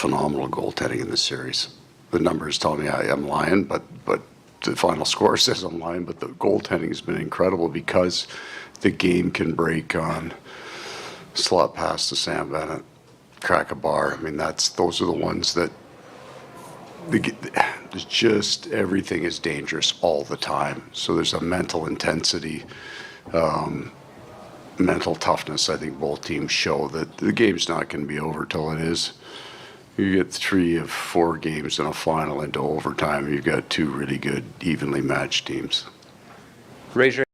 phenomenal goaltending in this series. The numbers tell me I'm lying, but the final score says I'm lying, but the goaltending has been incredible because the game can break on slot pass to Sam Bennett, crack a bar. I mean, those are the ones that there's just everything is dangerous all the time. So there's a mental intensity, mental toughness. I think both teams show that the game's not going to be over till it is. You get 3 of 4 games in a final into overtime. You've got 2 really good, evenly matched teams. Raise your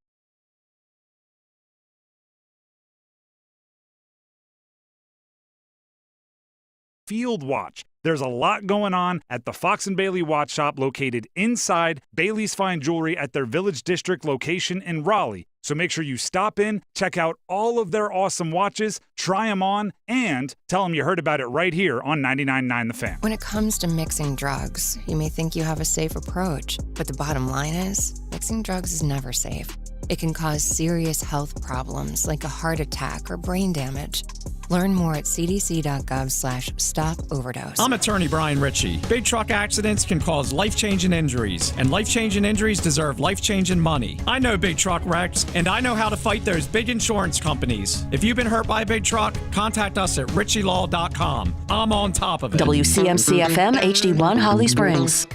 Field Watch. There's a lot going on at the Fox & Bailey Watch Shop located inside Bailey's Fine Jewelry at their Village District location in Raleigh. So make sure you stop in, check out all of their awesome watches, try them on, and tell them you heard about it right here on 99.9 The Fan. When it comes to mixing drugs, you may think you have a safe approach, but the bottom line is, mixing drugs is never safe. It can cause serious health problems like a heart attack or brain damage. Learn more at cdc.gov/stop-overdose. I'm attorney Brian Ritchie. Big truck accidents can cause life-changing injuries, and life-changing injuries deserve life-changing money. I know big truck wrecks, and I know how to fight those big insurance companies. If you've been hurt by a big truck, contact us at ritchielaw.com. I'm on top of it. WCMC-FM HD1 Holly Springs.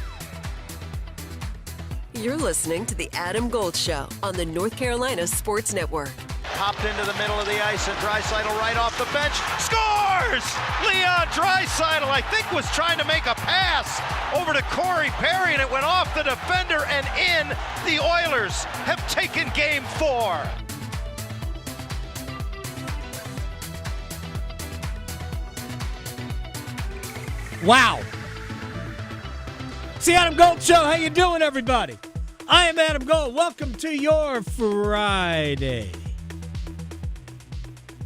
You're listening to the Adam Gold Show on the North Carolina Sports Network. Popped into the middle of the ice, and Draisaitl right off the bench scores! Leon Draisaitl, I think, was trying to make a pass over to Corey Perry, and it went off the defender and in. The Oilers have taken Game 4. Wow. It's the Adam Gold Show. How you doing, everybody? I am Adam Gold. Welcome to your Friday.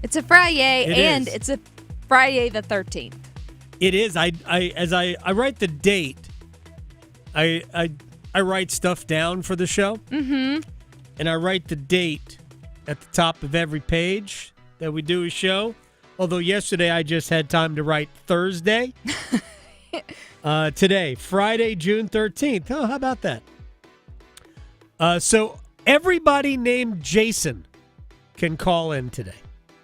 It's a Friday, and it's a Friday the 13th. It is. As I write the date, I write stuff down for the show. Mm-hmm. And I write the date at the top of every page that we do a show. Although yesterday I just had time to write Thursday. Today, Friday, June 13th. Oh, how about that? So everybody named Jason can call in today.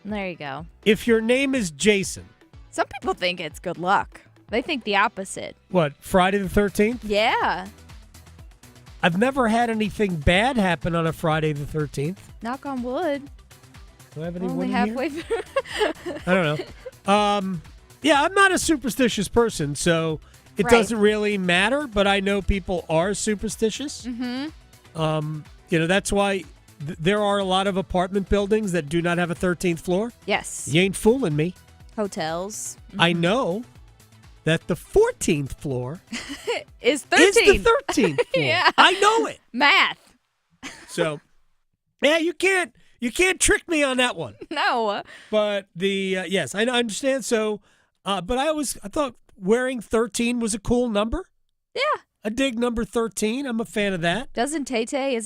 There you go. If your name is Jason. Some people think it's good luck. They think the opposite. What, Friday the 13th? Yeah. I've never had anything bad happen on a Friday the 13th. Knock on wood. Do I have any Only wood halfway here? through. I don't know. Yeah, I'm not a superstitious person, so it doesn't really matter, but I know people are superstitious. Mm-hmm. That's why there are a lot of apartment buildings that do not have a 13th floor. Yes. You ain't fooling me. Hotels. Mm-hmm. I know that the 14th floor is 13th. Is the 13th floor. Yeah. I know it. Math. So, yeah, you can't trick me on that one. No. But yes, I understand. So, but I thought wearing 13 was a cool number. Yeah. I dig number 13. I'm a fan of that. Isn't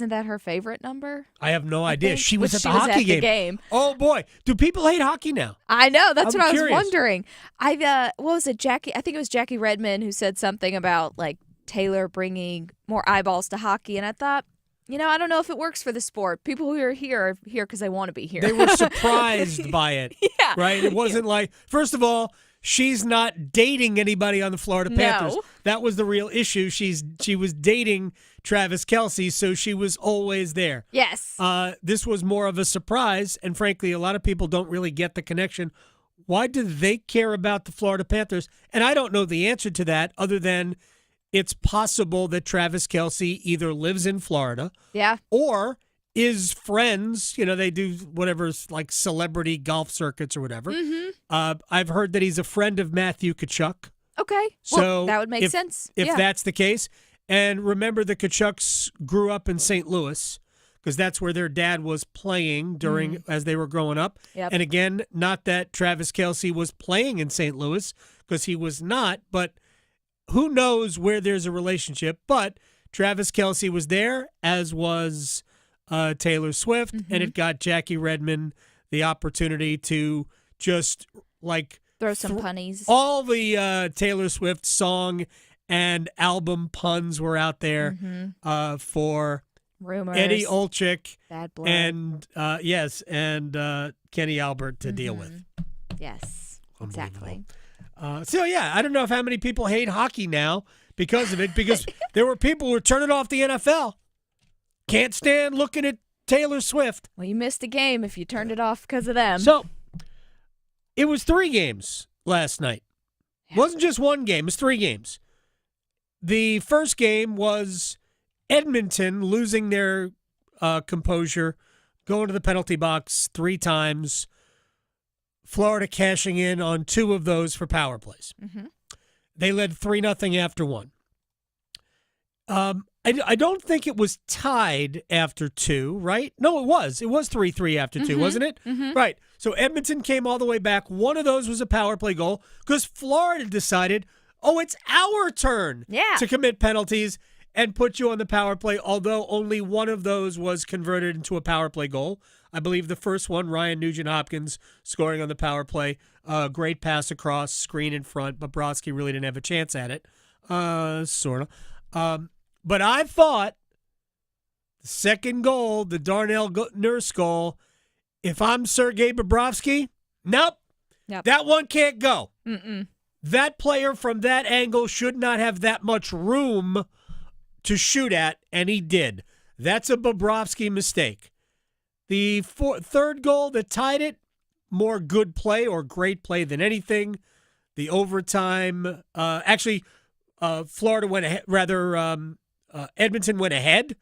that her favorite number? I have no idea. She was at the hockey game. Oh, boy. Do people hate hockey now? I know. That's what curious. I was wondering. What was it, Jackie? I think it was Jackie Redmond who said something about, like, Taylor bringing more eyeballs to hockey. And I thought, I don't know if it works for the sport. People who are here because they want to be here. They were surprised by it. Yeah. Right? It wasn't like, first of all, she's not dating anybody on the Florida Panthers. No. That was the real issue. She was dating Travis Kelce, so she was always there. Yes. This was more of a surprise, and frankly, a lot of people don't really get the connection. Why do they care about the Florida Panthers? And I don't know the answer to that other than it's possible that Travis Kelce either lives in Florida or is friends. They do whatever's like celebrity golf circuits or whatever. Mm-hmm. I've heard that he's a friend of Matthew Tkachuk. Okay. So well, that would make sense. If that's the case. And remember, the Tkachuks grew up in St. Louis because that's where their dad was playing as they were growing up. Yep. And again, not that Travis Kelce was playing in St. Louis because he was not, but who knows where there's a relationship. But Travis Kelce was there, as was Taylor Swift, and it got Jackie Redmond the opportunity to just like Throw some punnies. All the Taylor Swift song and album puns were out there for Rumors. Eddie Olczyk Bad blood. and Kenny Albert to deal with. Yes, exactly. So, yeah, I don't know how many people hate hockey now because of it, because there were people who were turning off the NFL. Can't stand looking at Taylor Swift. Well, you missed a game if you turned it off because of them. So, it was 3 games last night. It wasn't just one game. It was 3 games. The first game was Edmonton losing their composure, going to the penalty box 3 times. Florida cashing in on 2 of those for power plays. They led 3-0 after 1. I don't think it was tied after 2, right? No, it was. It was 3-3 after 2, wasn't it? Right. So Edmonton came all the way back. One of those was a power play goal because Florida decided, it's our turn to commit penalties and put you on the power play, although only one of those was converted into a power play goal. I believe the first one, Ryan Nugent-Hopkins scoring on the power play. Great pass across, screen in front. Bobrovsky really didn't have a chance at it, sort of. But I thought the second goal, the Darnell Nurse goal, if I'm Sergei Bobrovsky, nope. That one can't go. That player from that angle should not have that much room to shoot at, and he did. That's a Bobrovsky mistake. The third goal that tied it, more good play or great play than anything. The overtime, Florida went ahead, Edmonton went ahead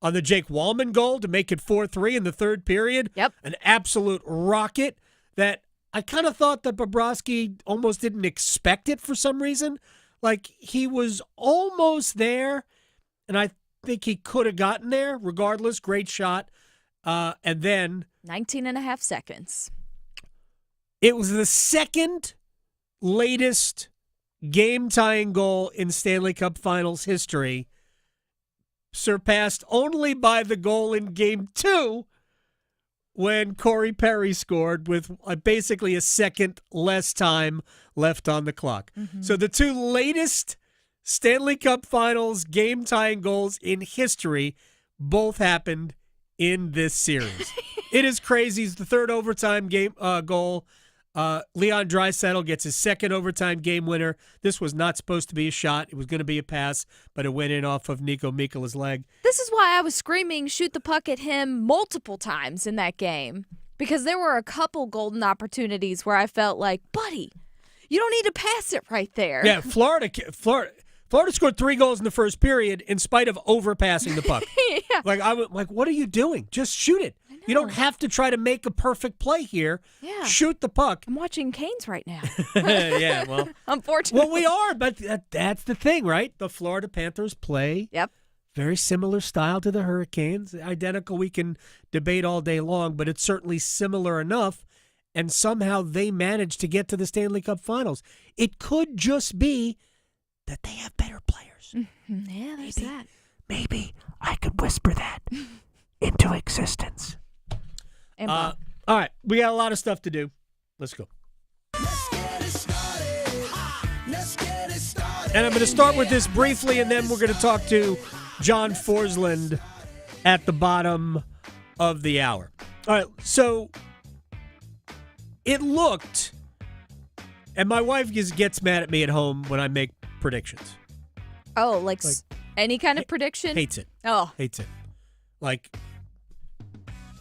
on the Jake Wallman goal to make it 4-3 in the third period. An absolute rocket that I kind of thought that Bobrovsky almost didn't expect it for some reason. Like, he was almost there, and I think he could have gotten there. Regardless, great shot. And then 19 and a half seconds. It was the second latest game-tying goal in Stanley Cup Finals history, surpassed only by the goal in Game 2 when Corey Perry scored with basically a second less time left on the clock. So the 2 latest Stanley Cup Finals game-tying goals in history both happened in this series. It is crazy. It's the third overtime game goal. Leon Draisaitl gets his second overtime game winner. This was not supposed to be a shot. It was going to be a pass, but it went in off of Nico Mikkola's leg. This is why I was screaming shoot the puck at him multiple times in that game, because there were a couple golden opportunities where I felt like, buddy, you don't need to pass it right there. Yeah, Florida scored 3 goals in the first period in spite of overpassing the puck. Like, what are you doing? Just shoot it. You don't have to try to make a perfect play here. Shoot the puck. I'm watching Canes right now. Yeah, well. Unfortunately. Well, we are, but that's the thing, right? The Florida Panthers play very similar style to the Hurricanes. Identical, we can debate all day long, but it's certainly similar enough, and somehow they managed to get to the Stanley Cup Finals. It could just be that they have better players. Yeah, there's that. Maybe I could whisper that into existence. All right, we got a lot of stuff to do. Let's go. And I'm going to start with this briefly, and then we're going to talk to John Forsland at the bottom of the hour. All right, so it looked, and my wife gets mad at me at home when I make predictions. Oh, like any kind of prediction? Hates it. Oh. Hates it. Like,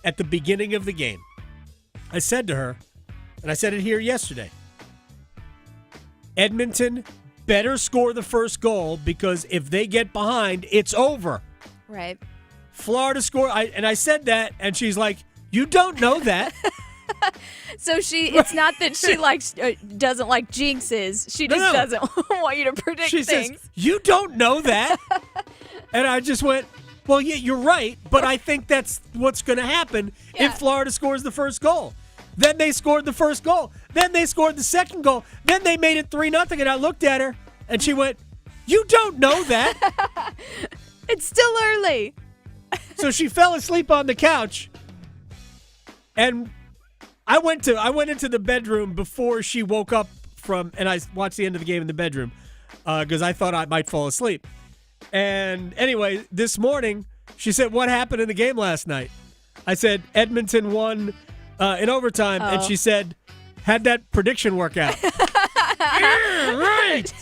at the beginning of the game, I said to her, and I said it here yesterday, Edmonton better score the first goal because if they get behind, it's over. Right. Florida score, and I said that, and she's like, you don't know that. So it's not that she doesn't like jinxes. She just doesn't want you to predict she things. Says, you don't know that. And I just went, well, yeah, you're right, but I think that's what's going to happen if Florida scores the first goal. Then they scored the first goal. Then they scored the second goal. Then they made it 3-0, and I looked at her, and she went, you don't know that. It's still early. So she fell asleep on the couch, and I went into the bedroom before she woke up and I watched the end of the game in the bedroom because I thought I might fall asleep. And anyway, this morning, she said, "What happened in the game last night?" I said, "Edmonton won in overtime." And she said, "Had that prediction work out?" Yeah, right.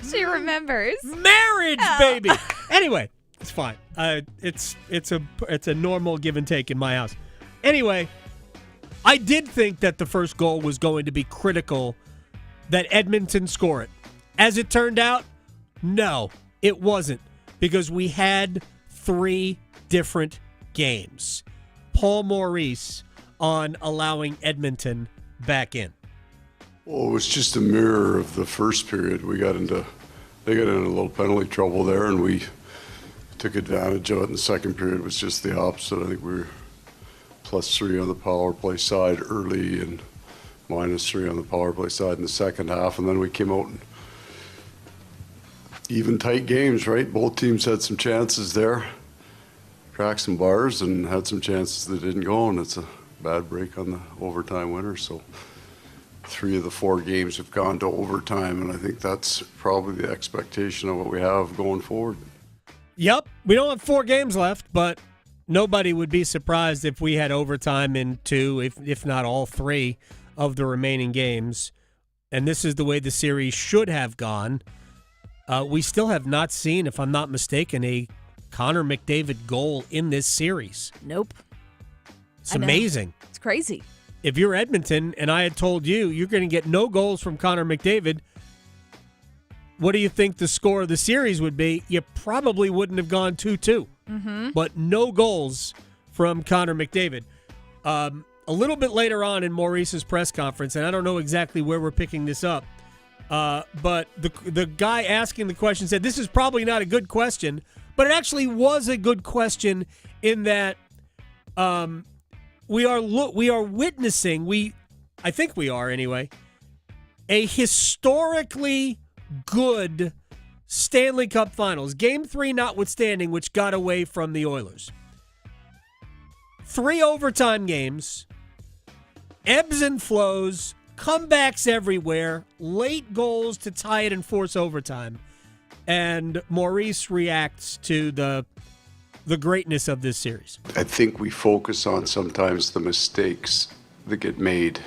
She remembers. Marriage, baby. Anyway, it's fine. It's a normal give and take in my house. Anyway, I did think that the first goal was going to be critical that Edmonton score it. As it turned out, no, it wasn't, because we had 3 different games. Paul Maurice on allowing Edmonton back in. Well, it was just a mirror of the first period. They got into a little penalty trouble there, and we took advantage of it. In the second period was just the opposite. I think we were +3 on the power play side early and -3 on the power play side in the second half, and then we came out and even tight games, right? Both teams had some chances there, cracked some bars, and had some chances that didn't go, and it's a bad break on the overtime winner. So 3 of the 4 games have gone to overtime, and I think that's probably the expectation of what we have going forward. Yep, we don't have 4 games left, but nobody would be surprised if we had overtime in 2, if not all 3 of the remaining games. And this is the way the series should have gone. We still have not seen, if I'm not mistaken, a Connor McDavid goal in this series. Nope. It's amazing. It's crazy. If you're Edmonton and I had told you you're going to get no goals from Connor McDavid, what do you think the score of the series would be? You probably wouldn't have gone 2-2. Mm-hmm. But no goals from Connor McDavid. A little bit later on in Maurice's press conference, and I don't know exactly where we're picking this up, but the guy asking the question said, "This is probably not a good question," but it actually was a good question in that we are witnessing, I think we are anyway, a historically good Stanley Cup Finals. Game 3 notwithstanding, which got away from the Oilers. 3 overtime games, ebbs and flows, comebacks everywhere, late goals to tie it and force overtime. And Maurice reacts to the greatness of this series. I think we focus on sometimes the mistakes that get made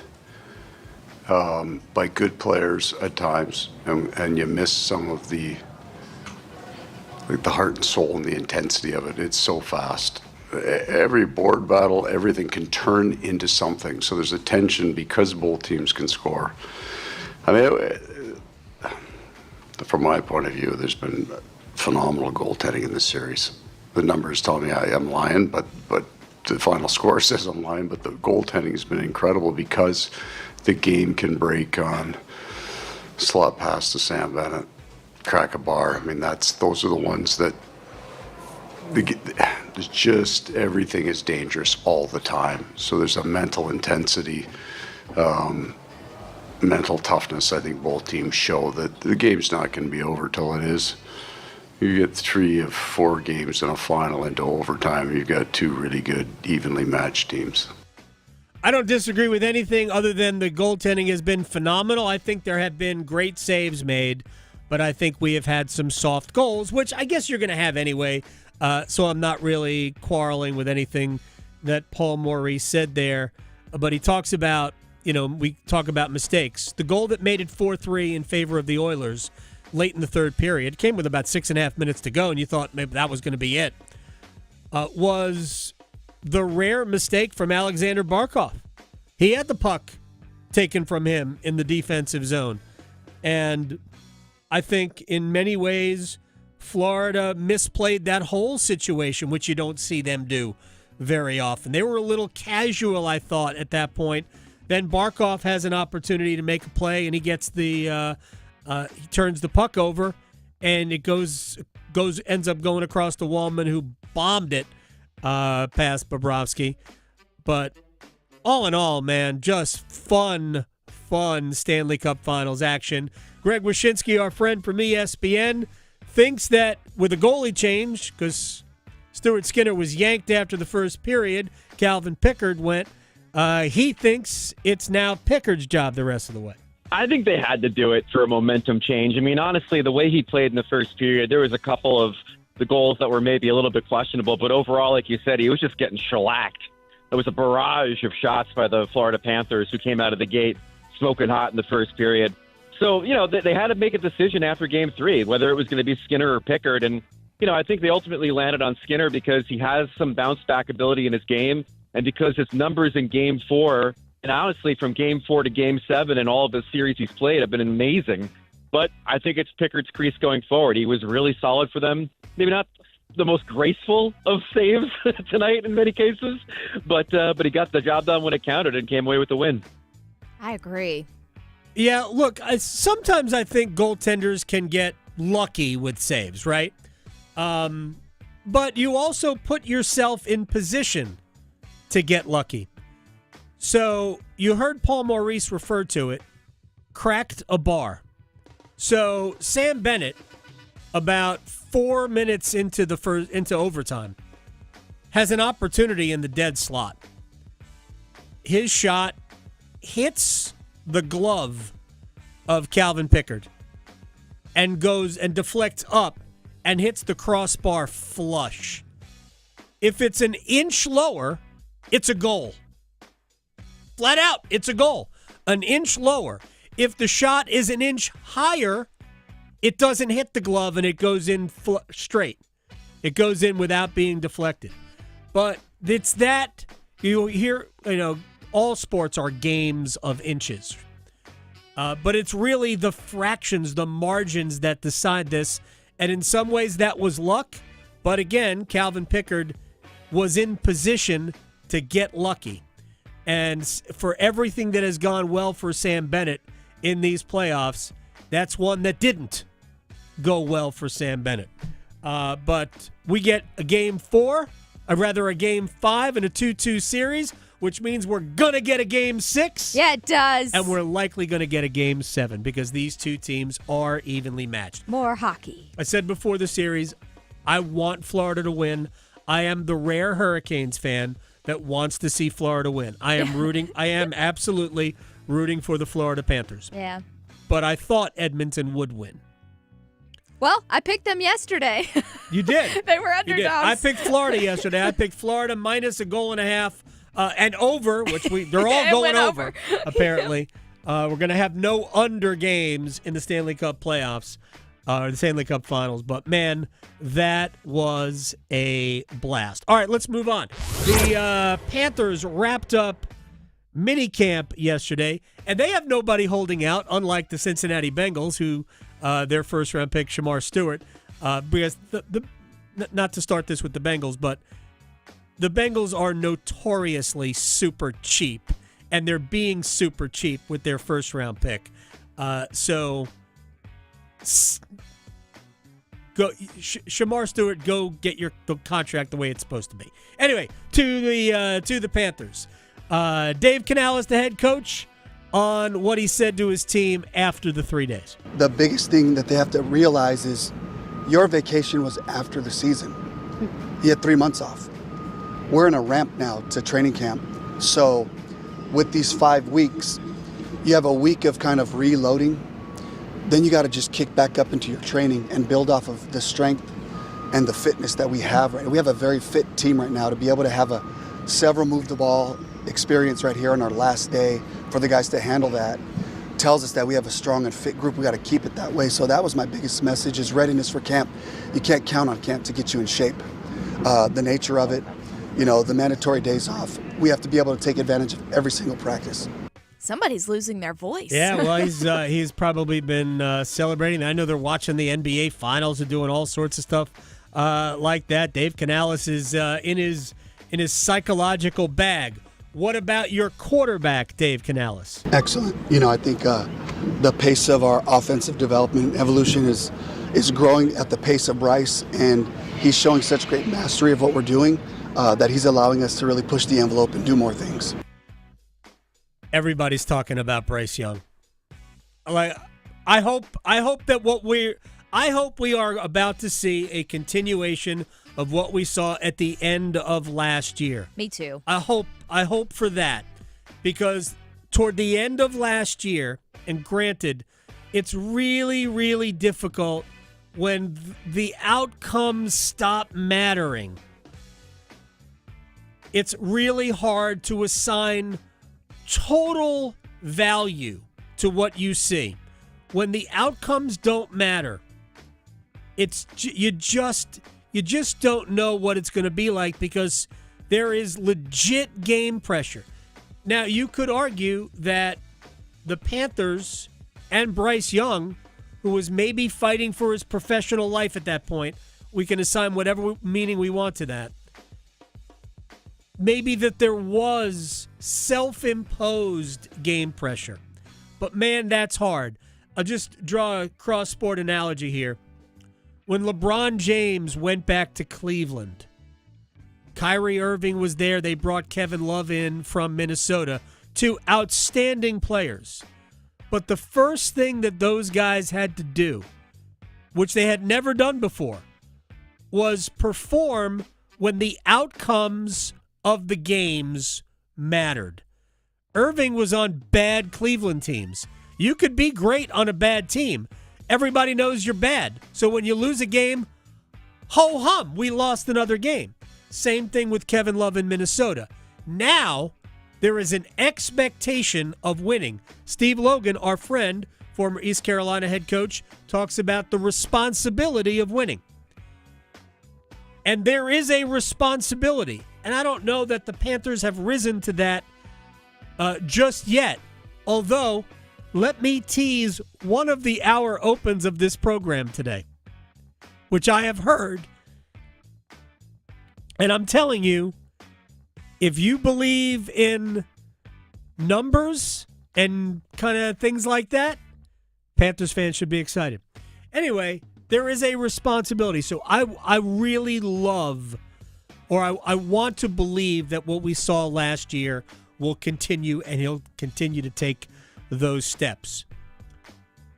by good players at times, and you miss some of the heart and soul and the intensity of it. It's so fast. Every board battle, everything can turn into something. So there's a tension because both teams can score. I mean, from my point of view, there's been phenomenal goaltending in this series. The numbers tell me I'm lying, but the final score says I'm lying, but the goaltending has been incredible because the game can break on slot pass to Sam Bennett, crack a bar. I mean, those are the ones that just everything is dangerous all the time. So there's a mental intensity, mental toughness. I think both teams show that the game's not going to be over till it is. You get 3 of 4 games in a final into overtime. You've got 2 really good, evenly matched teams. I don't disagree with anything other than the goaltending has been phenomenal. I think there have been great saves made, but I think we have had some soft goals, which I guess you're going to have anyway. So I'm not really quarreling with anything that Paul Maurice said there. But he talks about, we talk about mistakes. The goal that made it 4-3 in favor of the Oilers late in the third period, came with about 6.5 minutes to go, and you thought maybe that was going to be it, was the rare mistake from Alexander Barkov. He had the puck taken from him in the defensive zone. And I think in many ways, Florida misplayed that whole situation, which you don't see them do very often. They were a little casual, I thought, at that point. Then Barkov has an opportunity to make a play, and he gets he turns the puck over, and it ends up going across to Wallman, who bombed it past Bobrovsky. But all in all, man, just fun Stanley Cup Finals action. Greg Wyshynski, our friend from ESPN, thinks that with a goalie change, because Stuart Skinner was yanked after the first period, Calvin Pickard went, he thinks it's now Pickard's job the rest of the way. I think they had to do it for a momentum change. I mean, honestly, the way he played in the first period, there was a couple of the goals that were maybe a little bit questionable, but overall, like you said, he was just getting shellacked. There was a barrage of shots by the Florida Panthers, who came out of the gate smoking hot in the first period. So, they had to make a decision after Game 3, whether it was going to be Skinner or Pickard. And, I think they ultimately landed on Skinner because he has some bounce-back ability in his game, and because his numbers in Game 4, and honestly, from Game 4 to Game 7 and all of the series he's played have been amazing. But I think it's Pickard's crease going forward. He was really solid for them. Maybe not the most graceful of saves tonight in many cases, but he got the job done when it counted and came away with the win. I agree. Yeah, look, sometimes I think goaltenders can get lucky with saves, right? But you also put yourself in position to get lucky. So you heard Paul Maurice refer to it, cracked a bar. So Sam Bennett, about 4 minutes into overtime, has an opportunity in the dead slot. His shot hits the glove of Calvin Pickard and goes and deflects up and hits the crossbar flush. If it's an inch lower, it's a goal. Flat out, it's a goal. An inch lower. If the shot is an inch higher, it doesn't hit the glove and it goes in straight. It goes in without being deflected. But it's that, you hear, all sports are games of inches. But it's really the fractions, the margins that decide this. And in some ways that was luck. But again, Calvin Pickard was in position to get lucky. And for everything that has gone well for Sam Bennett in these playoffs, that's one that didn't go well for Sam Bennett. But we get a Game 4, or rather a Game 5 in a 2-2 series, which means we're going to get a Game 6. Yeah, it does. And we're likely going to get a Game 7 because these two teams are evenly matched. More hockey. I said before the series, I want Florida to win. I am the rare Hurricanes fan that wants to see Florida win. I am absolutely rooting for the Florida Panthers. Yeah. But I thought Edmonton would win. Well, I picked them yesterday. You did. They were underdogs. I picked Florida yesterday. I picked Florida minus a goal and a half and over, which they're all going over, apparently. We're going to have no under games in the Stanley Cup playoffs. The Stanley Cup Finals. But, man, that was a blast. All right, let's move on. The Panthers wrapped up minicamp yesterday, and they have nobody holding out, unlike the Cincinnati Bengals, who their first-round pick, Shamar Stewart, because not to start this with the Bengals, but the Bengals are notoriously super cheap, and they're being super cheap with their first-round pick. Shamar Stewart, go get your contract the way it's supposed to be. Anyway, to the Panthers. Dave Canales, the head coach, on what he said to his team after the 3 days. The biggest thing that they have to realize is your vacation was after the season. You had 3 months off. We're in a ramp now to training camp. So with these 5 weeks, you have a week of kind of reloading. Then you got to just kick back up into your training and build off of the strength and the fitness that we have. Right? We have a very fit team right now to be able to have a several move the ball experience right here on our last day for the guys to handle that. Tells us that we have a strong and fit group. We got to keep it that way. So that was my biggest message, is readiness for camp. You can't count on camp to get you in shape. The nature of it, the mandatory days off. We have to be able to take advantage of every single practice. Somebody's losing their voice. Yeah, well, he's probably been celebrating. I know they're watching the NBA Finals and doing all sorts of stuff like that. Dave Canales is in his psychological bag. What about your quarterback, Dave Canales? Excellent. I think the pace of our offensive development and evolution is growing at the pace of Bryce, and he's showing such great mastery of what we're doing that he's allowing us to really push the envelope and do more things. Everybody's talking about Bryce Young. I hope we are about to see a continuation of what we saw at the end of last year. Me too. I hope for that, because toward the end of last year, and granted, it's really, really difficult when the outcomes stop mattering. It's really hard to assign total value to what you see. When the outcomes don't matter, you just don't know what it's going to be like because there is legit game pressure. Now, you could argue that the Panthers and Bryce Young, who was maybe fighting for his professional life at that point, we can assign whatever meaning we want to that. Maybe that there was self-imposed game pressure. But man, that's hard. I'll just draw a cross-sport analogy here. When LeBron James went back to Cleveland, Kyrie Irving was there. They brought Kevin Love in from Minnesota, two outstanding players. But the first thing that those guys had to do, which they had never done before, was perform when the outcomes of the games mattered. Irving was on bad Cleveland teams. You could be great on a bad team. Everybody knows you're bad. So when you lose a game, ho-hum, we lost another game. Same thing with Kevin Love in Minnesota. Now, there is an expectation of winning. Steve Logan, our friend, former East Carolina head coach, talks about the responsibility of winning. And there is a responsibility. And I don't know that the Panthers have risen to that just yet. Although, let me tease one of the hour opens of this program today, which I have heard. And I'm telling you, if you believe in numbers and kind of things like that, Panthers fans should be excited. Anyway, there is a responsibility. So I really love, or I want to believe that what we saw last year will continue, and he'll continue to take those steps.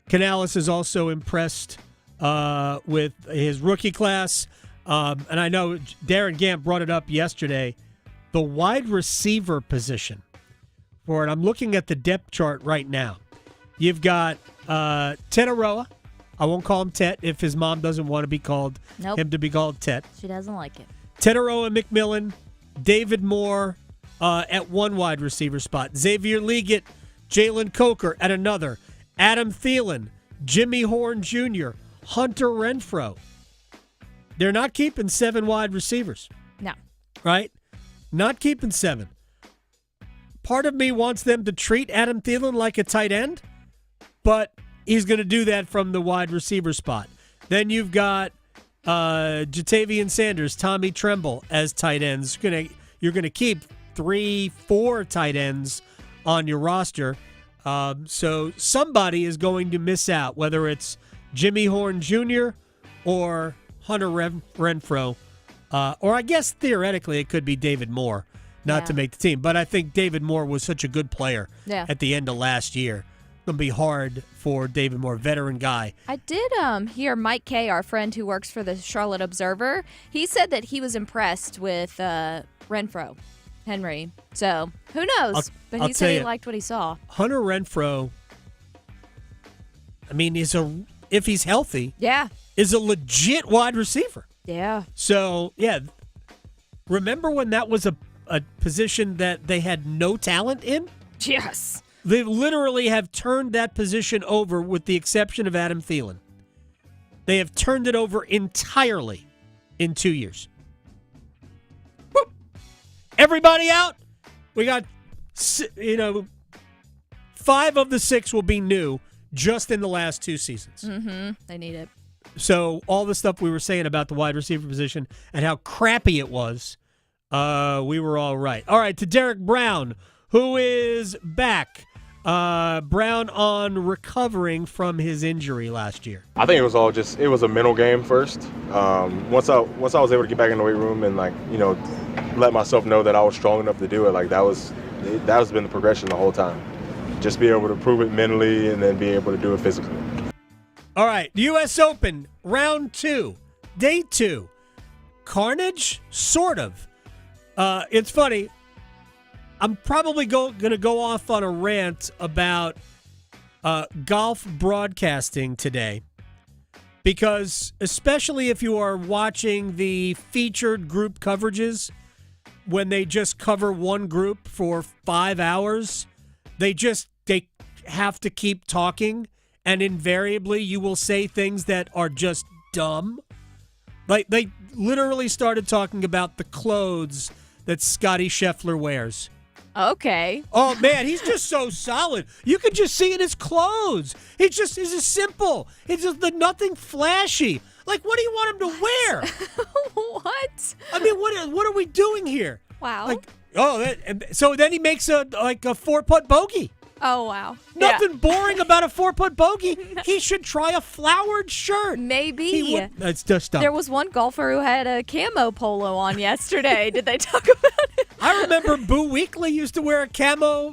Canales is also impressed with his rookie class. And I know Darren Gant brought it up yesterday, the wide receiver position for it. I'm looking at the depth chart right now. You've got Tet Aroa. I won't call him Tet if his mom doesn't want to be called him to be called Tet. She doesn't like it. Tet Aroa, McMillan, David Moore at one wide receiver spot. Xavier Liggett, Jalen Coker at another. Adam Thielen, Jimmy Horn Jr., Hunter Renfrow. They're not keeping 7 wide receivers. No. Right? Not keeping 7. Part of me wants them to treat Adam Thielen like a tight end, but he's going to do that from the wide receiver spot. Then you've got Jatavian Sanders, Tommy Tremble as tight ends. You're going to keep 3-4 tight ends on your roster. So somebody is going to miss out, whether it's Jimmy Horn Jr. or Hunter Renfrow, or I guess theoretically it could be David Moore, not to make the team. But I think David Moore was such a good player at the end of last year. It's going to be hard for David Moore, veteran guy. I did hear Mike Kay, our friend who works for the Charlotte Observer. He said that he was impressed with Renfrow, Henry. So who knows? But he said he liked what he saw. Hunter Renfrow, I mean, if he's healthy, is a legit wide receiver. Yeah. So, remember when that was a position that they had no talent in? Yes. They literally have turned that position over with the exception of Adam Thielen. They have turned it over entirely in 2 years. Whoop. Everybody out. We got, 5 of the 6 will be new just in the last 2 seasons. Mm-hmm. They need it. So all the stuff we were saying about the wide receiver position and how crappy it was, we were all right. All right, to Derek Brown, who is back. Brown on recovering from his injury last year. I think it was a mental game first. Once I was able to get back in the weight room and let myself know that I was strong enough to do it, that has been the progression the whole time. Just be able to prove it mentally and then be able to do it physically. All right, U.S. Open, round 2, day 2. Carnage? Sort of. It's funny. I'm probably going to go off on a rant about golf broadcasting today, because especially if you are watching the featured group coverages, when they just cover one group for 5 hours, they have to keep talking, and invariably you will say things that are just dumb. Like, they literally started talking about the clothes that Scotty Scheffler wears. Okay. Oh, man, he's just so solid. You can just see in his clothes. He's just simple. It's just nothing flashy. Like, what do you want him to wear? What? I mean, what are we doing here? Wow. Like, so then he makes a 4-putt bogey. Oh, wow. Nothing boring about a 4-putt bogey. He should try a flowered shirt. Maybe. That's just dumb. There was one golfer who had a camo polo on yesterday. Did they talk about it? I remember Boo Weekley used to wear camo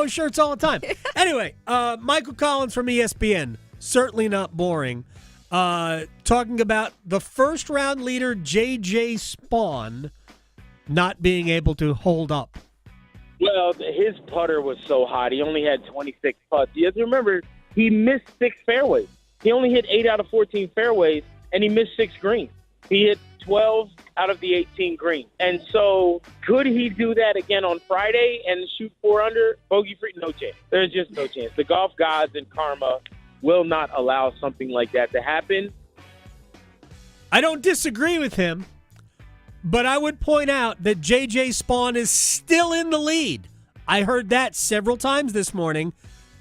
shirts all the time. Anyway, Michael Collins from ESPN, certainly not boring, talking about the first-round leader, J.J. Spawn, not being able to hold up. Well, his putter was so hot. He only had 26 putts. You have to remember, he missed 6 fairways. He only hit 8 out of 14 fairways, and he missed 6 greens. He hit 12 out of the 18 greens. And so could he do that again on Friday and shoot 4 under, bogey free? No chance. There's just no chance. The golf gods and karma will not allow something like that to happen. I don't disagree with him, but I would point out that J.J. Spawn is still in the lead. I heard that several times this morning.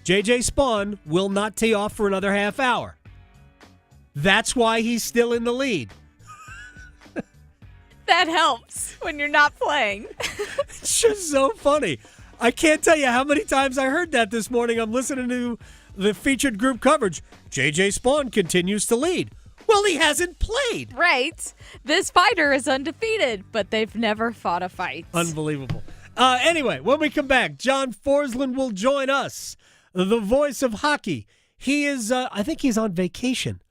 J.J. Spawn will not tee off for another half hour. That's why he's still in the lead. That helps when you're not playing. It's just so funny. I can't tell you how many times I heard that this morning. I'm listening to the featured group coverage. J.J. Spawn continues to lead. Well, he hasn't played. Right. This fighter is undefeated, but they've never fought a fight. Unbelievable. Anyway, when we come back, John Forsland will join us, the voice of hockey. He is, I think he's on vacation.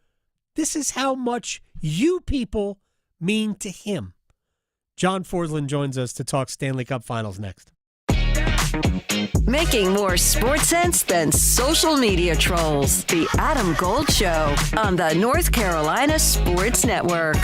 This is how much you people mean to him. John Forsland joins us to talk Stanley Cup Finals next. Making more sports sense than social media trolls. The Adam Gold Show on the North Carolina Sports Network.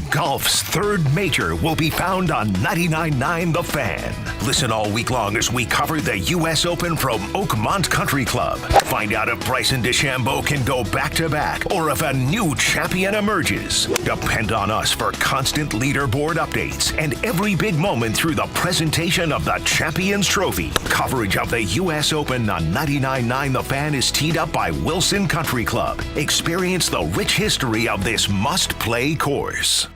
Golf's third major will be found on 99.9 The Fan. Listen all week long as we cover the U.S. Open from Oakmont Country Club. Find out if Bryson DeChambeau can go back-to-back or if a new champion emerges. Depend on us for constant leaderboard updates and every big moment through the presentation of the Champions Trophy. Coverage of the U.S. Open on 99.9 The Fan is teed up by Wilson Country Club. Experience the rich history of this must-play course.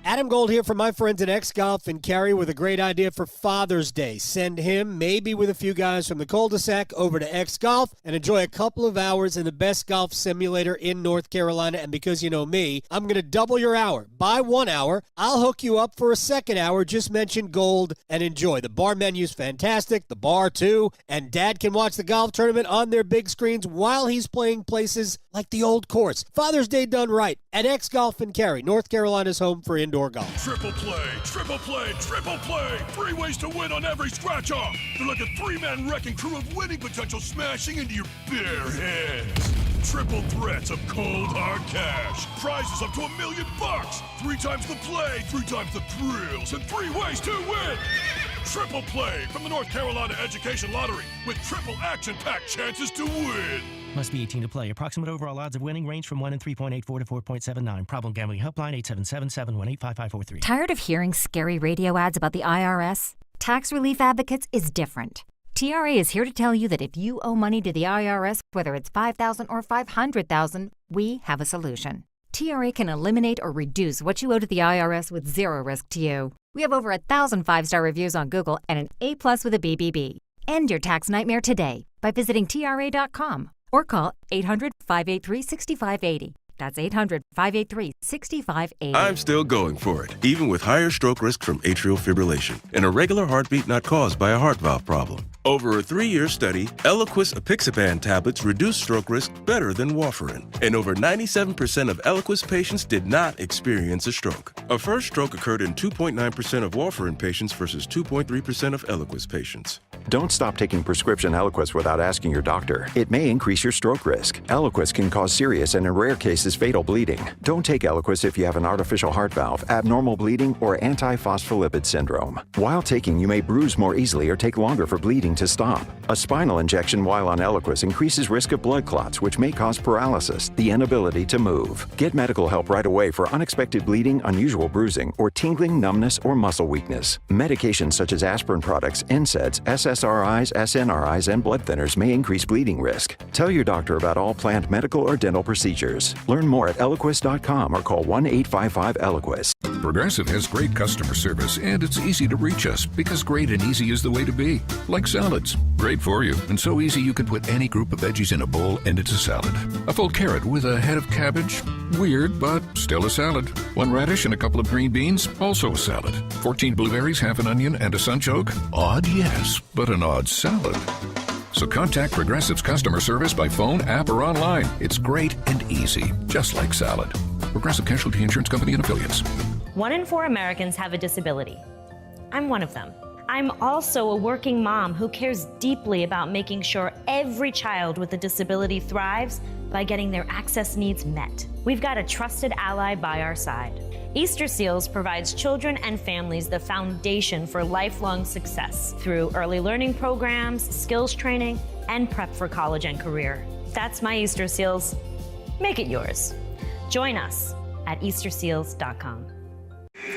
Adam Gold here from my friends at X Golf and Cary with a great idea for Father's Day. Send him, maybe with a few guys from the cul-de-sac, over to X Golf and enjoy a couple of hours in the best golf simulator in North Carolina. And because you know me, I'm going to double your hour. Buy 1 hour, I'll hook you up for a second hour. Just mention Gold and enjoy. The bar menu's fantastic, the bar too, and Dad can watch the golf tournament on their big screens while he's playing places like the Old Course. Father's Day done right at X Golf and Cary, North Carolina's home for indoor golf. Triple play, triple play, triple play. 3 ways to win on every scratch-off. They're like a 3-man wrecking crew of winning potential smashing into your bare hands. Triple threats of cold, hard cash. Prizes up to $1 million. 3 times the play, 3 times the thrills, and 3 ways to win. Triple play from the North Carolina Education Lottery with triple action-packed chances to win. Must be 18 to play. Approximate overall odds of winning range from 1 in 3.84 to 4.79. Problem gambling helpline 877-718-5543. Tired of hearing scary radio ads about the IRS? Tax Relief Advocates is different. TRA is here to tell you that if you owe money to the IRS, whether it's $5,000 or $500,000, we have a solution. TRA can eliminate or reduce what you owe to the IRS with zero risk to you. We have over 1,000 5-star reviews on Google and an A+ with a BBB. End your tax nightmare today by visiting TRA.com or call 800-583-6580. That's 800-583-6580. I'm still going for it, even with higher stroke risk from atrial fibrillation, an irregular heartbeat not caused by a heart valve problem. Over a 3-year study, Eliquis apixaban tablets reduced stroke risk better than warfarin, and over 97% of Eliquis patients did not experience a stroke. A first stroke occurred in 2.9% of warfarin patients versus 2.3% of Eliquis patients. Don't stop taking prescription Eliquis without asking your doctor. It may increase your stroke risk. Eliquis can cause serious and in rare cases fatal bleeding. Don't take Eliquis if you have an artificial heart valve, abnormal bleeding, or antiphospholipid syndrome. While taking, you may bruise more easily or take longer for bleeding to stop. A spinal injection while on Eliquis increases risk of blood clots, which may cause paralysis, the inability to move. Get medical help right away for unexpected bleeding, unusual bruising, or tingling, numbness, or muscle weakness. Medications such as aspirin products, NSAIDs, SSRIs, SNRIs, and blood thinners may increase bleeding risk. Tell your doctor about all planned medical or dental procedures. Learn more at Eliquis.com or call 1-855-ELIQUIS. Progressive has great customer service, and it's easy to reach us because great and easy is the way to be. Like salads. Great for you, and so easy you can put any group of veggies in a bowl and it's a salad. A full carrot with a head of cabbage? Weird, but still a salad. 1 radish and a couple of green beans? Also a salad. 14 blueberries, half an onion, and a sunchoke? Odd, yes, but an odd salad. So contact Progressive's customer service by phone, app, or online. It's great and easy, just like salad. Progressive Casualty Insurance Company and Affiliates. 1 in 4 Americans have a disability. I'm one of them. I'm also a working mom who cares deeply about making sure every child with a disability thrives by getting their access needs met. We've got a trusted ally by our side. Easter Seals provides children and families the foundation for lifelong success through early learning programs, skills training, and prep for college and career. That's my Easter Seals. Make it yours. Join us at easterseals.com.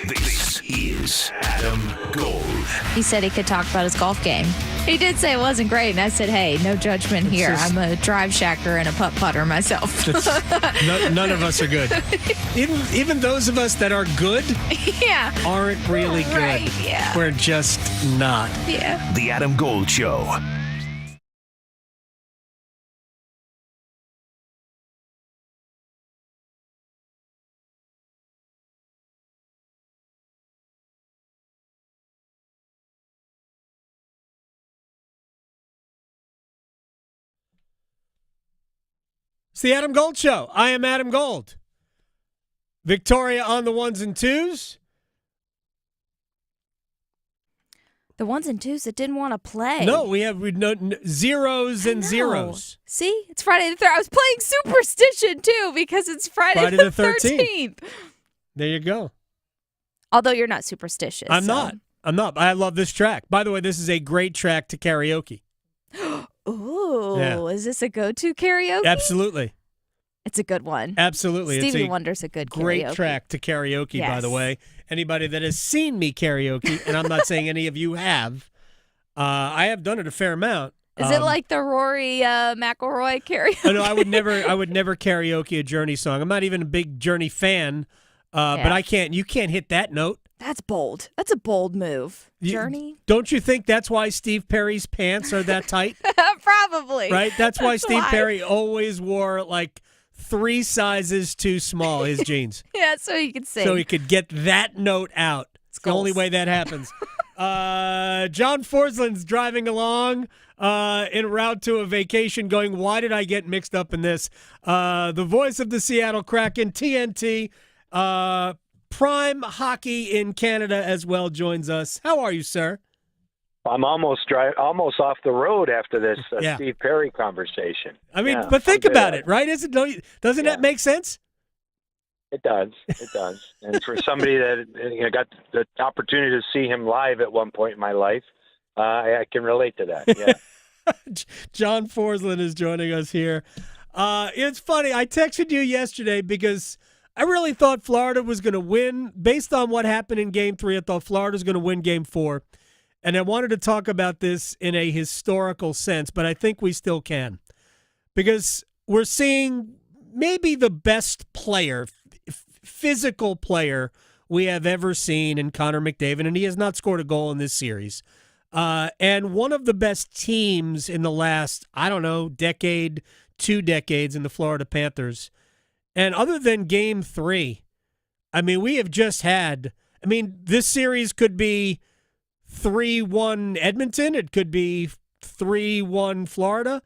This is Adam Gold. He said he could talk about his golf game. He did say it wasn't great, and I said, hey, no judgment here. I'm a drive shacker and a putt-putter myself. None of us are good. Even those of us that are good aren't really good. Right, yeah. We're just not. Yeah. The Adam Gold Show. It's the Adam Gold Show. I am Adam Gold. Victoria on the 1s and 2s. The 1s and 2s that didn't want to play. No, we have zeros and zeros. See? It's Friday the 3rd. I was playing Superstition, too, because it's Friday the 13th. There you go. Although you're not superstitious. I'm not. I love this track. By the way, this is a great track to karaoke. Ooh, Yeah. Is this a go-to karaoke? Absolutely. It's a good one. Absolutely. Stevie Wonder's a good great karaoke. track to karaoke, by the Yes. way. Anybody that has seen me karaoke, and I'm not saying any of you have, I have done it a fair amount. Is it like the Rory McIlroy karaoke? Oh, no, I would never karaoke a Journey song. I'm not even a big Journey fan, but you can't hit that note. That's bold. That's a bold move. Journey? Don't you think that's why Steve Perry's pants are that tight? Probably. Right? That's why Steve why. Perry always wore like 3 sizes too small, his jeans. Yeah, so he could sing. So he could get that note out. It's the only way that happens. John Forsland's driving along en route to a vacation going, why did I get mixed up in this? The voice of the Seattle Kraken, TNT, Prime Hockey in Canada as well joins us. How are you, sir? I'm almost off the road after this Steve Perry conversation. I mean, but think about it, right? Doesn't that make sense? It does. It does. And for somebody that got the opportunity to see him live at one point in my life, I can relate to that. Yeah. John Forsland is joining us here. It's funny. I texted you yesterday because I really thought Florida was going to win. Based on what happened in Game 3, I thought Florida was going to win Game 4. And I wanted to talk about this in a historical sense, but I think we still can. Because we're seeing maybe the best player, physical player we have ever seen in Connor McDavid, and he has not scored a goal in this series. And one of the best teams in the last, decade, 2 decades in the Florida Panthers. And other than Game 3, I mean, we have just had. I mean, this series could be 3-1 Edmonton. It could be 3-1 Florida.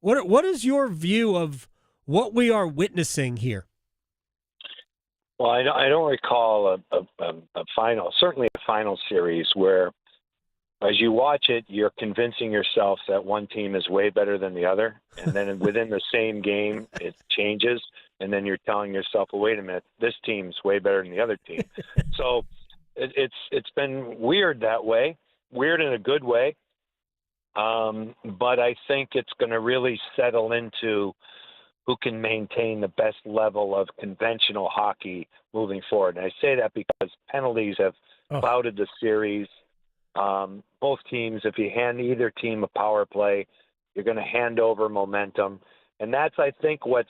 What is your view of what we are witnessing here? Well, I don't recall a final, certainly a final series where, as you watch it, you're convincing yourself that one team is way better than the other, and then within the same game, it changes, and then you're telling yourself, well, wait a minute, this team's way better than the other team. So it's been weird that way, weird in a good way, but I think it's going to really settle into who can maintain the best level of conventional hockey moving forward. And I say that because penalties have clouded the series. Both teams, if you hand either team a power play, you're going to hand over momentum. And that's, I think, what's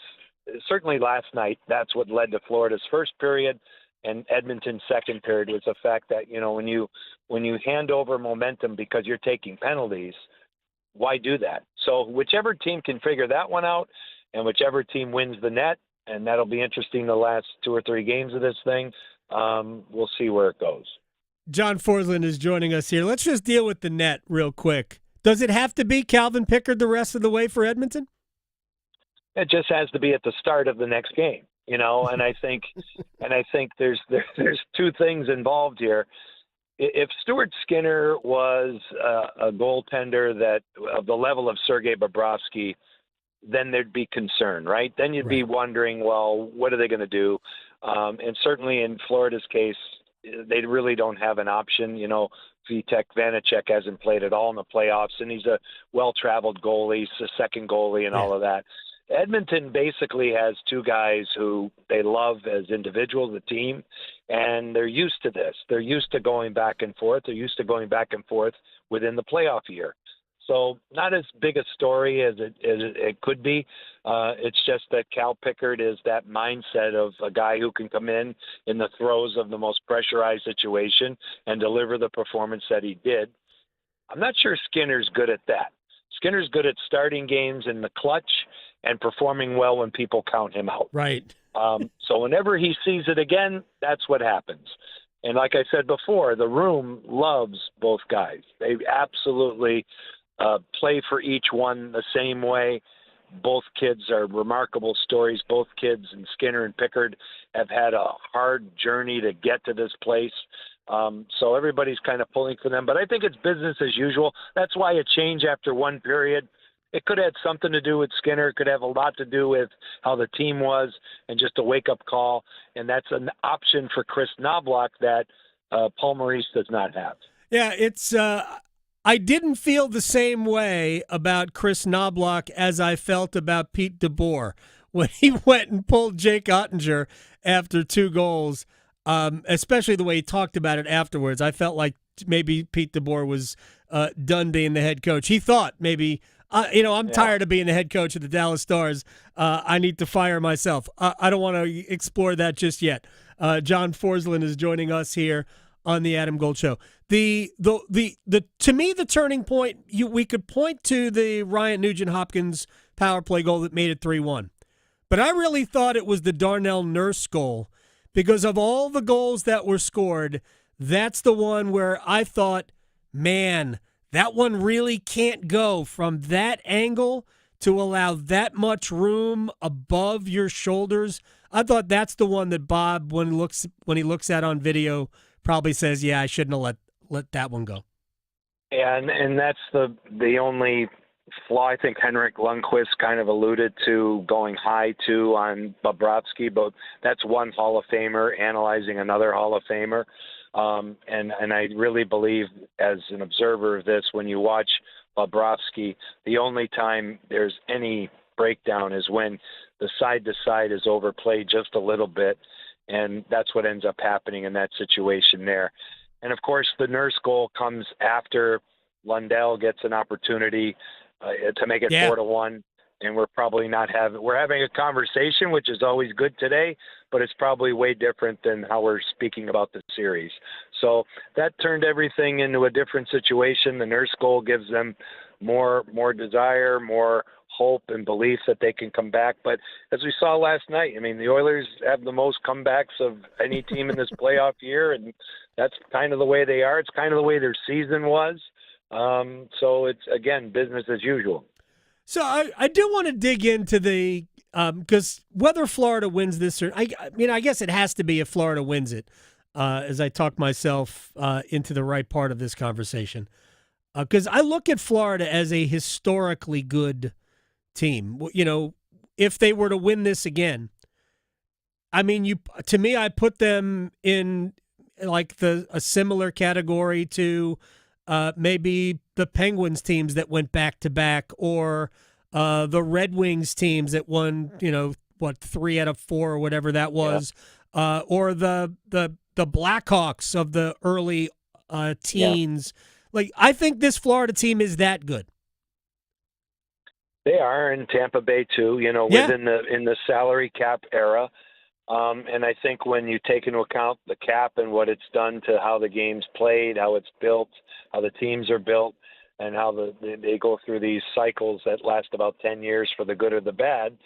certainly last night, that's what led to Florida's first period and Edmonton's second period, was the fact that, you know, when you hand over momentum because you're taking penalties, why do that? So whichever team can figure that one out, and whichever team wins the net, and that'll be interesting the last 2 or 3 games of this thing, we'll see where it goes. John Forsland is joining us here. Let's just deal with the net real quick. Does it have to be Calvin Pickard the rest of the way for Edmonton? It just has to be at the start of the next game, you know. And I think there's 2 things involved here. If Stuart Skinner was a goaltender that of the level of Sergei Bobrovsky, then there'd be concern, right? Then you'd be wondering, well, what are they going to do? And certainly in Florida's case, they really don't have an option. You know, Vitek Vanacek hasn't played at all in the playoffs, and he's a well-traveled goalie. He's a second goalie and all of that. Edmonton basically has 2 guys who they love as individuals, a team, and they're used to this. They're used to going back and forth. They're used to going back and forth within the playoff year. So not as big a story as it could be. It's just that Cal Pickard is that mindset of a guy who can come in the throes of the most pressurized situation and deliver the performance that he did. I'm not sure Skinner's good at that. Skinner's good at starting games in the clutch and performing well when people count him out. Right. So whenever he sees it again, that's what happens. And like I said before, the room loves both guys. They absolutely play for each one the same way. Both kids are remarkable stories. Both kids, and Skinner and Pickard, have had a hard journey to get to this place. So everybody's kind of pulling for them. But I think it's business as usual. That's why a change after one period, it could have something to do with Skinner. It could have a lot to do with how the team was and just a wake-up call. And that's an option for Chris Knobloch that Paul Maurice does not have. Yeah, it's I didn't feel the same way about Chris Knobloch as I felt about Pete DeBoer when he went and pulled Jake Ottinger after 2 goals, especially the way he talked about it afterwards. I felt like maybe Pete DeBoer was done being the head coach. He thought maybe, I'm tired of being the head coach of the Dallas Stars. I need to fire myself. I don't want to explore that just yet. John Forsland is joining us here on the Adam Gold Show. To me, the turning point, we could point to the Ryan Nugent-Hopkins power play goal that made it 3-1. But I really thought it was the Darnell Nurse goal, because of all the goals that were scored, that's the one where I thought, man, that one really can't go from that angle to allow that much room above your shoulders. I thought that's the one that Bob, when he looks at on video, probably says, yeah, I shouldn't have let that one go. Yeah, and that's the only flaw I think Henrik Lundqvist kind of alluded to going high to on Bobrovsky, but that's one Hall of Famer analyzing another Hall of Famer. And I really believe, as an observer of this, when you watch Bobrovsky, the only time there's any breakdown is when the side-to-side is overplayed just a little bit, and that's what ends up happening in that situation there. And, of course, the Nurse goal comes after Lundell gets an opportunity to make it 4-1, and we're probably we're having a conversation, which is always good today, but it's probably way different than how we're speaking about the series. So that turned everything into a different situation. The Nurse goal gives them more desire, more hope and belief that they can come back. But as we saw last night, I mean, the Oilers have the most comebacks of any team in this playoff year, and that's kind of the way they are. It's kind of the way their season was. So it's, again, business as usual. So I do want to dig into the because whether Florida wins this or I mean, I guess it has to be if Florida wins it. As I talk myself into the right part of this conversation, because I look at Florida as a historically good team. You know, if they were to win this again, I mean, to me, I put them in like a similar category to maybe the Penguins teams that went back to back, or the Red Wings teams that won, 3 out of 4 or whatever that was, or the Blackhawks of the early teens. Yeah. Like, I think this Florida team is that good. They are, in Tampa Bay too. Within the salary cap era. And I think when you take into account the cap and what it's done to how the game's played, how it's built, how the teams are built, and how they go through these cycles that last about 10 years for the good or the bad,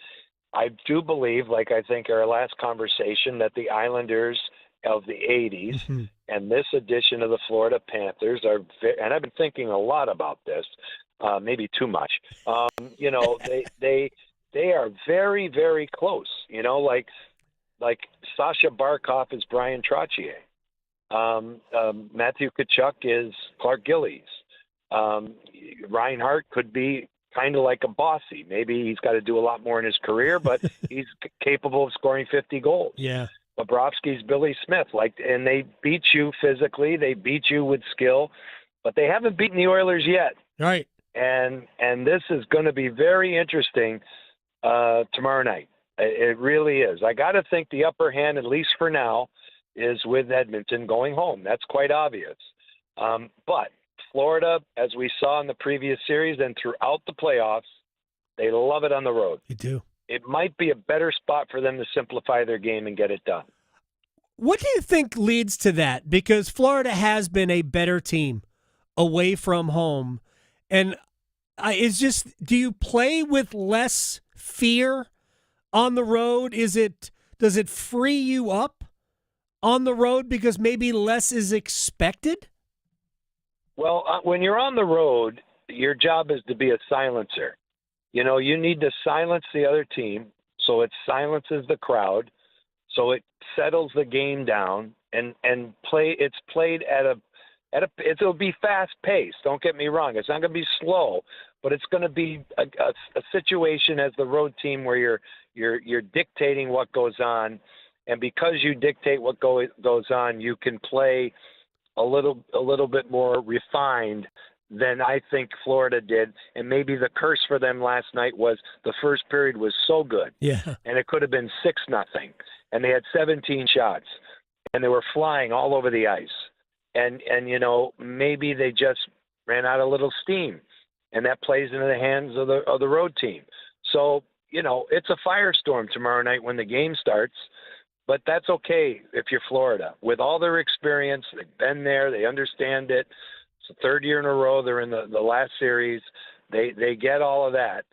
I do believe, like I think our last conversation, that the Islanders of the 80s and this edition of the Florida Panthers are, and I've been thinking a lot about this, maybe too much. They are very, very close. Like Sasha Barkov is Brian Trottier. Matthew Tkachuk is Clark Gillies. Reinhart could be kind of like a Bossy. Maybe he's got to do a lot more in his career, but he's capable of scoring 50 goals. Yeah. Bobrovsky's Billy Smith. And they beat you physically. They beat you with skill, but they haven't beaten the Oilers yet. Right. And this is going to be very interesting tomorrow night. It really is. I got to think the upper hand, at least for now, is with Edmonton going home. That's quite obvious. But Florida, as we saw in the previous series and throughout the playoffs, they love it on the road. They do. It might be a better spot for them to simplify their game and get it done. What do you think leads to that? Because Florida has been a better team away from home. And do you play with less fear on the road? Does it free you up on the road because maybe less is expected? Well, when you're on the road, your job is to be a silencer. You need to silence the other team so it silences the crowd, so it settles the game down and play. It's played it'll be fast paced. Don't get me wrong. It's not going to be slow, but it's going to be a situation as the road team where you're dictating what goes on, and because you dictate what goes on, you can play a little bit more refined than I think Florida did. And maybe the curse for them last night was the first period was so good, and it could have been 6-0, and they had 17 shots, and they were flying all over the ice, and maybe they just ran out a little steam, and that plays into the hands of the road team. So it's a firestorm tomorrow night when the game starts. But that's okay if you're Florida. With all their experience, they've been there, they understand it. It's the third year in a row. They're in the last series. They get all of that.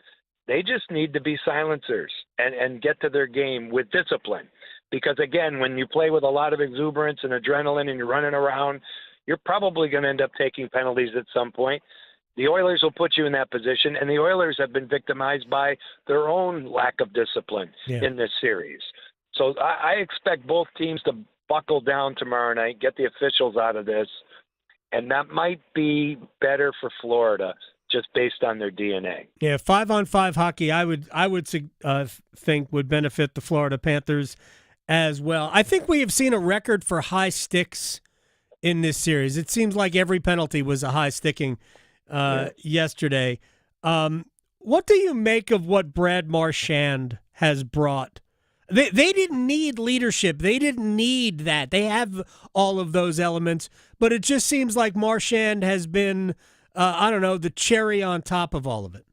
They just need to be silencers and get to their game with discipline. Because, again, when you play with a lot of exuberance and adrenaline and you're running around, you're probably going to end up taking penalties at some point. The Oilers will put you in that position, and the Oilers have been victimized by their own lack of discipline in this series. So I expect both teams to buckle down tomorrow night, get the officials out of this, and that might be better for Florida just based on their DNA. Yeah, 5-on-5 hockey, I would think would benefit the Florida Panthers as well. I think we have seen a record for high sticks in this series. It seems like every penalty was a high sticking yesterday. What do you make of what Brad Marchand has brought? They didn't need leadership. They didn't need that. They have all of those elements, but it just seems like Marchand has been, the cherry on top of all of it.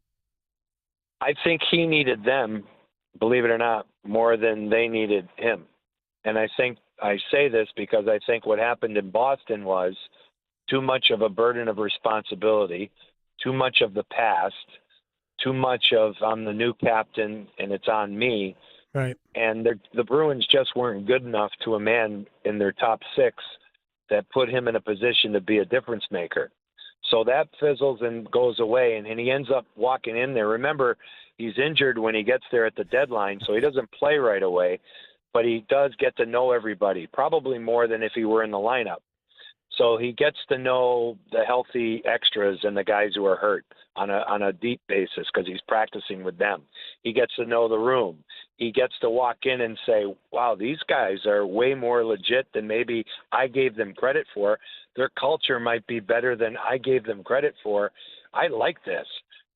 I think he needed them, believe it or not, more than they needed him. And I think I say this because I think what happened in Boston was too much of a burden of responsibility, too much of the past, too much of I'm the new captain and it's on me. Right. And the Bruins just weren't good enough to a man in their top 6 that put him in a position to be a difference maker. So that fizzles and goes away, and he ends up walking in there. Remember, he's injured when he gets there at the deadline, so he doesn't play right away, but he does get to know everybody, probably more than if he were in the lineup. So he gets to know the healthy extras and the guys who are hurt on a deep basis because he's practicing with them. He gets to know the room. He gets to walk in and say, wow, these guys are way more legit than maybe I gave them credit for. Their culture might be better than I gave them credit for. I like this,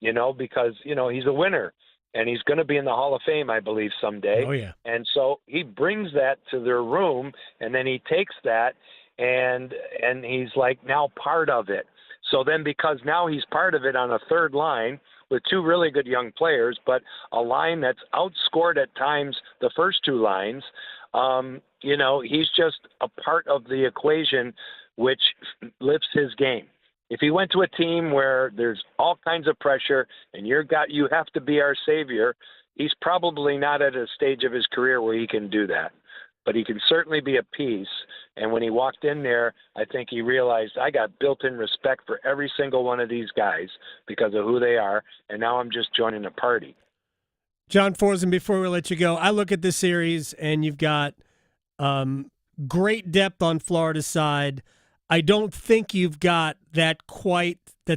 because, he's a winner. And he's going to be in the Hall of Fame, I believe, someday. Oh, yeah. And so he brings that to their room, and then he takes that, and he's like now part of it. So then because now he's part of it on a third line with 2 really good young players, but a line that's outscored at times the first 2 lines, he's just a part of the equation which lifts his game. If he went to a team where there's all kinds of pressure and you have to be our savior, he's probably not at a stage of his career where he can do that. But he can certainly be a piece. And when he walked in there, I think he realized I got built-in respect for every single one of these guys because of who they are, and now I'm just joining a party. John Forsland, before we let you go, I look at this series, and you've got great depth on Florida's side. I don't think you've got that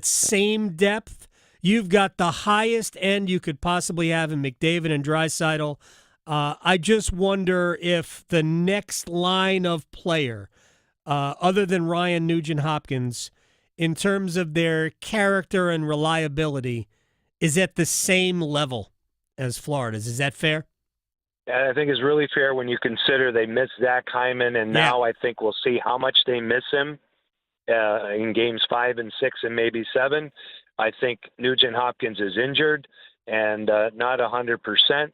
same depth. You've got the highest end you could possibly have in McDavid and Draisaitl. I just wonder if the next line of player, other than Ryan Nugent-Hopkins, in terms of their character and reliability, is at the same level as Florida's. Is that fair? And I think it's really fair when you consider they missed Zach Hyman, and now I think we'll see how much they miss him in games 5 and 6 and maybe 7. I think Nugent-Hopkins is injured and not 100%.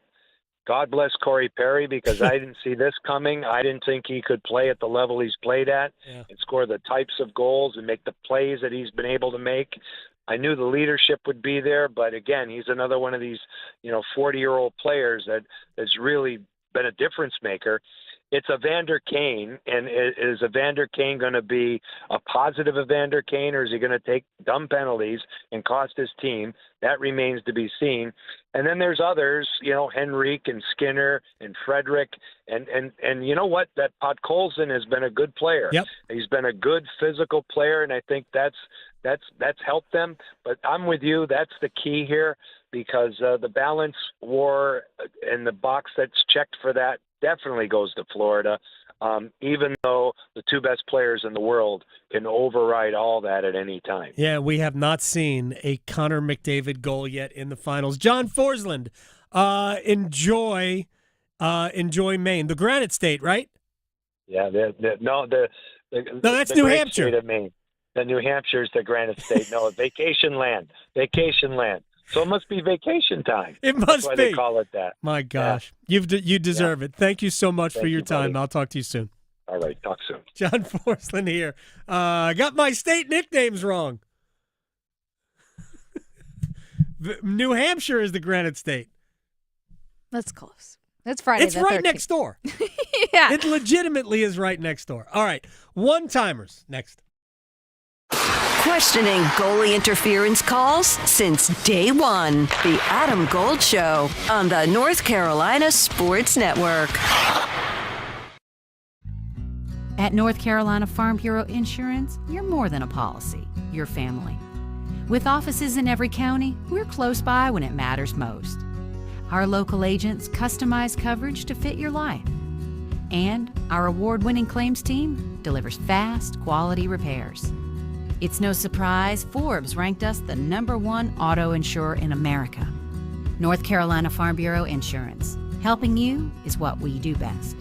God bless Corey Perry because I didn't see this coming. I didn't think he could play at the level he's played at and score the types of goals and make the plays that he's been able to make. I knew the leadership would be there, but again, he's another one of these, 40-year-old players that's really been a difference maker. It's Evander Kane, and is Evander Kane going to be a positive Evander Kane, or is he going to take dumb penalties and cost his team? That remains to be seen. And then there's others, Henrique and Skinner and Frederick, and you know what? That Podkolzin has been a good player. Yep. He's been a good physical player, and I think that's helped them. But I'm with you. That's the key here because the balance war and the box that's checked for that definitely goes to Florida, even though the 2 best players in the world can override all that at any time. Yeah, we have not seen a Connor McDavid goal yet in the finals. John Forsland, enjoy Maine. The Granite State, right? Yeah, no, that's the New great Hampshire. State of Maine. The New Hampshire's the Granite State. No, vacation land. So it must be vacation time. It must That's why be. they call it that. My gosh. You deserve it. Thank you so much for your time. buddy. I'll talk to you soon. All right, talk soon. John Forsland here. I got my state nicknames wrong. New Hampshire is the Granite State. That's close. It's Friday. It's the right 13th. next door. Yeah. It legitimately is right next door. All right. One-timers next. Questioning goalie interference calls since day one. The Adam Gold Show on the North Carolina Sports Network. At North Carolina Farm Bureau Insurance, you're more than a policy, you're family. With offices in every county, we're close by when it matters most. Our local agents customize coverage to fit your life. And our award-winning claims team delivers fast, quality repairs. It's no surprise Forbes ranked us the #1 auto insurer in America. North Carolina Farm Bureau Insurance. Helping you is what we do best.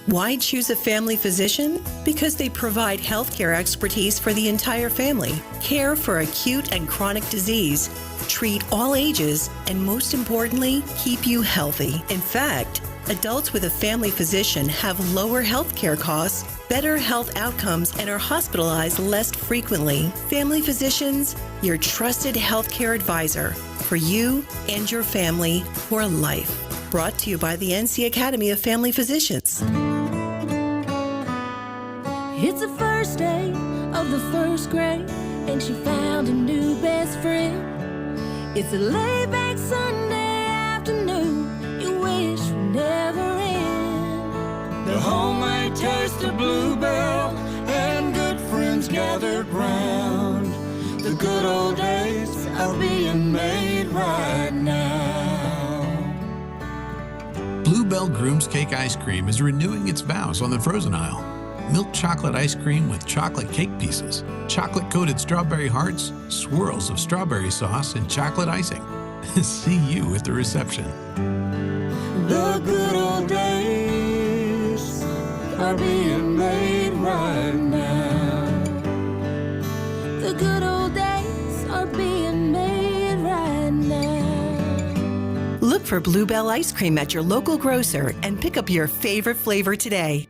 Why choose a family physician? Because they provide healthcare expertise for the entire family, care for acute and chronic disease, treat all ages, and most importantly, keep you healthy. In fact, adults with a family physician have lower healthcare costs, better health outcomes, and are hospitalized less frequently. Family physicians, your trusted healthcare advisor. for you and your family for life. Brought to you by the NC Academy of Family Physicians. It's the first day of the first grade, and she found a new best friend. It's a laid-back Sunday afternoon you wish would never end. The homemade taste of Bluebell and good friends gathered round. The good old days are being made right now. Bluebell Groom's Cake Ice Cream is renewing its vows on the frozen aisle. Milk chocolate ice cream with chocolate cake pieces, chocolate-coated strawberry hearts, swirls of strawberry sauce, and chocolate icing. See you at the reception. The good old days are being made right now. The good old days are being made right now. Look for Bluebell ice cream at your local grocer and pick up your favorite flavor today.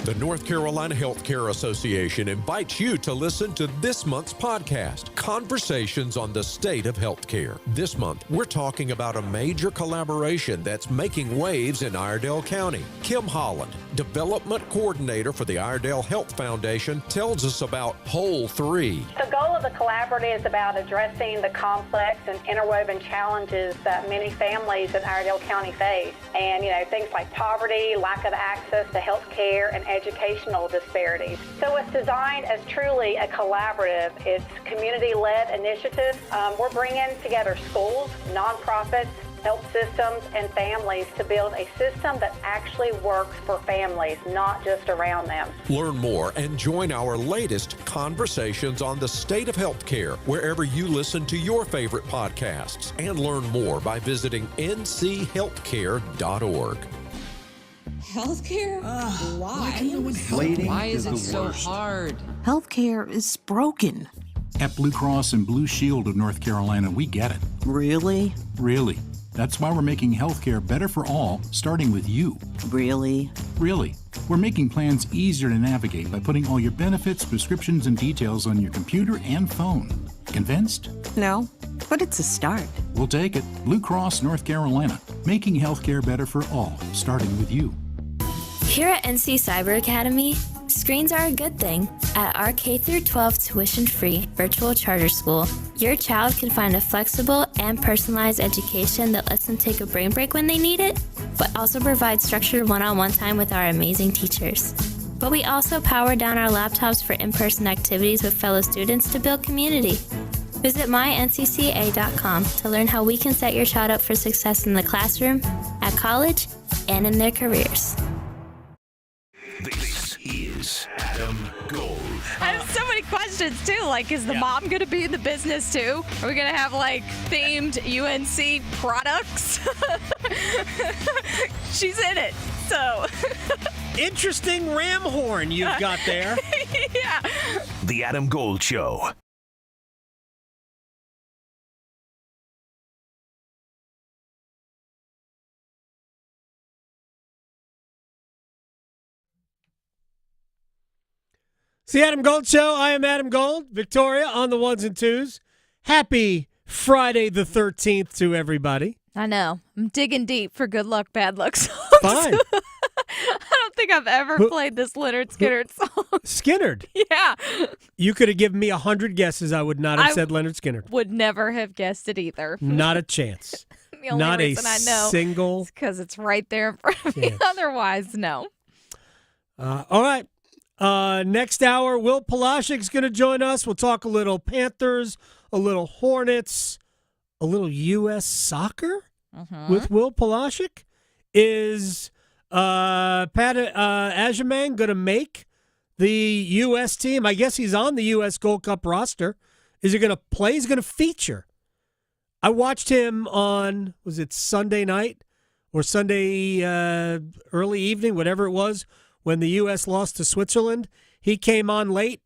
The North Carolina Healthcare Association invites you to listen to this month's podcast, Conversations on the State of Healthcare. This month, we're talking about a major collaboration that's making waves in Iredell County. Kim Holland, Development Coordinator for the Iredell Health Foundation, tells us about Whole 3. The goal of the collaborative is about addressing the complex and interwoven challenges that many families in Iredell County face. And, things like poverty, lack of access to health care, and educational disparities. So it's designed as truly a collaborative. It's community-led initiative. We're bringing together schools, nonprofits, health systems, and families to build a system that actually works for families, not just around them. Learn more and join our latest Conversations on the State of Healthcare wherever you listen to your favorite podcasts. And learn more by visiting nchealthcare.org. Healthcare? Why? Why is it so hard? Healthcare is broken. At Blue Cross and Blue Shield of North Carolina, we get it. Really? Really. That's why we're making healthcare better for all, starting with you. Really? Really. We're making plans easier to navigate by putting all your benefits, prescriptions, and details on your computer and phone. Convinced? No, but it's a start. We'll take it. Blue Cross North Carolina, making healthcare better for all, starting with you. Here at NC Cyber Academy, screens are a good thing. At our K-12 tuition-free virtual charter school, your child can find a flexible and personalized education that lets them take a brain break when they need it, but also provides structured one-on-one time with our amazing teachers. But we also power down our laptops for in-person activities with fellow students to build community. Visit myncca.com to learn how we can set your child up for success in the classroom, at college, and in their careers. This is Adam Gold. I have so many questions too. Like, is the mom going to be in the business too? Are we going to have themed UNC products? She's in it, so. Interesting ram horn you've got there. Yeah. The Adam Gold Show. It's the Adam Gold Show. I am Adam Gold. Victoria on the ones and twos. Happy Friday the 13th to everybody. I know. I'm digging deep for good luck, bad luck songs. Fine. I don't think I've ever played this Leonard Skinner song. Skinnerd? Yeah. You could have given me 100 guesses. I would not have said Leonard Skinner. Would never have guessed it either. Not a chance. The only not reason a I know single. is because it's right there in front of me. Yes. Otherwise, no. All right. Next hour, Will Palszczuk's going to join us. We'll talk a little Panthers, a little Hornets, a little U.S. soccer with Will Palszczuk. Is Palszczuk going to make the U.S. team? I guess he's on the U.S. Gold Cup roster. Is he going to play? He's going to feature. I watched him on, was it Sunday night or Sunday early evening, whatever it was, when the U.S. lost to Switzerland. He came on late.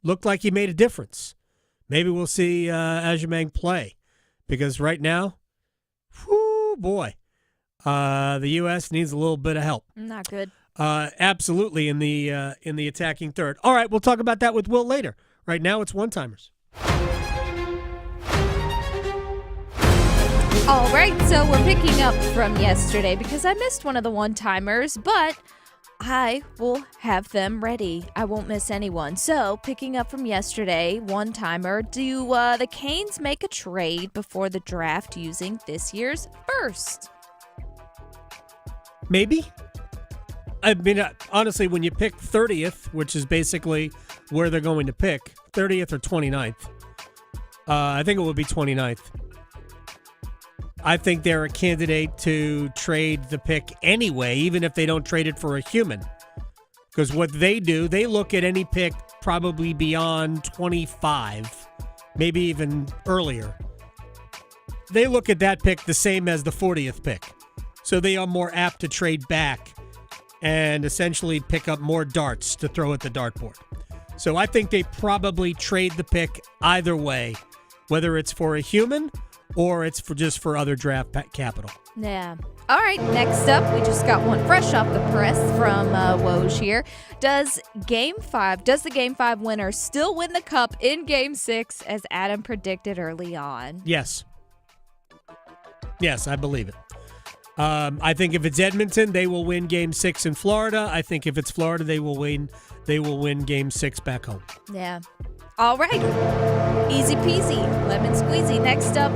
Looked like he made a difference. Maybe we'll see Palszczuk play. Because right now, whoo, boy, the U.S. needs a little bit of help. Not good. Absolutely in the attacking third. All right, we'll talk about that with Will later. Right now, it's one-timers. All right, so we're picking up from yesterday because I missed one of the one-timers, but I will have them ready. I won't miss anyone. So, picking up from yesterday, one-timer, do the Canes make a trade before the draft using this year's first? Maybe. I mean, honestly, when you pick 30th, which is basically where they're going to pick, 30th or 29th, I think it would be 29th. I think they're a candidate to trade the pick anyway, even if they don't trade it for a human. Because what they do, they look at any pick probably beyond 25, maybe even earlier. They look at that pick the same as the 40th pick. So they are more apt to trade back and essentially pick up more darts to throw at the dartboard. So I think they probably trade the pick either way, whether it's for a human or it's for other draft capital. Yeah. All right, next up, we just got one fresh off the press from Woj here. Does the Game 5 winner still win the Cup in Game 6 as Adam predicted early on? Yes. Yes, I believe it. I think if it's Edmonton, they will win Game 6 in Florida. I think if it's Florida, they will win Game 6 back home. Yeah. All right. Easy peasy, lemon squeezy. Next up,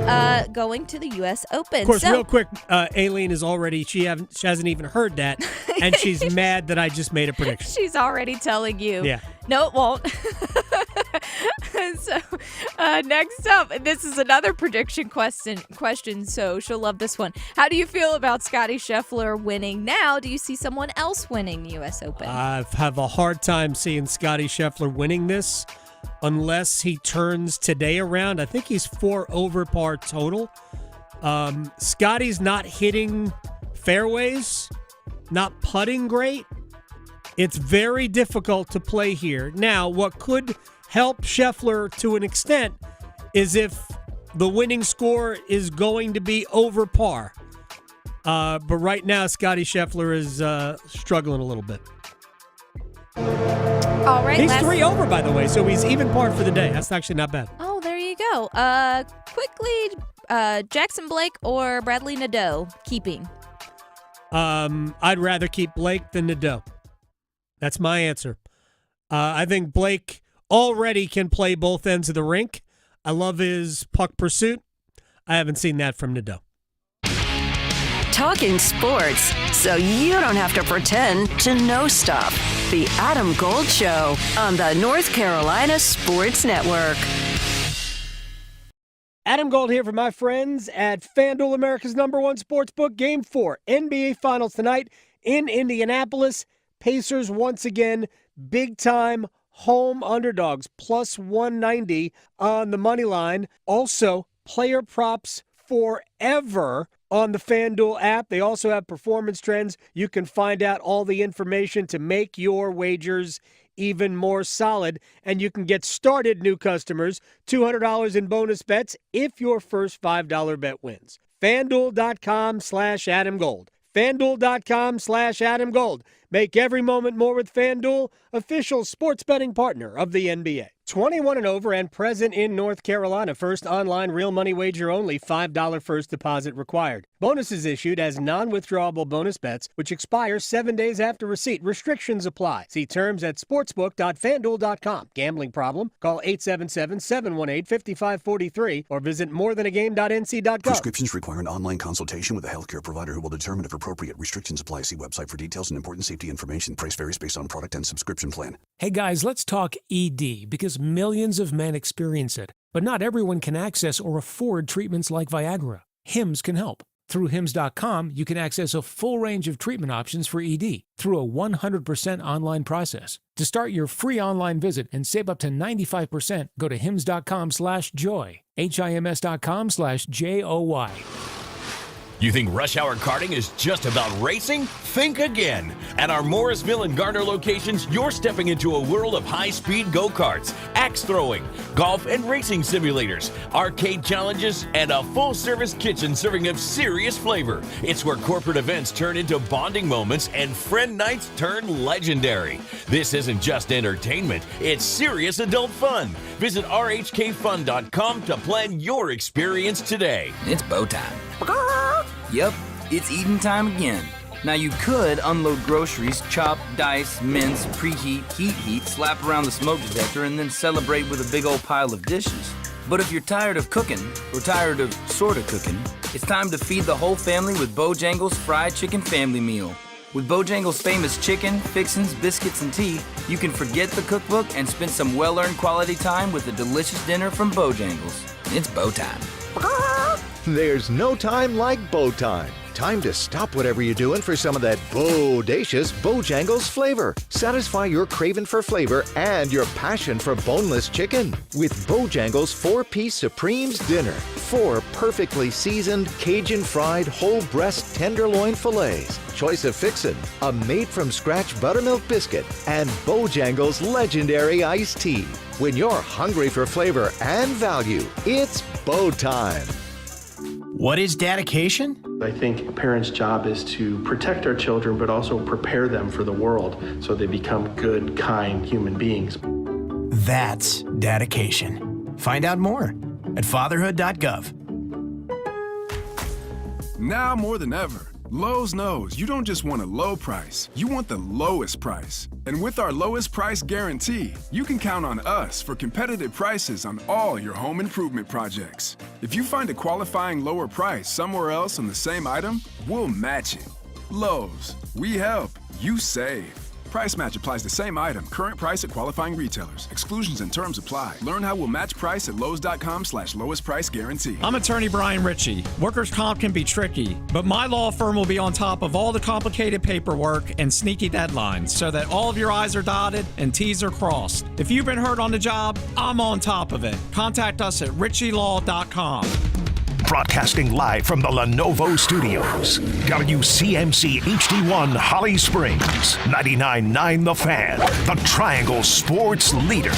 going to the U.S. Open. Of course, real quick, Aileen is already, she hasn't even heard that, and she's mad that I just made a prediction. She's already telling you. Yeah. No, it won't. So, next up, and this is another prediction question, so she'll love this one. How do you feel about Scottie Scheffler winning now? Do you see someone else winning the U.S. Open? I have a hard time seeing Scottie Scheffler winning this unless he turns today around. I think he's 4 over par total. Scottie's not hitting fairways, not putting great. It's very difficult to play here. Now, what could help Scheffler to an extent is if the winning score is going to be over par. But right now, Scottie Scheffler is struggling a little bit. All right. He's 3 over, by the way, so he's even par for the day. That's actually not bad. Oh, there you go. Quickly, Jackson Blake or Bradley Nadeau keeping? I'd rather keep Blake than Nadeau. That's my answer. I think Blake already can play both ends of the rink. I love his puck pursuit. I haven't seen that from Nadeau. Talking sports so you don't have to pretend to know stuff. The Adam Gold Show on the North Carolina Sports Network. Adam Gold here for my friends at FanDuel, America's #1 sportsbook. Game 4, NBA Finals tonight in Indianapolis. Pacers once again, big-time home underdogs, plus 190 on the money line. Also, player props forever on the FanDuel app. They also have performance trends. You can find out all the information to make your wagers even more solid. And you can get started, new customers, $200 in bonus bets if your first $5 bet wins. FanDuel.com/AdamGold. FanDuel.com/AdamGold. Make every moment more with FanDuel, official sports betting partner of the NBA. 21 and over and present in North Carolina. First online real money wager only. $5 first deposit required. Bonuses issued as non-withdrawable bonus bets, which expire 7 days after receipt. Restrictions apply. See terms at sportsbook.fanduel.com. Gambling problem? Call 877-718-5543 or visit morethanagame.nc.gov. Prescriptions require an online consultation with a healthcare provider who will determine if appropriate. Restrictions apply. See website for details and important safety information. Price varies based on product and subscription plan. Hey guys, let's talk ED because millions of men experience it, but not everyone can access or afford treatments like Viagra. Hims can help. Through Hims.com, you can access a full range of treatment options for ED through a 100% online process. To start your free online visit and save up to 95%, go to Hims.com/joy. HIMS.com/JOY. You think rush hour karting is just about racing? Think again. At our Morrisville and Gardner locations, you're stepping into a world of high-speed go-karts, axe throwing, golf and racing simulators, arcade challenges, and a full-service kitchen serving up serious flavor. It's where corporate events turn into bonding moments and friend nights turn legendary. This isn't just entertainment, it's serious adult fun. Visit rhkfun.com to plan your experience today. It's bow time. Yep, it's eating time again. Now you could unload groceries, chop, dice, mince, preheat, heat, slap around the smoke detector, and then celebrate with a big old pile of dishes. But if you're tired of cooking, or tired of sorta cooking, it's time to feed the whole family with Bojangles Fried Chicken Family Meal. With Bojangles' famous chicken, fixins, biscuits, and tea, you can forget the cookbook and spend some well-earned quality time with a delicious dinner from Bojangles. It's bow time. There's no time like bow time. Time to stop whatever you're doing for some of that bodacious Bojangles flavor. Satisfy your craving for flavor and your passion for boneless chicken with Bojangles 4-piece Supremes dinner. 4 perfectly seasoned Cajun fried whole breast tenderloin fillets, choice of fixin', a made-from-scratch buttermilk biscuit, and Bojangles legendary iced tea. When you're hungry for flavor and value, it's bow time. What is dedication? I think a parent's job is to protect our children, but also prepare them for the world so they become good, kind human beings. That's dedication. Find out more at fatherhood.gov. Now more than ever, Lowe's knows you don't just want a low price, you want the lowest price. And with our lowest price guarantee, you can count on us for competitive prices on all your home improvement projects. If you find a qualifying lower price somewhere else on the same item, we'll match it. Lowe's, we help, you save. Price match applies the same item, current price at qualifying retailers. Exclusions and terms apply. Learn how we'll match price at lowes.com/lowest price guarantee. I'm attorney Brian Ritchie. Workers' comp can be tricky, but my law firm will be on top of all the complicated paperwork and sneaky deadlines so that all of your I's are dotted and T's are crossed. If you've been hurt on the job, I'm on top of it. Contact us at ritchielaw.com. Broadcasting live from the Lenovo Studios. WCMC HD1 Holly Springs. 99.9 The Fan. The Triangle Sports Leader.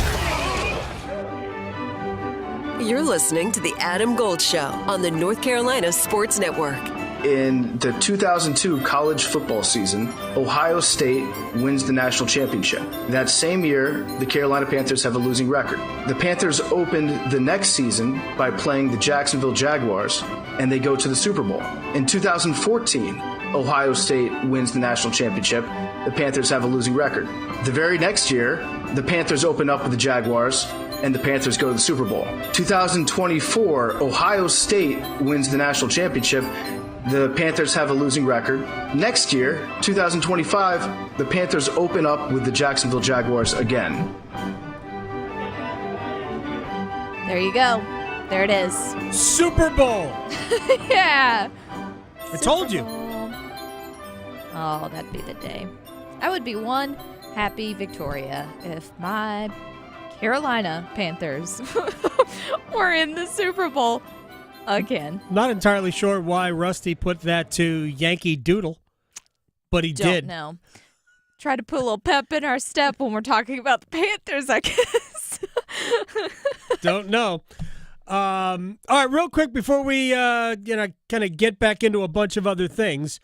You're listening to The Adam Gold Show on the North Carolina Sports Network. In the 2002 college football season, Ohio State wins the national championship. That same year, the Carolina Panthers have a losing record. The Panthers opened the next season by playing the Jacksonville Jaguars, and they go to the Super Bowl. In 2014, Ohio State wins the national championship. The Panthers have a losing record. The very next year, the Panthers open up with the Jaguars, and the Panthers go to the Super Bowl. 2024, Ohio State wins the national championship. The Panthers have a losing record. Next year, 2025, the Panthers open up with the Jacksonville Jaguars again. There you go. There it is. Super Bowl. Yeah. I told you. Oh, that'd be the day. I would be one happy Victoria if my Carolina Panthers were in the Super Bowl again. Not entirely sure why Rusty put that to Yankee Doodle, but he did. Don't know. Try to put a little pep in our step when we're talking about the Panthers, I guess. Don't know. All right, real quick before we kind of get back into a bunch of other things,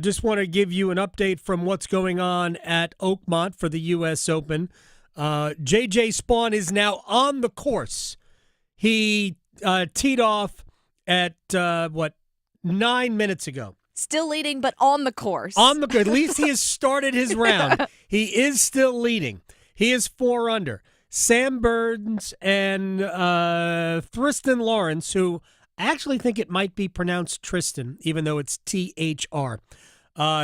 just want to give you an update from what's going on at Oakmont for the U.S. Open. J.J. Spawn is now on the course. He teed off at 9 minutes ago. Still leading, but on the course. At least he has started his round. He is still leading. He is 4 under. Sam Burns and Tristan Lawrence, who I actually think it might be pronounced Tristan, even though it's THR.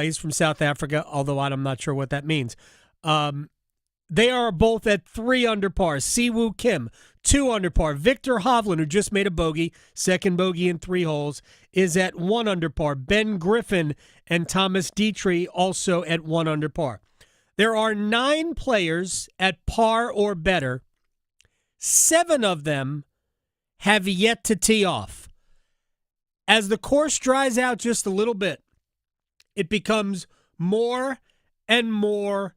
He's from South Africa, although I'm not sure what that means. They are both at 3 under par. Siwoo Kim, 2 under par. Victor Hovland, who just made a bogey, second bogey in 3 holes, is at 1 under par. Ben Griffin and Thomas Dietrich also at 1 under par. There are 9 players at par or better. 7 of them have yet to tee off. as the course dries out just a little bit, it becomes more and more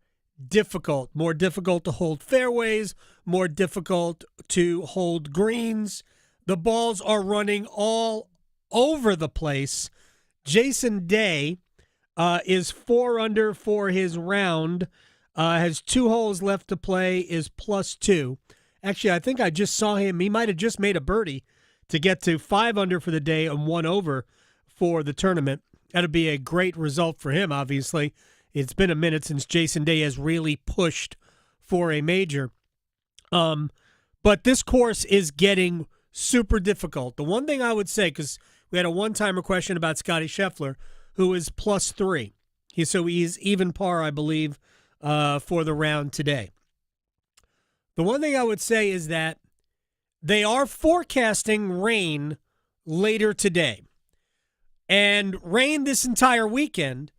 difficult to hold fairways, more difficult to hold greens. The balls are running all over the place. Jason Day is 4 under for his round, has 2 holes left to play, is +2. Actually, I think I just saw him. He might have just made a birdie to get to 5 under for the day and 1 over for the tournament. That'd be a great result for him, obviously. It's been a minute since Jason Day has really pushed for a major. But this course is getting super difficult. The one thing I would say, because we had a one-timer question about Scotty Scheffler, who is +3. So he's even par, I believe, for the round today. The one thing I would say is that they are forecasting rain later today. And rain this entire weekend.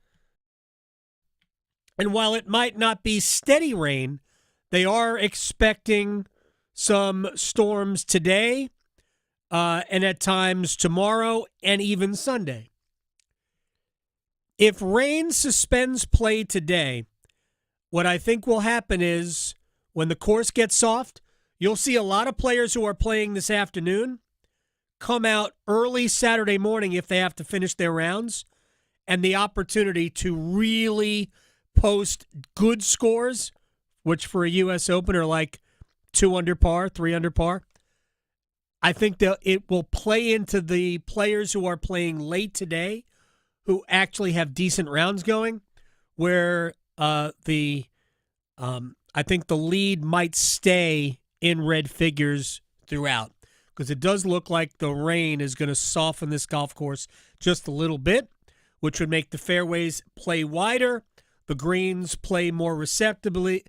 And while it might not be steady rain, they are expecting some storms today and at times tomorrow and even Sunday. If rain suspends play today, what I think will happen is when the course gets soft, you'll see a lot of players who are playing this afternoon come out early Saturday morning if they have to finish their rounds, and the opportunity to really post good scores, which for a U.S. Open are like 2 under par, 3 under par. I think that it will play into the players who are playing late today who actually have decent rounds going, where I think the lead might stay in red figures throughout, because it does look like the rain is going to soften this golf course just a little bit, which would make the fairways play wider, the greens play more receptively,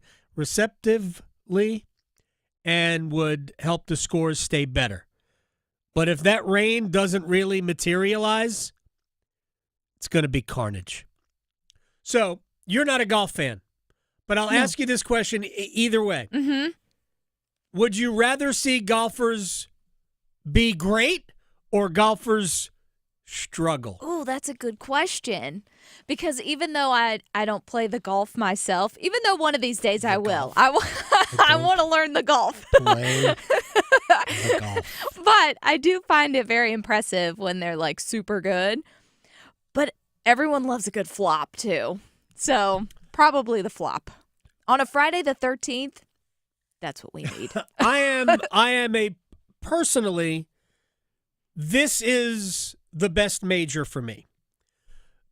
and would help the scores stay better. But if that rain doesn't really materialize, it's going to be carnage. So, you're not a golf fan, but I'll ask you this question either way. Mm-hmm. Would you rather see golfers be great or golfers struggle? Oh, that's a good question. Because even though I don't play the golf myself, even though one of these days I will, I want to learn the golf. Play the golf. But I do find it very impressive when they're like super good. But everyone loves a good flop too. So probably the flop. On a Friday the 13th, that's what we need. I am personally, this is the best major for me.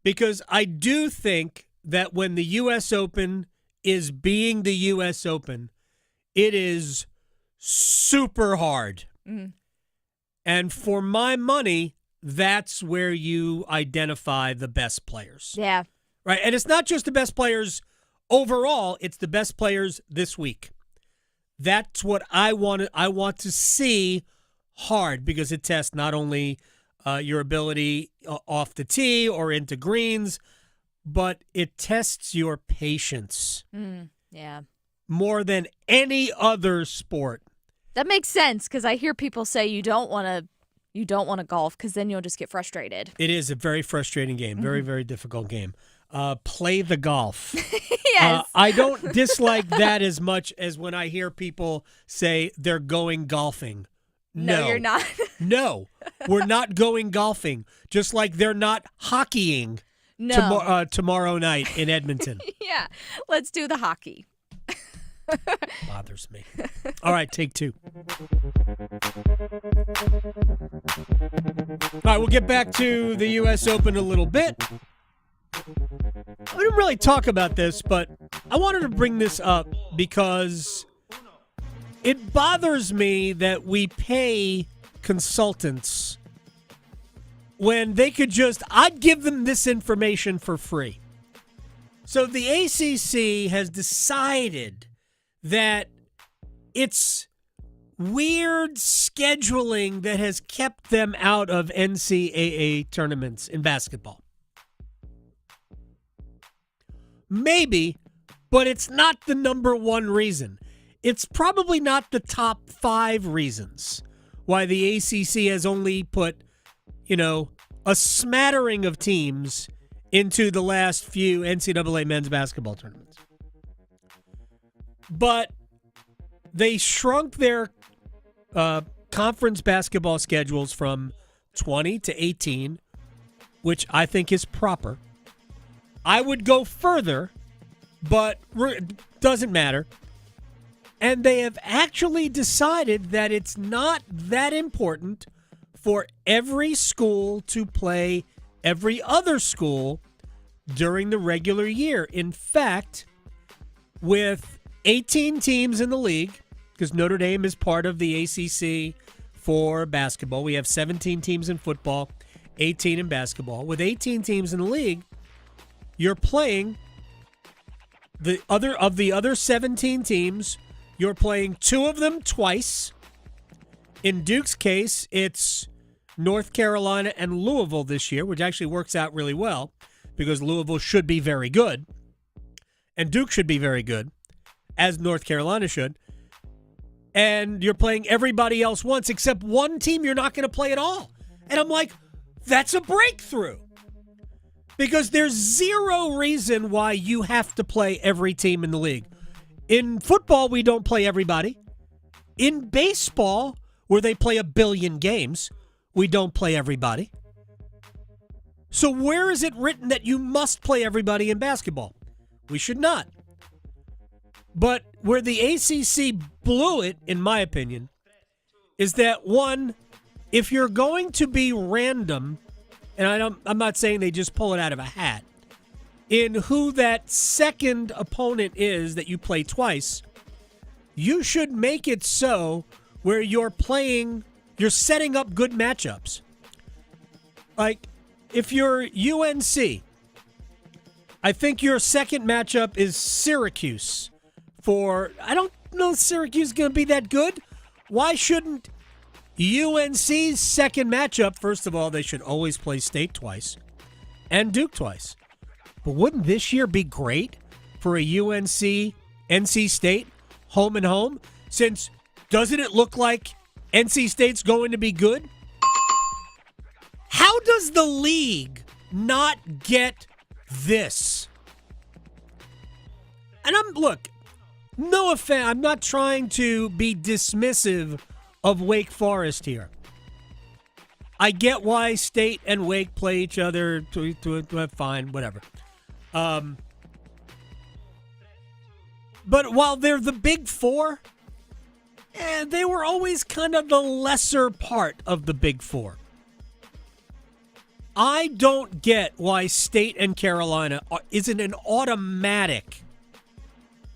Because I do think that when the U.S. Open is being the U.S. Open, it is super hard. Mm. And for my money, that's where you identify the best players. Yeah. Right? And it's not just the best players overall, it's the best players this week. That's what I want to see hard, because it tests not only your ability off the tee or into greens, but it tests your patience. Yeah. More than any other sport. That makes sense, because I hear people say you don't want to golf because then you'll just get frustrated. It is a very frustrating game. Very, very difficult game. Play the golf. Yes. I don't dislike that as much as when I hear people say they're going golfing. No, you're not. No, we're not going golfing. Just like they're not hockeying tomorrow night in Edmonton. Yeah, let's do the hockey. Bothers me. All right, take 2. All right, we'll get back to the U.S. Open a little bit. I didn't really talk about this, but I wanted to bring this up because it bothers me that we pay consultants when they could I'd give them this information for free. So the ACC has decided that it's weird scheduling that has kept them out of NCAA tournaments in basketball. Maybe, but it's not the number one reason. It's probably not the top 5 reasons why the ACC has only put, a smattering of teams into the last few NCAA men's basketball tournaments. But they shrunk their conference basketball schedules from 20 to 18, which I think is proper. I would go further, but doesn't matter. And they have actually decided that it's not that important for every school to play every other school during the regular year. In fact, with 18 teams in the league, because Notre Dame is part of the ACC for basketball, we have 17 teams in football, 18 in basketball. With 18 teams in the league, you're playing the other 17 teams, you're playing 2 of them twice. In Duke's case, it's North Carolina and Louisville this year, which actually works out really well because Louisville should be very good and Duke should be very good, as North Carolina should. And you're playing everybody else once except one team you're not going to play at all. And I'm like, that's a breakthrough. Because there's zero reason why you have to play every team in the league. In football, we don't play everybody. In baseball, where they play 1 billion games, we don't play everybody. So where is it written that you must play everybody in basketball? We should not. But where the ACC blew it, in my opinion, is that, one, if you're going to be random, and I'm not saying they just pull it out of a hat, in who that second opponent is that you play twice, you should make it so where you're setting up good matchups. Like, if you're UNC, I think your second matchup is Syracuse. I don't know if Syracuse is going to be that good. Why shouldn't UNC's second matchup, first of all, they should always play State twice and Duke twice. But wouldn't this year be great for a UNC, NC State, home and home? Since doesn't it look like NC State's going to be good? How does the league not get this? And no offense, I'm not trying to be dismissive of Wake Forest here. I get why State and Wake play each other to fine, whatever. But while they're the Big Four, they were always kind of the lesser part of the Big Four. I don't get why State and Carolina isn't an automatic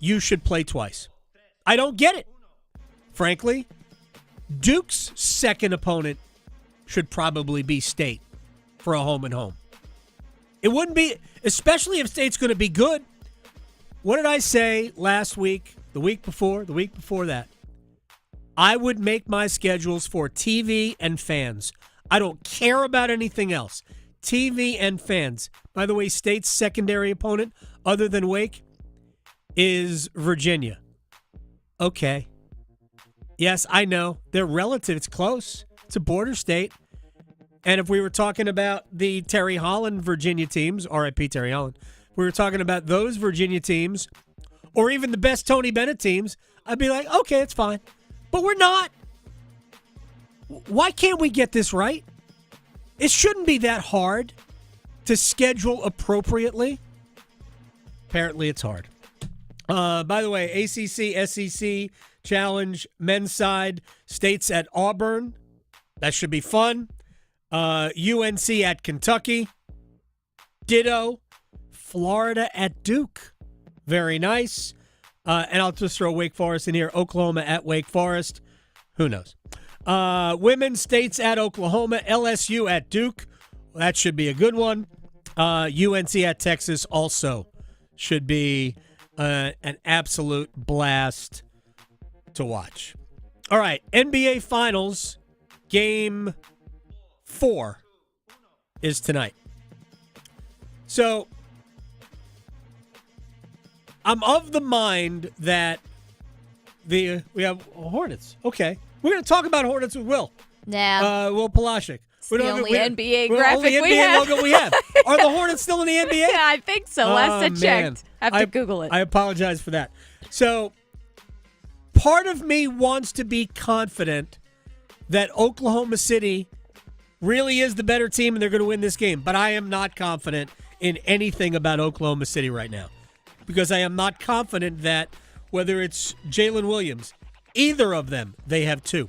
you should play twice. I don't get it. Frankly, Duke's second opponent should probably be State for a home and home. It wouldn't be, especially if State's going to be good. What did I say last week, the week before that? I would make my schedules for TV and fans. I don't care about anything else. TV and fans. By the way, State's secondary opponent, other than Wake, is Virginia. Okay. Yes, I know. They're relative. It's close. It's a border state. And if we were talking about the Terry Holland Virginia teams, R.I.P. Terry Holland, we were talking about those Virginia teams, or even the best Tony Bennett teams, I'd be like, okay, it's fine. But we're not. Why can't we get this right? It shouldn't be that hard to schedule appropriately. Apparently it's hard. By the way, ACC, SEC Challenge, men's side, State's at Auburn. That should be fun. UNC at Kentucky. Ditto. Florida at Duke. Very nice. And I'll just throw Wake Forest in here. Oklahoma at Wake Forest. Who knows? Women's, State's at Oklahoma. LSU at Duke. Well, that should be a good one. UNC at Texas also should be an absolute blast to watch. All right, NBA Finals, Game 4 is tonight. So, I'm of the mind that we have Hornets. Okay. We're going to talk about Hornets with Will. Yeah. Will Palszczuk. It's the only NBA only graphic NBA we have. logo we have. Are the Hornets still in the NBA? Yeah, I think so. Last I checked. Man. I have to Google it. I apologize for that. So, part of me wants to be confident that Oklahoma City really is the better team and they're going to win this game. But I am not confident in anything about Oklahoma City right now because I am not confident that whether it's Jalen Williams, either of them, they have two,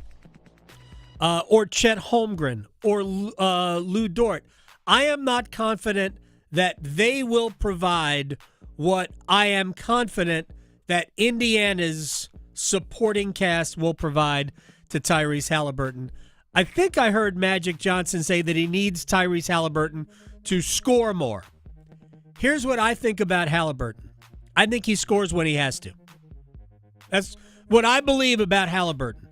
or Chet Holmgren or Lou Dort. I am not confident that they will provide what I am confident that Indiana's supporting cast will provide to Tyrese Halliburton. I think I heard Magic Johnson say that he needs Tyrese Halliburton to score more. Here's what I think about Halliburton. I think he scores when he has to. That's what I believe about Halliburton.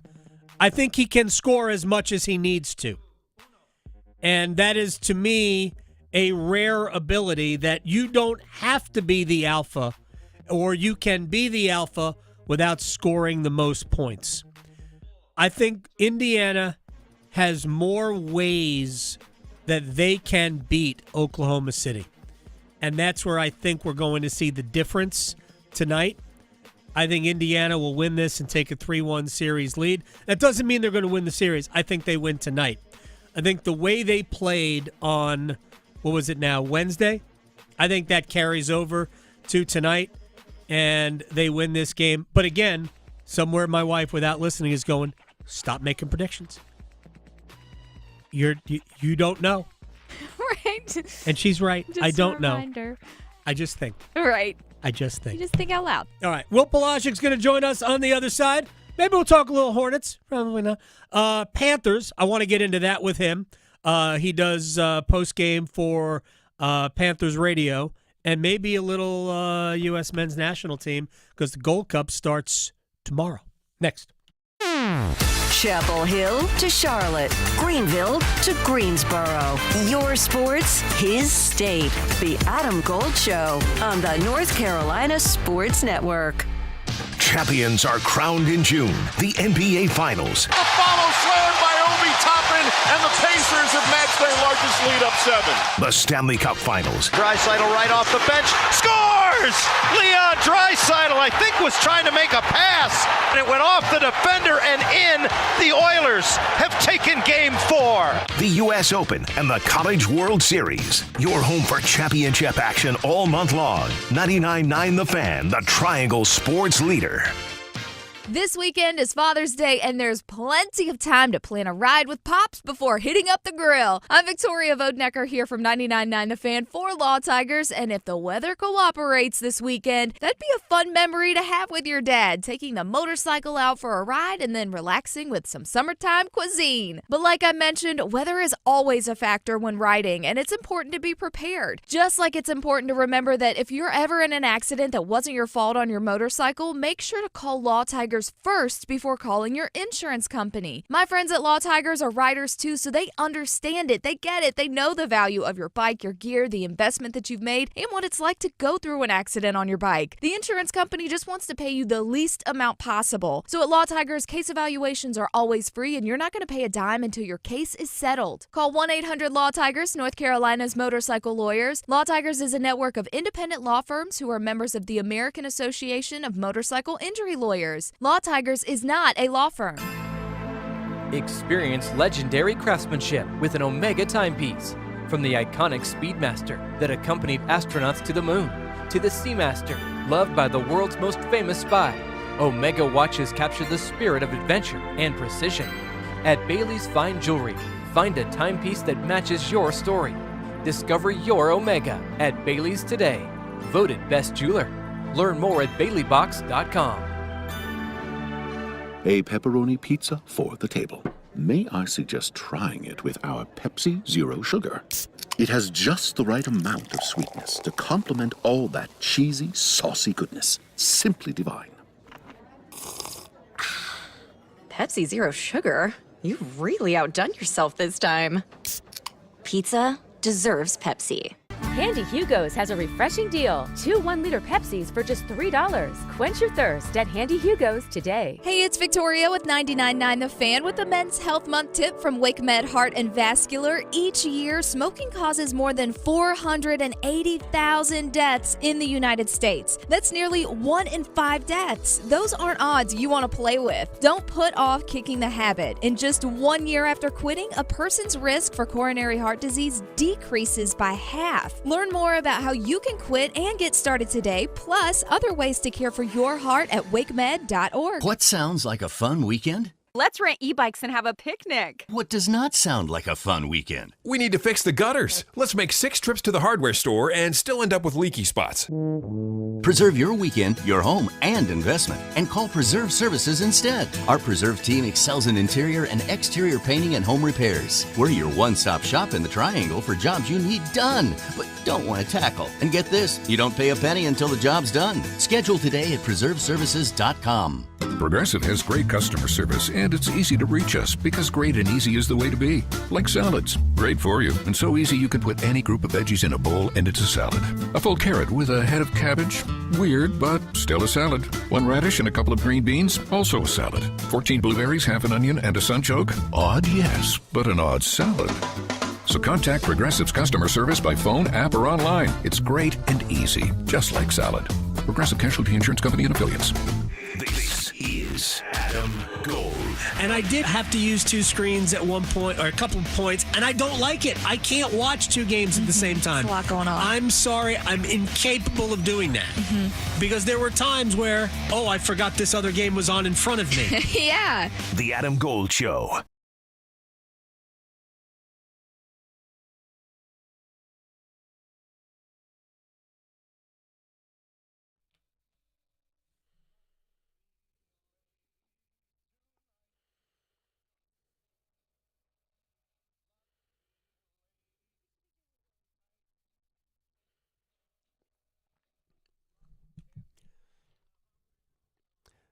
I think he can score as much as he needs to. And that is, to me, a rare ability that you don't have to be the alpha, or you can be the alpha without scoring the most points. I think Indiana has more ways that they can beat Oklahoma City. And that's where I think we're going to see the difference tonight. I think Indiana will win this and take a 3-1 series lead. That doesn't mean they're going to win the series. I think they win tonight. I think the way they played on, Wednesday? I think that carries over to tonight, and they win this game. But again, somewhere my wife, without listening, is going, stop making predictions. You don't know. Right. And she's right. Just I don't know. reminder. I just think. Right. I just think. You just think out loud. All right. Will Palszczuk's going to join us on the other side. Maybe we'll talk a little Hornets. Probably not. Panthers. I want to get into that with him. He does post-game for Panthers radio and maybe a little U.S. men's national team because the Gold Cup starts tomorrow. Next. Chapel Hill to Charlotte, Greenville to Greensboro. Your sports, his state. The Adam Gold Show on the North Carolina Sports Network. Champions are crowned in June. The NBA Finals. A follow slam by Obi Toppin, and the Pacers have matched their largest lead up 7. The Stanley Cup Finals. Draisaitl right off the bench. Scores! Leon Draisaitl, I think, was trying to make a pass. And it went off the defender and in. The Oilers have taken Game 4. The U.S. Open and the College World Series. Your home for championship action all month long. 99.9 The Fan, the Triangle Sports leader. This weekend is Father's Day, and there's plenty of time to plan a ride with Pops before hitting up the grill. I'm Victoria Vodnecker here from 99.9 The Fan for Law Tigers, and if the weather cooperates this weekend, that'd be a fun memory to have with your dad, taking the motorcycle out for a ride and then relaxing with some summertime cuisine. But like I mentioned, weather is always a factor when riding, and it's important to be prepared. Just like it's important to remember that if you're ever in an accident that wasn't your fault on your motorcycle, make sure to call Law Tigers first before calling your insurance company. My friends at Law Tigers are riders too, so they understand it. They get it. They know the value of your bike, your gear, the investment that you've made, and what it's like to go through an accident on your bike. The insurance company just wants to pay you the least amount possible. So at Law Tigers, case evaluations are always free, and you're not going to pay a dime until your case is settled. Call 1-800-LAW-TIGERS, North Carolina's motorcycle lawyers. Law Tigers is a network of independent law firms who are members of the American Association of Motorcycle Injury Lawyers. Law Tigers is not a law firm. Experience legendary craftsmanship with an Omega timepiece. From the iconic Speedmaster that accompanied astronauts to the moon, to the Seamaster, loved by the world's most famous spy, Omega watches capture the spirit of adventure and precision. At Bailey's Fine Jewelry, find a timepiece that matches your story. Discover your Omega at Bailey's today. Voted Best Jeweler. Learn more at baileybox.com. A pepperoni pizza for the table. May I suggest trying it with our Pepsi Zero Sugar? It has just the right amount of sweetness to complement all that cheesy, saucy goodness. Simply divine. Pepsi Zero Sugar? You've really outdone yourself this time. Pizza deserves Pepsi. Handy Hugo's has a refreshing deal. 2 1-liter Pepsis for just $3. Quench your thirst at Handy Hugo's today. Hey, it's Victoria with 99.9 The Fan with a Men's Health Month tip from WakeMed Heart and Vascular. Each year, smoking causes more than 480,000 deaths in the United States. That's nearly 1 in 5 deaths. Those aren't odds you want to play with. Don't put off kicking the habit. In just 1 year after quitting, a person's risk for coronary heart disease decreases by half. Learn more about how you can quit and get started today, plus other ways to care for your heart at wakemed.org. What sounds like a fun weekend? Let's rent e-bikes and have a picnic. What does not sound like a fun weekend? We need to fix the gutters. Let's make 6 trips to the hardware store and still end up with leaky spots. Preserve your weekend, your home, and investment, and call Preserve Services instead. Our Preserve team excels in interior and exterior painting and home repairs. We're your one-stop shop in the Triangle for jobs you need done, but don't want to tackle. And get this, you don't pay a penny until the job's done. Schedule today at preserveservices.com. Progressive has great customer service, and it's easy to reach us because great and easy is the way to be. Like salads. Great for you, and so easy you can put any group of veggies in a bowl and it's a salad. A full carrot with a head of cabbage? Weird, but still a salad. 1 radish and a couple of green beans? Also a salad. 14 blueberries, half an onion, and a sunchoke? Odd, yes, but an odd salad. So contact Progressive's customer service by phone, app, or online. It's great and easy, just like salad. Progressive Casualty Insurance Company and Affiliates. This is Adam Gold. And I did have to use 2 screens at one point, or a couple of points, and I don't like it. I can't watch 2 games at the same time. There's a lot going on. I'm sorry, I'm incapable of doing that. Because there were times where, I forgot this other game was on in front of me. Yeah. The Adam Gold Show.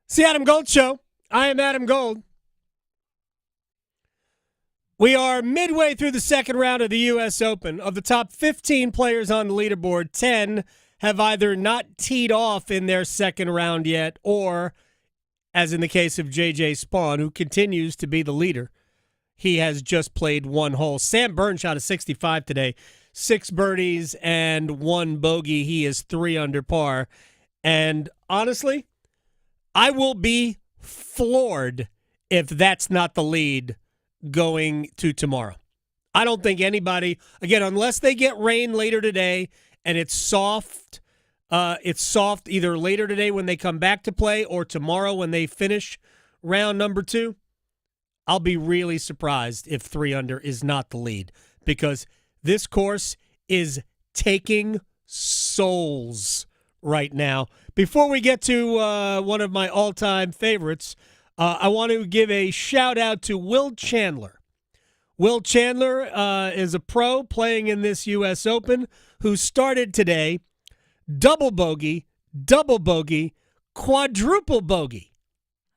It's the Adam Gold Show. I am Adam Gold. We are midway through the second round of the U.S. Open. Of the top 15 players on the leaderboard, 10 have either not teed off in their second round yet, or, as in the case of J.J. Spawn, who continues to be the leader, he has just played 1 hole. Sam Burns shot a 65 today, 6 birdies and 1 bogey. He is 3 under par. And honestly, I will be floored if that's not the lead going to tomorrow. I don't think anybody, again, unless they get rain later today and it's soft either later today when they come back to play or tomorrow when they finish round number 2, I'll be really surprised if 3 under is not the lead, because this course is taking souls right now. Before we get to one of my all-time favorites, I want to give a shout-out to Will Chandler. Will Chandler is a pro playing in this U.S. Open who started today double bogey, quadruple bogey.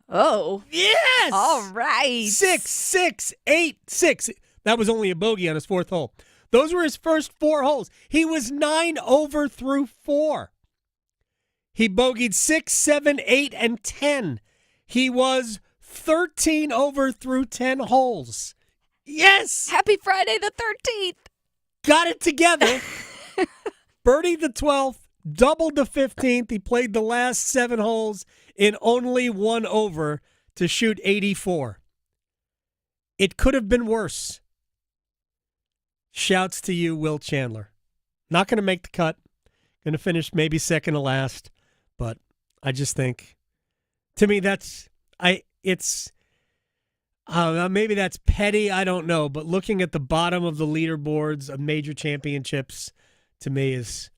Oh. Yes! All right. 6, 6, 8, 6. That was only a bogey on his 4th hole. Those were his first 4 holes. He was 9 over through 4. He bogeyed 6, 7, 8, and 10. He was 13 over through 10 holes. Yes! Happy Friday the 13th. Got it together. Birdied the 12th, doubled the 15th. He played the last 7 holes in only 1 over to shoot 84. It could have been worse. Shouts to you, Will Chandler. Not going to make the cut. Going to finish maybe second to last. But I just think, to me, maybe that's petty, I don't know. But looking at the bottom of the leaderboards of major championships, to me, it's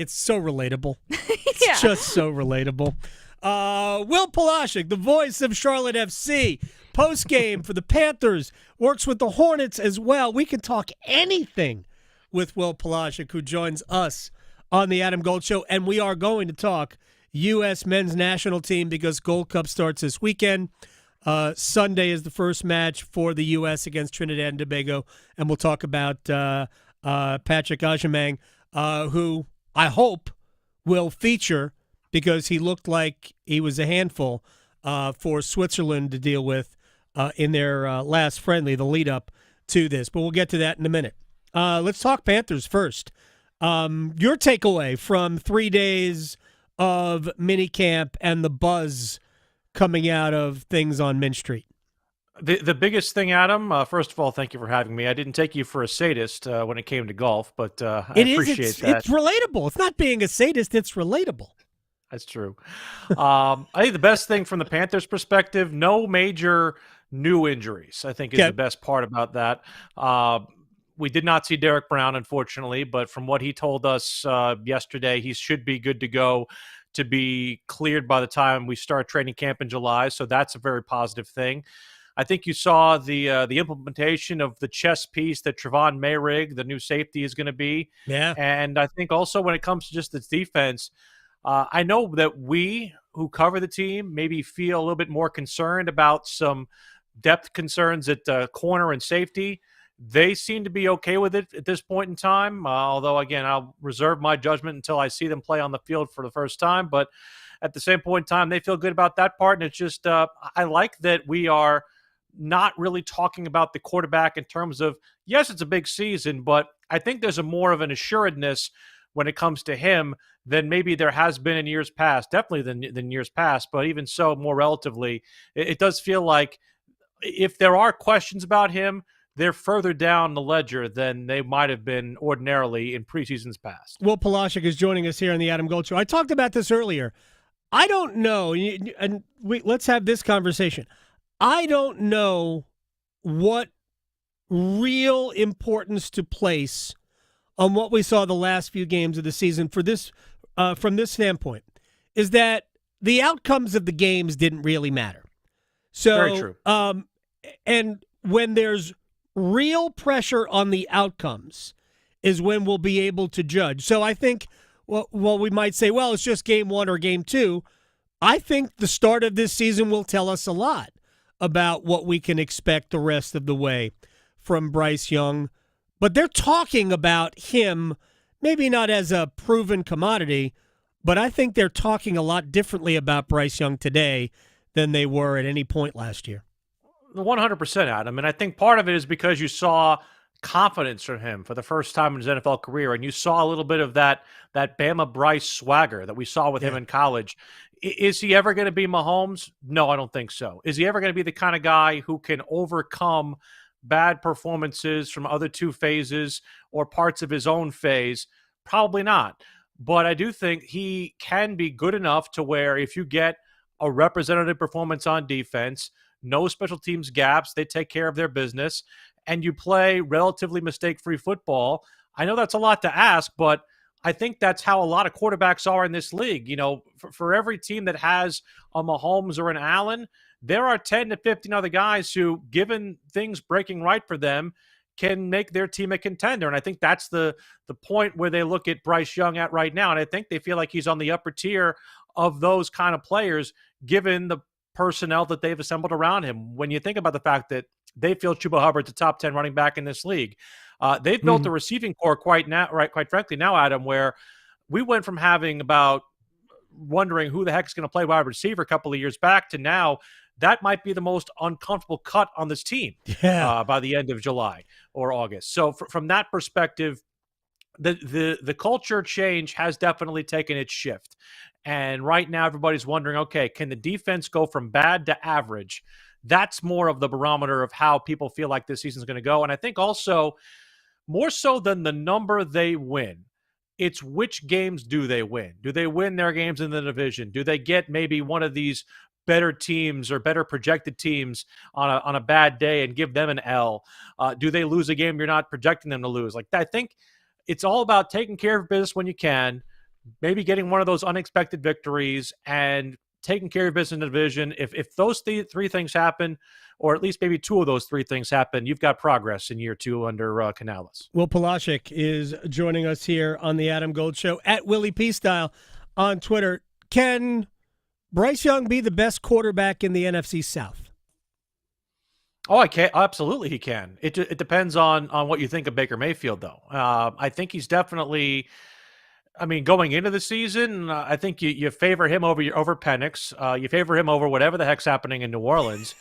so relatable. It's just so relatable. Will Palszczuk, the voice of Charlotte FC, post-game for the Panthers, works with the Hornets as well. We can talk anything with Will Palszczuk, who joins us on the Adam Gold Show, and we are going to talk U.S. men's national team because Gold Cup starts this weekend. Sunday is the first match for the U.S. against Trinidad and Tobago, and we'll talk about Patrick Agyemang. who I hope will feature because he looked like he was a handful for Switzerland to deal with in their last friendly, the lead up to this. But we'll get to that in a minute. Let's talk Panthers first. Your takeaway from 3 days of minicamp and the buzz coming out of things on Mint Street. The biggest thing, Adam, first of all, thank you for having me. I didn't take you for a sadist when it came to golf, but I appreciate that. It's relatable. It's not being a sadist. It's relatable. That's true. I think the best thing from the Panthers' perspective, no major new injuries, I think is the best part about that. We did not see Derek Brown, unfortunately, but from what he told us yesterday, he should be good to go to be cleared by the time we start training camp in July. So that's a very positive thing. I think you saw the implementation of the chess piece that Trevon Mayrig, the new safety, is going to be. Yeah. And I think also when it comes to just its defense, I know that we who cover the team maybe feel a little bit more concerned about some depth concerns at corner and safety. They seem to be okay with it at this point in time, although, again, I'll reserve my judgment until I see them play on the field for the first time. But at the same point in time, they feel good about that part. And it's just I like that we are not really talking about the quarterback in terms of, yes, it's a big season, but I think there's a more of an assuredness when it comes to him than maybe there has been in years past, definitely than years past, but even so, more relatively, it does feel like if there are questions about him, they're further down the ledger than they might have been ordinarily in preseasons past. Will Palszczuk is joining us here on the Adam Gold Show. I talked about this earlier. I don't know, and let's have this conversation. I don't know what real importance to place on what we saw the last few games of the season for this, from this standpoint, is that the outcomes of the games didn't really matter. So, very true. And when there's real pressure on the outcomes is when we'll be able to judge. So I think, well, we might say, well, it's just game one or game two. I think the start of this season will tell us a lot about what we can expect the rest of the way from Bryce Young. But they're talking about him, maybe not as a proven commodity, but I think they're talking a lot differently about Bryce Young today than they were at any point last year. 100%, Adam. And I think part of it is because you saw confidence from him for the first time in his NFL career, and you saw a little bit of that Bama Bryce swagger that we saw with him in college. Is he ever going to be Mahomes? No, I don't think so. Is he ever going to be the kind of guy who can overcome bad performances from other two phases or parts of his own phase? Probably not. But I do think he can be good enough to where if you get a representative performance on defense, no special teams gaps, they take care of their business, and you play relatively mistake-free football. I know that's a lot to ask, but I think that's how a lot of quarterbacks are in this league. You know, for every team that has a Mahomes or an Allen, there are 10 to 15 other guys who, given things breaking right for them, can make their team a contender. And I think that's the point where they look at Bryce Young at right now. And I think they feel like he's on the upper tier of those kind of players, given the personnel that they've assembled around him. When you think about the fact that they feel Chuba Hubbard's a top 10 running back in this league, they've built a receiving core quite frankly now, Adam, where we went from having about wondering who the heck is going to play wide receiver a couple of years back to now that might be the most uncomfortable cut on this team by the end of July or August. So from that perspective, the culture change has definitely taken its shift. And right now everybody's wondering, okay, can the defense go from bad to average? That's more of the barometer of how people feel like this season's going to go. And I think also more so than the number they win, it's which games do they win? Do they win their games in the division? Do they get maybe one of these better teams or better projected teams on a bad day and give them an L? Do they lose a game you're not projecting them to lose? Like, I think it's all about taking care of business when you can, maybe getting one of those unexpected victories and taking care of business in the division. If those three things happen, or at least maybe two of those three things happen, you've got progress in year two under Canales. Will Palszczuk is joining us here on the Adam Gold Show at Willie P. Style on Twitter. Can Bryce Young be the best quarterback in the NFC South? Oh, I can absolutely he can. It depends on what you think of Baker Mayfield, though. I think he's definitely. I mean, going into the season, I think you favor him over Penix. You favor him over whatever the heck's happening in New Orleans,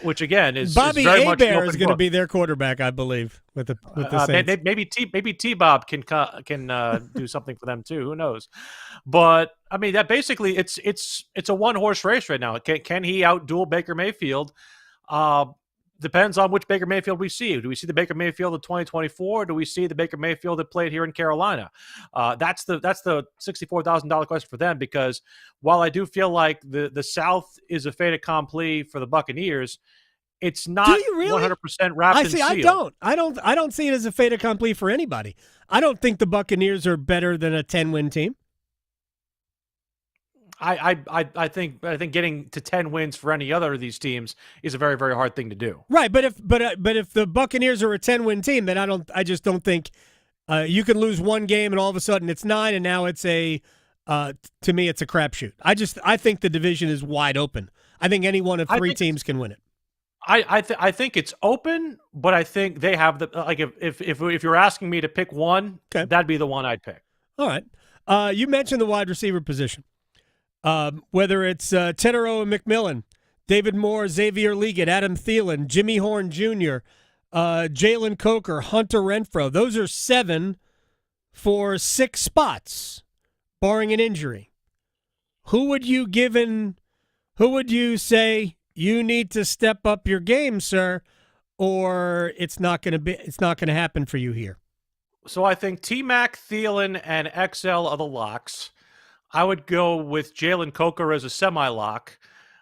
which again is Bobby is very much an Hebert open is going to book. be their quarterback, I believe, with the Saints. Maybe T-Bob can do something for them too. Who knows? But I mean, that basically it's a one horse race right now. Can he outduel Baker Mayfield? Depends on which Baker Mayfield we see. Do we see the Baker Mayfield of 2024? Or do we see the Baker Mayfield that played here in Carolina? That's the $64,000 question for them, because while I do feel like the South is a fait accompli for the Buccaneers, it's not 100% wrapped in seal. I don't see it as a fait accompli for anybody. I don't think the Buccaneers are better than a 10-win team. I think getting to 10 wins for any other of these teams is a very, very hard thing to do. Right, but if the Buccaneers are a 10-win team, then I just don't think you can lose one game and all of a sudden it's 9 and now it's to me it's a crapshoot. I think the division is wide open. I think any one of three teams can win it. I think it's open, but I think they have the if you're asking me to pick one, that'd be the one I'd pick. All right. You mentioned the wide receiver position. Whether it's Tedero and McMillan, David Moore, Xavier Leggett, Adam Thielen, Jimmy Horn Jr., Jalen Coker, Hunter Renfrow. Those are 7 for 6 spots, barring an injury. Who would you say you need to step up your game, sir, or it's not going to happen for you here? So I think T-Mac, Thielen, and XL are the locks. I would go with Jalen Coker as a semi-lock,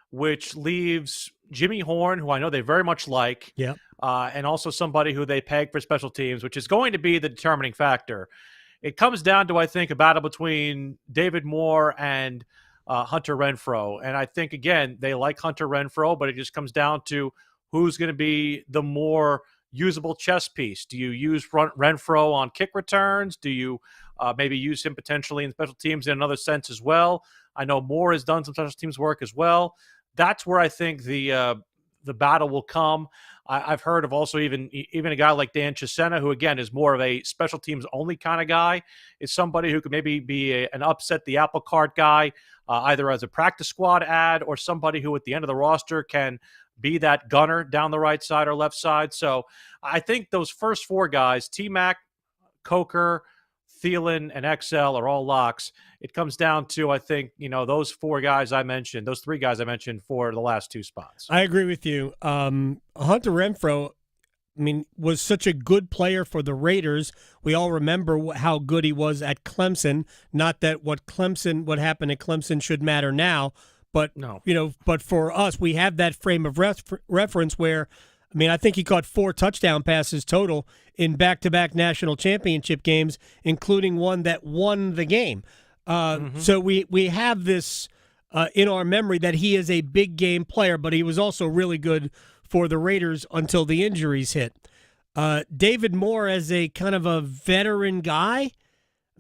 which leaves Jimmy Horn, who I know they very much like, and also somebody who they peg for special teams, which is going to be the determining factor. It comes down to, I think, a battle between David Moore and Hunter Renfrow. And I think, again, they like Hunter Renfrow, but it just comes down to who's going to be the more usable chess piece. Do you use Renfrow on kick returns? Do you maybe use him potentially in special teams in another sense as well? I know Moore has done some special teams work as well. That's where I think the battle will come. I've heard of also even a guy like Dan Chisena, who again is more of a special teams only kind of guy, is somebody who could maybe be an upset the apple cart guy, either as a practice squad ad or somebody who at the end of the roster can be that gunner down the right side or left side. So I think those first 4 guys, T-Mac, Coker, Thielen, and XL are all locks. It comes down to, I think, those 3 guys I mentioned for the last 2 spots. I agree with you. Hunter Renfrow, was such a good player for the Raiders. We all remember how good he was at Clemson. Not that what happened at Clemson should matter now, but no. But for us, we have that frame of reference where, I think he caught 4 touchdown passes total in back-to-back national championship games, including one that won the game. So we have this in our memory that he is a big game player, but he was also really good for the Raiders until the injuries hit. David Moore as a kind of a veteran guy.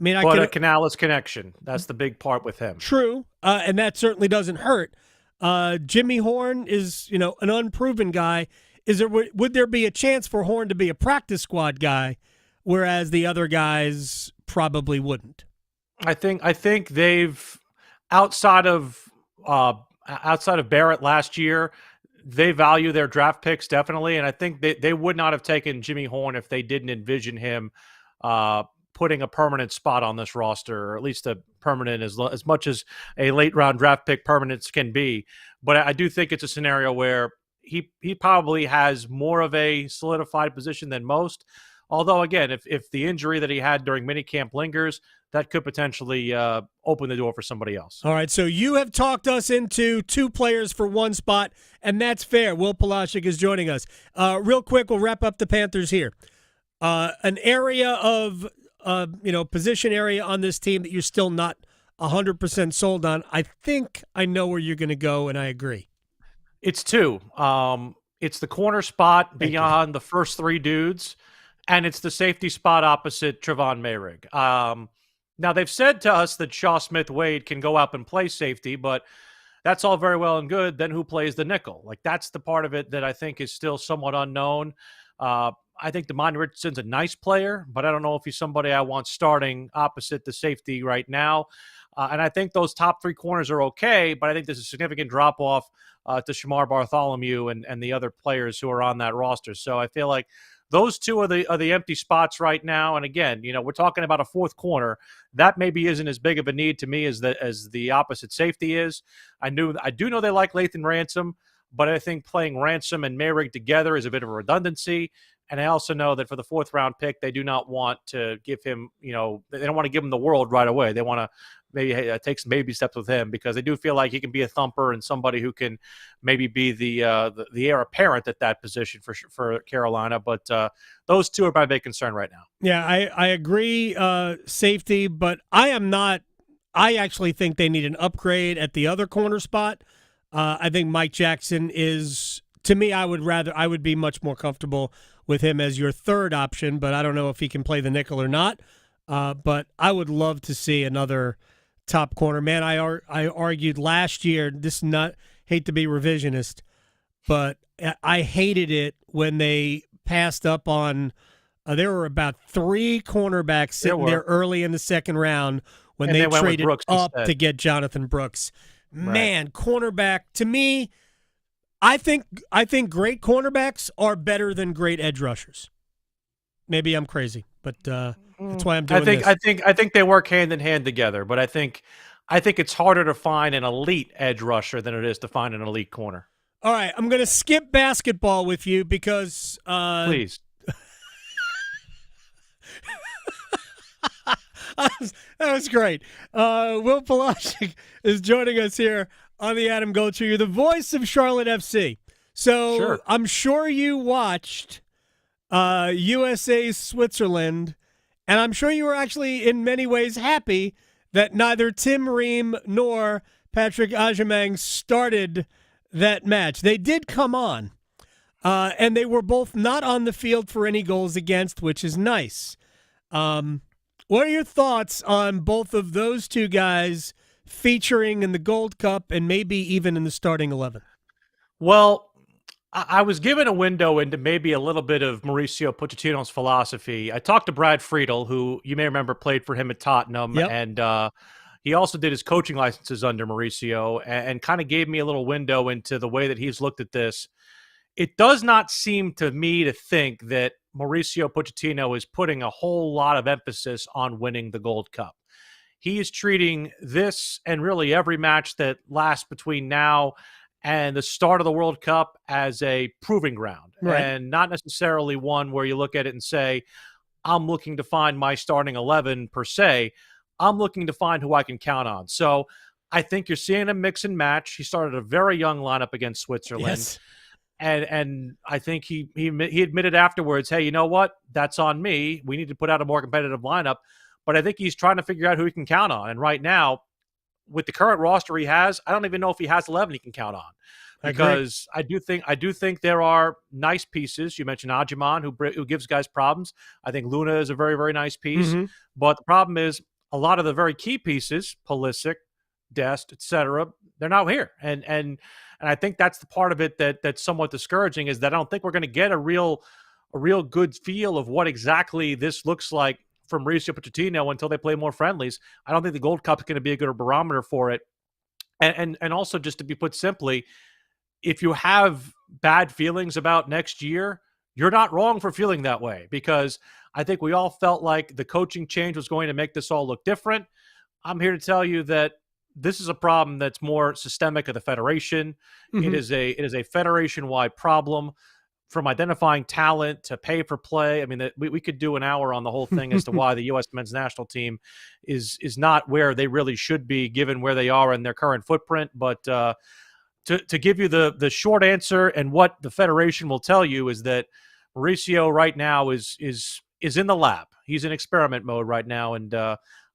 A Canales connection. That's the big part with him. True, and that certainly doesn't hurt. Jimmy Horn is, an unproven guy. Would there be a chance for Horn to be a practice squad guy, whereas the other guys probably wouldn't? I think they've outside of Barrett last year, they value their draft picks definitely, and I think they would not have taken Jimmy Horn if they didn't envision him putting a permanent spot on this roster, or at least a permanent as much as a late round draft pick permanence can be. But I do think it's a scenario where he probably has more of a solidified position than most. Although, again, if the injury that he had during minicamp lingers, that could potentially open the door for somebody else. All right, so you have talked us into 2 players for 1 spot, and that's fair. Will Palszczuk is joining us. Real quick, we'll wrap up the Panthers here. An area of, position area on this team that you're still not 100% sold on. I think I know where you're going to go, and I agree. It's 2. It's the corner spot beyond the first 3 dudes, and it's the safety spot opposite Trevon Mayrig. Now, they've said to us that Shaw Smith-Wade can go up and play safety, but that's all very well and good. Then who plays the nickel? Like, that's the part of it that I think is still somewhat unknown. I think Demond Richardson's a nice player, but I don't know if he's somebody I want starting opposite the safety right now. And I think those top three corners are okay, but I think there's a significant drop-off to Shamar Bartholomew and the other players who are on that roster. So I feel like those two are the empty spots right now. And again, we're talking about a fourth corner. That maybe isn't as big of a need to me as the opposite safety is. I do know they like Lathan Ransom, but I think playing Ransom and Mayrig together is a bit of a redundancy. And I also know that for the fourth round pick, they do not want to give him, they don't want to give him the world right away. They want to maybe take some baby steps with him because they do feel like he can be a thumper and somebody who can maybe be the heir apparent at that position for Carolina. But those two are my big concern right now. Yeah, I agree, safety, but I actually think they need an upgrade at the other corner spot. I think Mike Jackson is, to me, I would be much more comfortable with him as your third option, but I don't know if he can play the nickel or not. But I would love to see another top corner. Man, I argued last year, hate to be revisionist, but I hated it when they passed up on, there were about three cornerbacks sitting there early in the second round when they traded up to get Jonathan Brooks. Right. Man, cornerback, to me, I think great cornerbacks are better than great edge rushers. Maybe I'm crazy, but that's why I'm doing this. I think they work hand in hand together, but I think it's harder to find an elite edge rusher than it is to find an elite corner. All right, I'm going to skip basketball with you because please. That was great. Will Palszczuk is joining us here on the Adam Gold Show. You're the voice of Charlotte FC. So sure. I'm sure you watched USA Switzerland, and I'm sure you were actually in many ways happy that neither Tim Ream nor Patrick Agyemang started that match. They did come on, and they were both not on the field for any goals against, which is nice. What are your thoughts on both of those two guys featuring in the Gold Cup and maybe even in the starting 11? Well, I was given a window into maybe a little bit of Mauricio Pochettino's philosophy. I talked to Brad Friedel, who you may remember played for him at Tottenham, and he also did his coaching licenses under Mauricio and kind of gave me a little window into the way that he's looked at this. It does not seem to me to think that Mauricio Pochettino is putting a whole lot of emphasis on winning the Gold Cup. He is treating this and really every match that lasts between now and the start of the World Cup as a proving ground, and not necessarily one where you look at it and say, I'm looking to find my starting 11 per se. I'm looking to find who I can count on. So I think you're seeing a mix and match. He started a very young lineup against Switzerland. Yes. And I think he admitted afterwards, hey, you know what? That's on me. We need to put out a more competitive lineup. But I think he's trying to figure out who he can count on. And right now, with the current roster he has, I don't even know if he has 11 he can count on. Because I do think there are nice pieces. You mentioned Agyemang, who gives guys problems. I think Luna is a very, very nice piece. Mm-hmm. But the problem is a lot of the very key pieces, Palszczuk, Dest, etc., they're not here. And I think that's the part of it that's somewhat discouraging, is that I don't think we're going to get a real good feel of what exactly this looks like from Mauricio Pochettino until they play more friendlies. I don't think the Gold Cup is going to be a good barometer for it. And also, just to be put simply, if you have bad feelings about next year, you're not wrong for feeling that way, because I think we all felt like the coaching change was going to make this all look different. I'm here to tell you that this is a problem that's more systemic of the federation. Mm-hmm. It is a federation-wide problem, from identifying talent to pay for play. I mean, we could do an hour on the whole thing as to why the U.S. men's national team is not where they really should be, given where they are in their current footprint. But to give you the short answer, and what the federation will tell you, is that Mauricio right now is in the lab. He's in experiment mode right now, and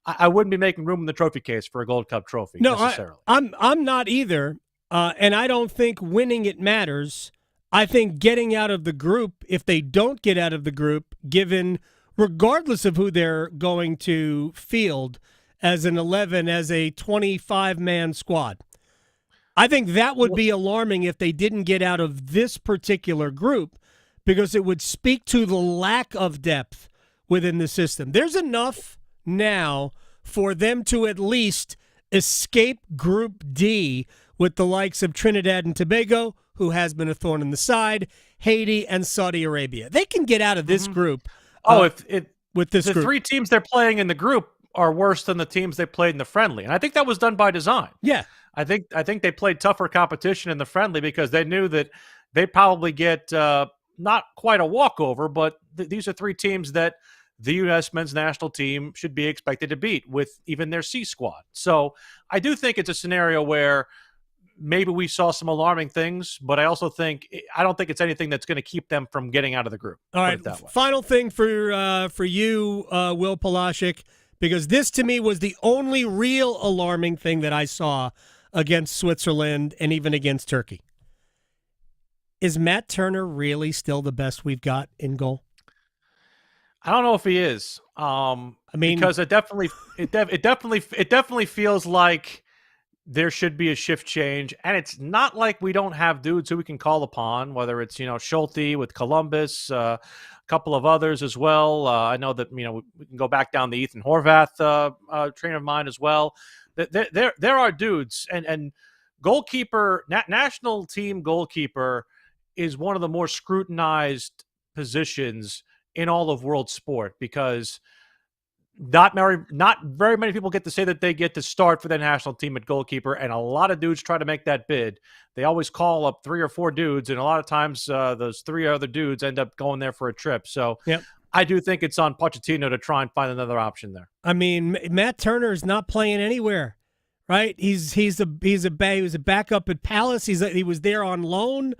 I wouldn't be making room in the trophy case for a Gold Cup trophy necessarily. I'm not either, and I don't think winning it matters. I think getting out of the group, if they don't get out of the group, given regardless of who they're going to field as an 11, as a 25-man squad, I think that would be alarming if they didn't get out of this particular group, because it would speak to the lack of depth within the system. There's enough now for them to at least escape Group D with the likes of Trinidad and Tobago, who has been a thorn in the side, Haiti, and Saudi Arabia. They can get out of this group. With this the group. 3 teams they're playing in the group are worse than the teams they played in the friendly, and I think that was done by design. Yeah, I think they played tougher competition in the friendly because they knew that they probably get not quite a walkover, but these are 3 teams that the U.S. men's national team should be expected to beat with even their C squad. So I do think it's a scenario where maybe we saw some alarming things, but I don't think it's anything that's going to keep them from getting out of the group. All right, final thing for you, Will Palszczuk, because this to me was the only real alarming thing that I saw against Switzerland and even against Turkey. Is Matt Turner really still the best we've got in goal? I don't know if he is. Because it definitely feels like there should be a shift change, and it's not like we don't have dudes who we can call upon, whether it's Schulte with Columbus, a couple of others as well. I know that we can go back down the Ethan Horvath train of mine as well. There are dudes, and goalkeeper, national team goalkeeper is one of the more scrutinized positions in all of world sport, because not very many people get to say that they get to start for the national team at goalkeeper, and a lot of dudes try to make that bid. They always call up 3 or 4 dudes, and a lot of times those 3 other dudes end up going there for a trip. So I do think it's on Pochettino to try and find another option there. I mean, Matt Turner is not playing anywhere, right? He was a backup at Palace. He was there on loan.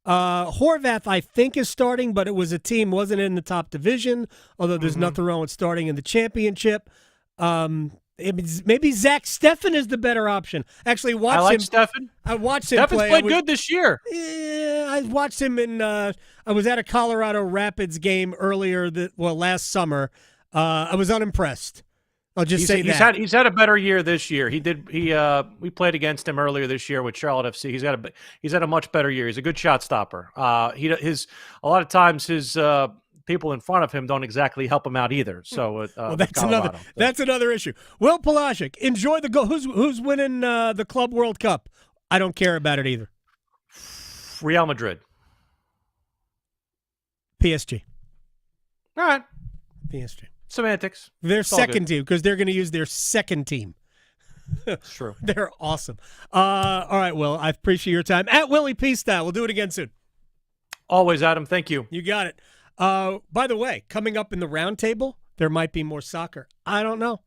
Horvath, I think, is starting, but it was a team wasn't in the top division, although there's nothing wrong with starting in the championship. Maybe Zach Steffen is the better option. Actually, I like Steffen. I watched him Steffen's play. played good this year. Yeah, I watched him in I was at a Colorado Rapids game last summer. I was unimpressed. I'll just say that. He's had a better year this year. We played against him earlier this year with Charlotte FC. He's had a much better year. He's a good shot stopper. A lot of times his people in front of him don't exactly help him out either. So that's another issue. Will Palszczuk, enjoy the goal. Who's winning the Club World Cup? I don't care about it either. Real Madrid. PSG. All right. PSG. Semantics. Their second team, because they're going to use their second team. That's true. They're awesome. All right, Will, I appreciate your time. At Willie P Style. We'll do it again soon. Always, Adam. Thank you. You got it. By the way, coming up in the roundtable, there might be more soccer. I don't know.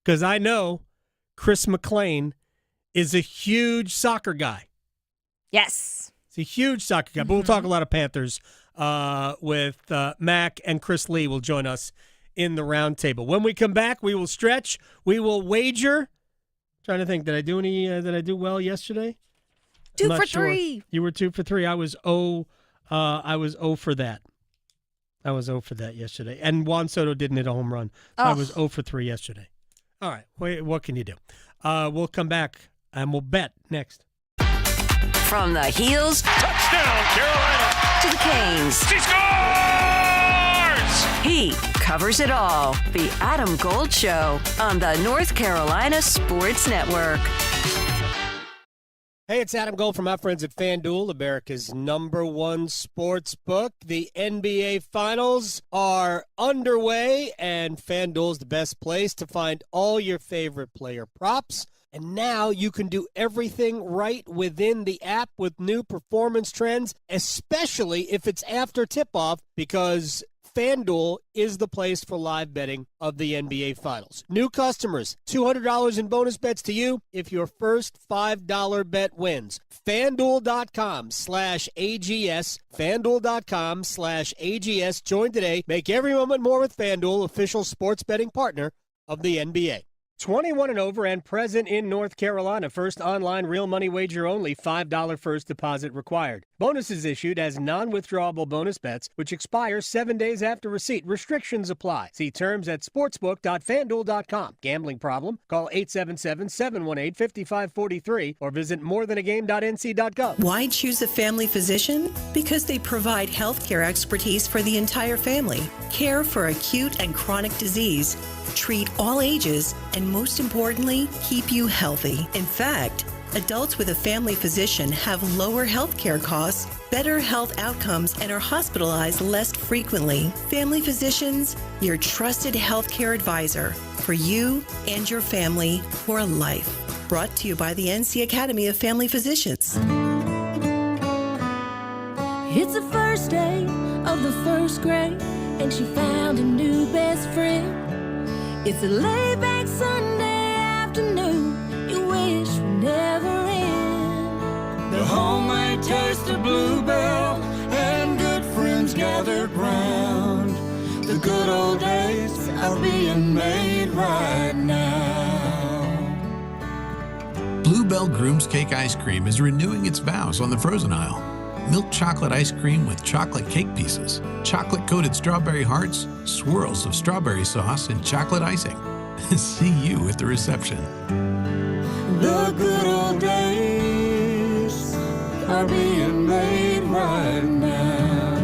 Because I know Chris McClain is a huge soccer guy. Yes. He's a huge soccer guy. But we'll talk a lot of Panthers with Mac, and Chris Lee will join us in the roundtable. When we come back, we will stretch. We will wager. Trying to think, did I do well yesterday? 2 for 3. You were 2 for 3. I was 0 for that. I was 0 for that yesterday. And Juan Soto didn't hit a home run. So I was 0 for 3 yesterday. All right. Wait, what can you do? We'll come back and we'll bet next. From the heels, Touchdown, Carolina. to the canes. She scores! He covers it all. The Adam Gold Show on the North Carolina Sports Network. Hey, it's Adam Gold from our friends at FanDuel, America's #1 sports book. The NBA Finals are underway, and FanDuel is the best place to find all your favorite player props. And now you can do everything right within the app with new performance trends, especially if it's after tip-off, because FanDuel is the place for live betting of the NBA Finals. New customers, $200 in bonus bets to you if your first $5 bet wins. FanDuel.com/AGS. FanDuel.com/AGS. Join today. Make every moment more with FanDuel, official sports betting partner of the NBA. 21 and over and present in North Carolina. First online real money wager only. $5 first deposit required. Bonuses issued as non-withdrawable bonus bets, which expire 7 days after receipt. Restrictions apply. See terms at sportsbook.fanduel.com. Gambling problem? Call 877-718-5543 or visit morethanagame.nc.gov. Why choose a family physician? Because they provide healthcare expertise for the entire family. Care for acute and chronic disease. Treat all ages, and most importantly, keep you healthy. In fact, adults with a family physician have lower health care costs, better health outcomes, and are hospitalized less frequently. Family physicians, your trusted healthcare advisor for you and your family for life. Brought to you by the NC Academy of Family Physicians. It's the first day of the first grade, and she found a new best friend. It's a laid-back Sunday afternoon you wish would never end. The homemade taste of Bluebell and good friends gathered round. The good old days are being made right now. Bluebell Groom's Cake Ice Cream is renewing its vows on the frozen aisle. Milk chocolate ice cream with chocolate cake pieces, chocolate-coated strawberry hearts, swirls of strawberry sauce, and chocolate icing. See you at the reception. The good old days are being made right now.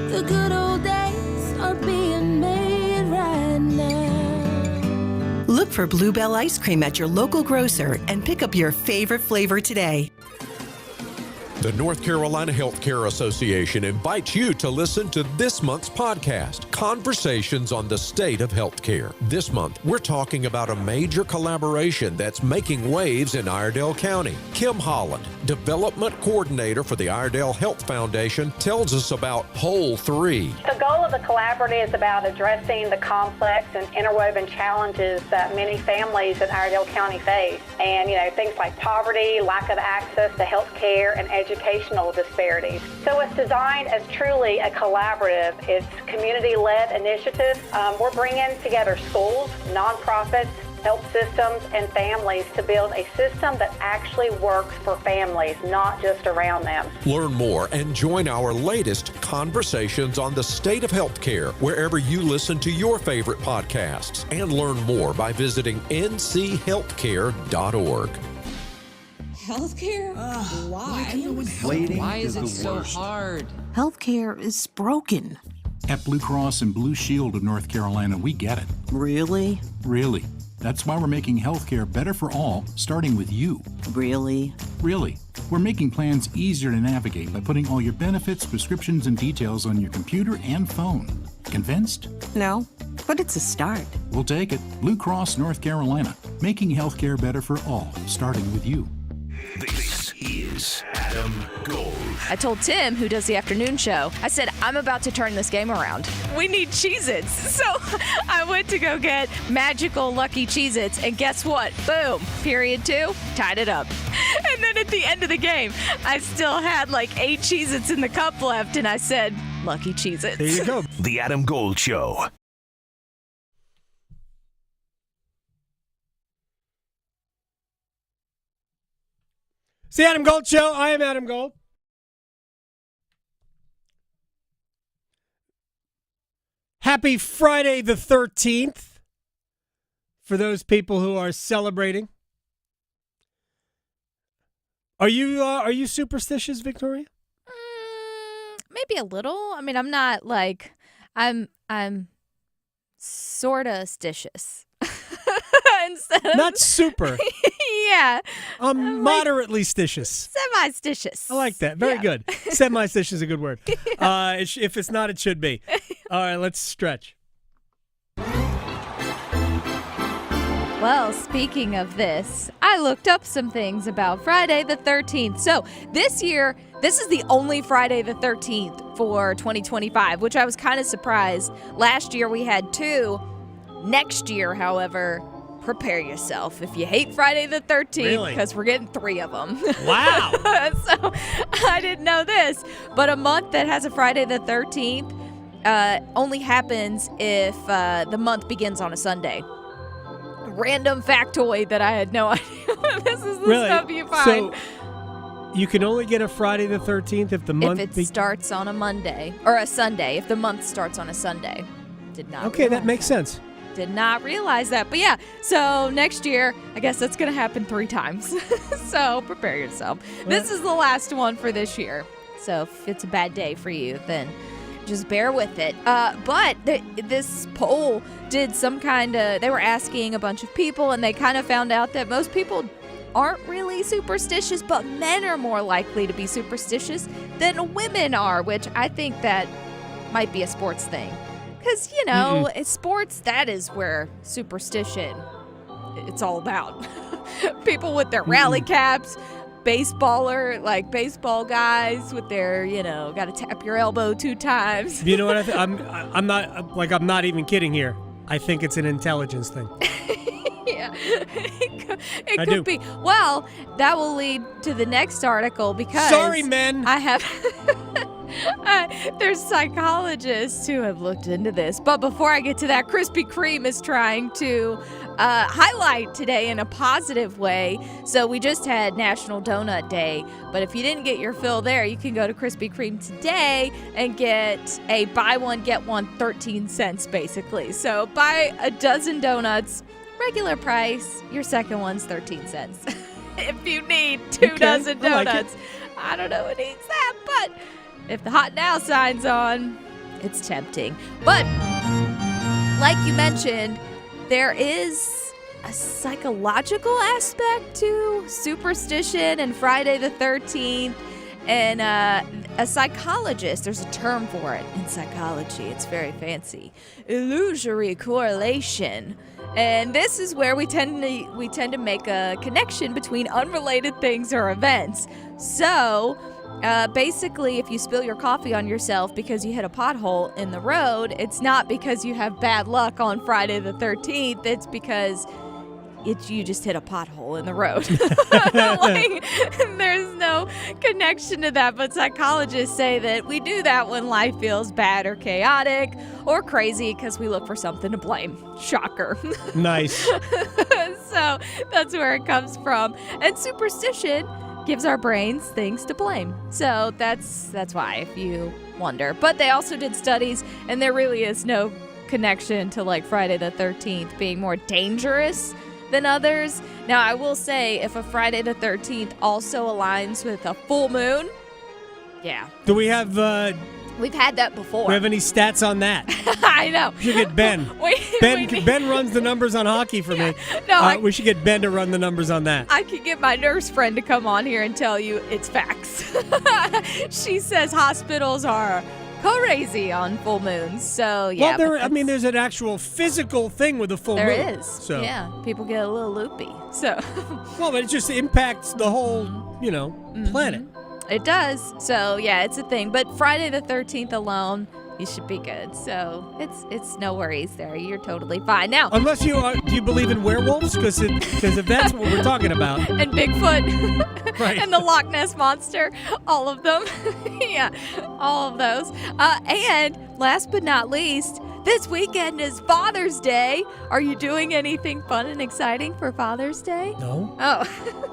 The good old days are being made right now. Look for Bluebell ice cream at your local grocer and pick up your favorite flavor today. The North Carolina Healthcare Association invites you to listen to this month's podcast, Conversations on the State of Healthcare. This month, we're talking about a major collaboration that's making waves in Iredell County. Kim Holland, Development Coordinator for the Iredell Health Foundation, tells us about Whole 3. The goal of the collaborative is about addressing the complex and interwoven challenges that many families in Iredell County face. And, things like poverty, lack of access to health care, and educational disparities. So it's designed as truly a collaborative. It's community-led initiative. We're bringing together schools, nonprofits, health systems, and families to build a system that actually works for families, not just around them. Learn more and join our latest Conversations on the State of Healthcare wherever you listen to your favorite podcasts. And learn more by visiting nchealthcare.org. Healthcare? Why? Why is it so hard? Healthcare is broken. At Blue Cross and Blue Shield of North Carolina, we get it. Really? Really. That's why we're making healthcare better for all, starting with you. Really? Really. We're making plans easier to navigate by putting all your benefits, prescriptions, and details on your computer and phone. Convinced? No, but it's a start. We'll take it. Blue Cross North Carolina, making healthcare better for all, starting with you. This is Adam Gold. I told Tim, who does the afternoon show, I said, I'm about to turn this game around. We need Cheez-Its. So I went to go get magical Lucky Cheez-Its, and guess what? Boom. Period 2, tied it up. And then at the end of the game, I still had like 8 Cheez-Its in the cup left, and I said, Lucky Cheez-Its. There you go. The Adam Gold Show. It's the Adam Gold Show. I am Adam Gold. Happy Friday the 13th for those people who are celebrating. Are you superstitious, Victoria? Maybe a little. I mean, I'm not like I'm sorta stitious. Not super. Yeah. Moderately stitious. Semi-stitious. I like that. Very good. Semi-stitious is a good word. If it's not, it should be. All right, let's stretch. Well, speaking of this, I looked up some things about Friday the 13th. So this year, this is the only Friday the 13th for 2025, which I was kind of surprised. Last year we had 2. Next year, however, prepare yourself if you hate Friday the 13th, because we're getting 3 of them. Wow. So I didn't know this, but a month that has a Friday the 13th only happens if the month begins on a Sunday. random factoid that I had no idea. This is the Really? stuff you find. So you can only get a Friday the 13th if the month... If it starts on a Monday or a Sunday, if the month starts on a Sunday. Did not Okay, that makes sense. Did not realize that. But yeah, so next year, I guess that's going to happen 3 times. So prepare yourself. This is the last one for this year. So if it's a bad day for you, then just bear with it. But this poll did some kind of, they were asking a bunch of people, and they kind of found out that most people aren't really superstitious, but men are more likely to be superstitious than women are, which I think that might be a sports thing. Because, you know, it's sports, that is where superstition, it's all about. People with their rally caps, baseball guys with their, got to tap your elbow 2 times. You know what? I'm not even kidding here. I think it's an intelligence thing. Yeah, it could be. Well, that will lead to the next article because... Sorry, men. I have... there's psychologists who have looked into this. But before I get to that, Krispy Kreme is trying to highlight today in a positive way. So we just had National Donut Day. But if you didn't get your fill there, you can go to Krispy Kreme today and get a buy one, get one 13 cents, basically. So buy a dozen donuts, regular price. Your second one's 13 cents. If you need 2 dozen donuts. I don't know who needs that, but... if the hot now sign's on, it's tempting. But like you mentioned, there is a psychological aspect to superstition and Friday the 13th. And a psychologist, there's a term for it in psychology. It's very fancy. Illusory correlation. And this is where we tend to make a connection between unrelated things or events. So... basically, if you spill your coffee on yourself because you hit a pothole in the road, it's not because you have bad luck on Friday the 13th. It's because you just hit a pothole in the road. There's no connection to that. But psychologists say that we do that when life feels bad or chaotic or crazy because we look for something to blame. Shocker. Nice. So that's where it comes from. And superstition gives our brains things to blame. So that's why, if you wonder. But they also did studies, and there really is no connection to like Friday the 13th being more dangerous than others. Now, I will say, if a Friday the 13th also aligns with a full moon, yeah. Do we have... we've had that before. Do we have any stats on that? I know. We should get Ben. Ben runs the numbers on hockey for me. No, we should get Ben to run the numbers on that. I could get my nurse friend to come on here and tell you it's facts. She says hospitals are crazy on full moons. So, yeah. Well, there's an actual physical thing with a full moon. There is. So. Yeah. People get a little loopy. So. Well, but it just impacts the whole, planet. It does. So, yeah, it's a thing. But Friday the 13th alone, you should be good. So, it's no worries there. You're totally fine. Now, unless do you believe in werewolves? Because if that's what we're talking about. And Bigfoot. Right. And the Loch Ness Monster. All of them. Yeah, all of those. And last but not least, this weekend is Father's Day. Are you doing anything fun and exciting for Father's Day? No. Oh.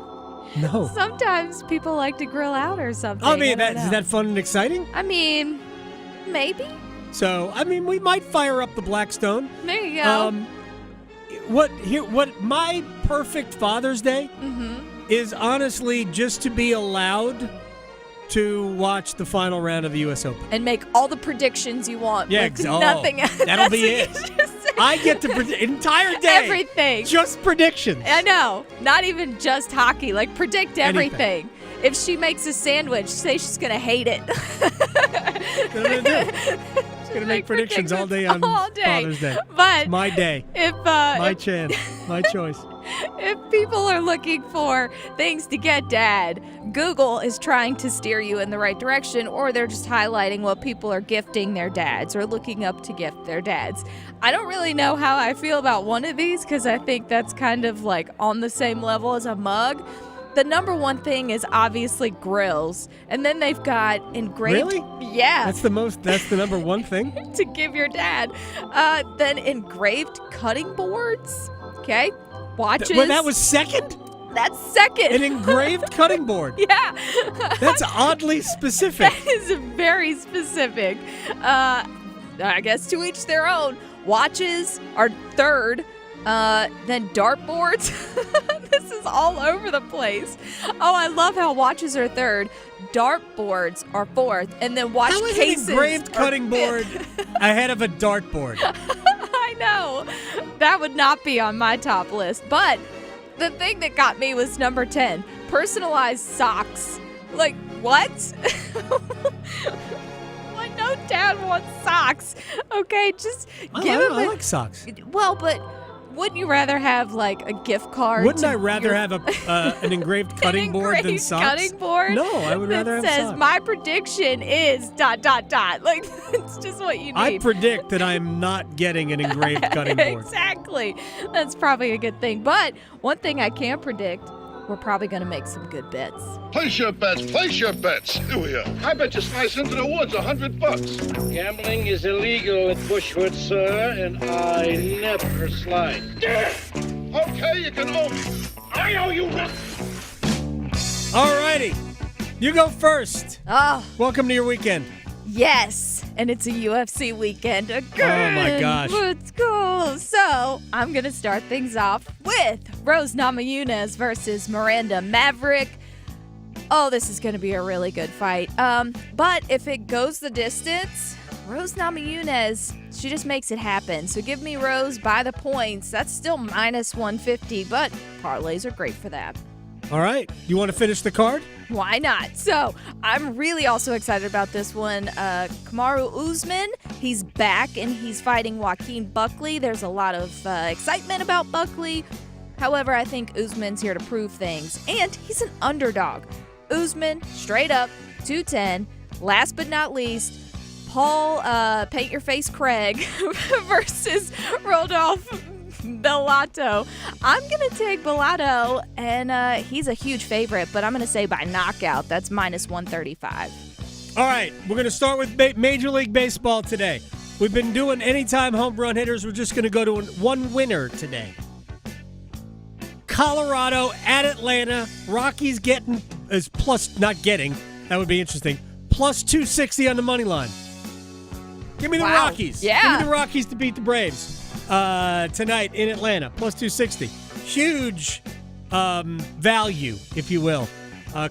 No. Sometimes people like to grill out or something. Is that fun and exciting? I mean, maybe. So, we might fire up the Blackstone. There you go. What my perfect Father's Day is honestly just to be allowed to watch the final round of the U.S. Open. And make all the predictions you want. Yeah, with nothing else. That'll be it. I get to predict entire day. Everything. Just predictions. I know. Not even just hockey. Like, predict everything. If she makes a sandwich, say she's going to hate it. She's going to make predictions all day on Father's Day. But it's my day. My chance. My choice. If people are looking for things to get Dad, Google is trying to steer you in the right direction, or they're just highlighting what people are gifting their dads or looking up to gift their dads. I don't really know how I feel about one of these because I think that's kind of like on the same level as a mug. The number one thing is obviously grills, and then they've got engraved. Really? Yeah. That's the number one thing to give your dad. Then engraved cutting boards. Okay. Watches. Well, that was second? That's second. An engraved cutting board. Yeah. That's oddly specific. That is very specific. I guess to each their own. Watches are third. Then dartboards. This is all over the place. Oh, I love how watches are third. Dartboards are fourth. And then watch How is cases an engraved cutting board ahead of a dartboard? I know. That would not be on my top list. But the thing that got me was number 10. Personalized socks. Like, what? What? No dad wants socks. Okay, just give him I like socks. Well, but wouldn't you rather have like a gift card? Wouldn't I rather have an engraved cutting board than socks? Cutting board? No, I would rather have says, socks. my prediction is ... Like, it's just what you need. I predict that I'm not getting an engraved cutting board. Exactly. That's probably a good thing. But one thing I can predict, we're probably going to make some good bets. Place your bets. Here we are. I bet you slice into the woods $100. Gambling is illegal at Bushwood, sir, and I never slide. Okay, you can owe me. I owe you one. All righty. You go first. Oh. Welcome to your weekend. Yes, and it's a UFC weekend again. Oh, my gosh. Let's go. So, I'm going to start things off with Rose Namajunas versus Miranda Maverick. Oh, this is going to be a really good fight. But if it goes the distance, Rose Namajunas, she just makes it happen. So give me Rose by the points. That's still minus 150, but parlays are great for that. All right. You want to finish the card? Why not? So I'm really also excited about this one. Kamaru Usman, he's back and he's fighting Joaquin Buckley. There's a lot of excitement about Buckley. However, I think Usman's here to prove things. And he's an underdog. Usman, straight up, 210. Last but not least, Paul Paint Your Face Craig versus Rodolfo Bellato. I'm going to take Bellato, and he's a huge favorite, but I'm going to say by knockout. That's minus 135. All right, we're going to start with Major League Baseball today. We've been doing anytime home run hitters. We're just going to go to one winner today. Colorado at Atlanta. Rockies getting is plus, not getting, that would be interesting, plus 260 on the money line. Give me the Rockies. Yeah. Give me the Rockies to beat the Braves tonight in Atlanta, plus 260. Huge value, if you will.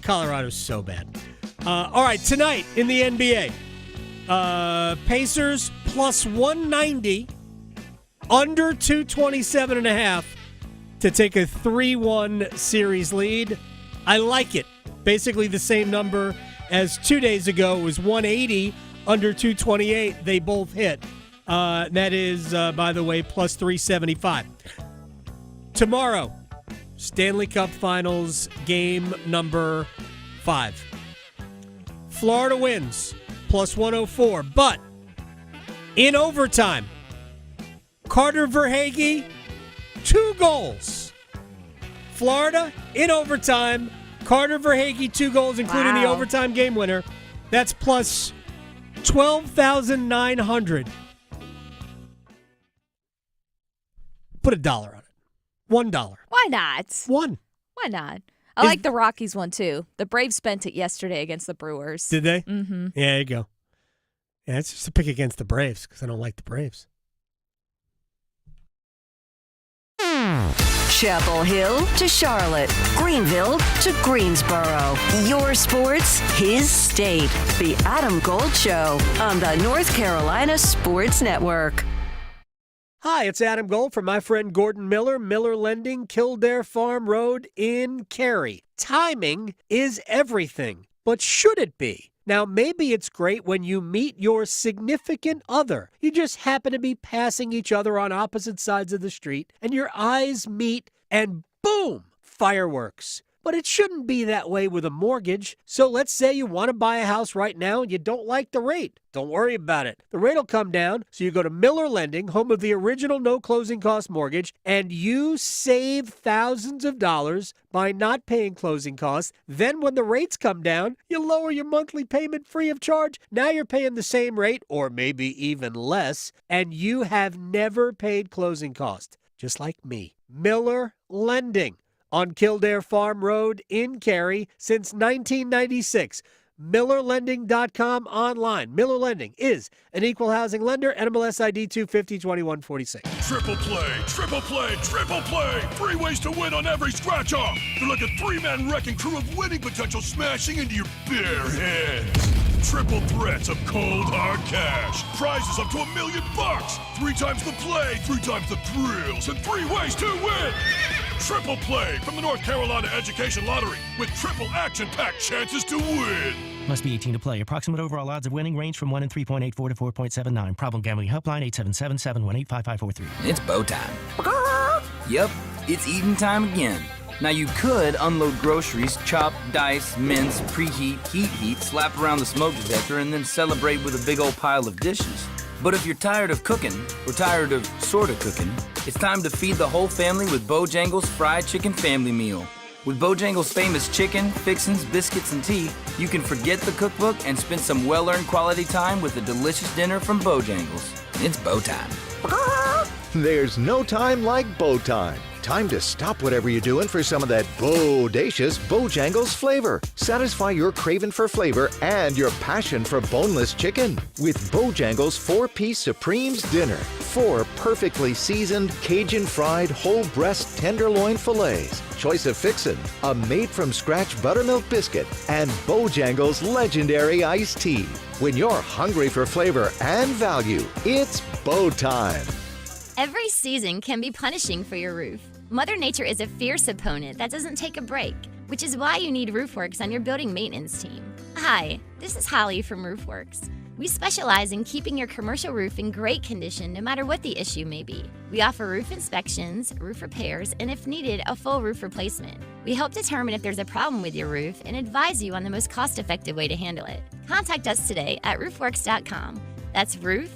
Colorado's so bad. All right, tonight in the NBA, Pacers plus 190, under 227.5 to take a 3-1 series lead. I like it. Basically the same number as 2 days ago. It was 180, under 228. They both hit. That is, by the way, plus 375. Tomorrow, Stanley Cup Finals, game number 5. Florida wins, plus 104. But in overtime, Carter Verhaeghe, 2 goals. Florida, in overtime, Carter Verhaeghe, 2 goals, including the overtime game winner. That's plus 12,900. Put $1 on it. $1. Why not? One. Why not? I like the Rockies one, too. The Braves spent it yesterday against the Brewers. Did they? Mm-hmm. Yeah, there you go. Yeah, it's just a pick against the Braves because I don't like the Braves. Chapel Hill to Charlotte, Greenville to Greensboro. Your sports, his state. The Adam Gold Show on the North Carolina Sports Network. Hi, it's Adam Gold from my friend Gordon Miller, Miller Lending, Kildare Farm Road in Cary. Timing is everything, but should it be? Now, maybe it's great when you meet your significant other. You just happen to be passing each other on opposite sides of the street, and your eyes meet, and boom, fireworks. But it shouldn't be that way with a mortgage. So let's say you want to buy a house right now and you don't like the rate. Don't worry about it. The rate will come down, so you go to Miller Lending, home of the original no closing cost mortgage, and you save thousands of dollars by not paying closing costs. Then when the rates come down, you lower your monthly payment free of charge. Now you're paying the same rate, or maybe even less, and you have never paid closing costs. just like me. Miller Lending on Kildare Farm Road in Cary since 1996. MillerLending.com online. Miller Lending is an equal housing lender. NMLS ID 250-2146. Triple play, triple play, triple play. 3 ways to win on every scratch-off. They're like a 3-man wrecking crew of winning potential smashing into your bare hands. Triple threats of cold, hard cash. Prizes up to $1 million. 3 times the play, 3 times the thrills, and 3 ways to win. Triple play from the North Carolina Education Lottery with triple action-packed chances to win. Must be 18 to play. Approximate overall odds of winning range from 1 in 3.84 to 4.79. Problem gambling helpline 877-718-5543. It's bow time. Yep, it's eating time again. Now you could unload groceries, chop, dice, mince, preheat, heat, slap around the smoke detector, and then celebrate with a big old pile of dishes. But if you're tired of cooking, or tired of sorta cooking, it's time to feed the whole family with Bojangles Fried Chicken Family Meal. With Bojangles' famous chicken, fixins, biscuits, and tea, you can forget the cookbook and spend some well-earned quality time with a delicious dinner from Bojangles. It's bow time. There's no time like bow time. Time to stop whatever you're doing for some of that bodacious Bojangles flavor. Satisfy your craving for flavor and your passion for boneless chicken with Bojangles 4-piece Supremes dinner. 4 perfectly seasoned Cajun fried whole breast tenderloin fillets, choice of fixin', a made-from-scratch buttermilk biscuit, and Bojangles legendary iced tea. When you're hungry for flavor and value, it's bow time. Every season can be punishing for your roof. Mother Nature is a fierce opponent that doesn't take a break, which is why you need RoofWorks on your building maintenance team. Hi, this is Holly from RoofWorks. We specialize in keeping your commercial roof in great condition no matter what the issue may be. We offer roof inspections, roof repairs, and if needed, a full roof replacement. We help determine if there's a problem with your roof and advise you on the most cost-effective way to handle it. Contact us today at roofworks.com. That's RoofWorks.com.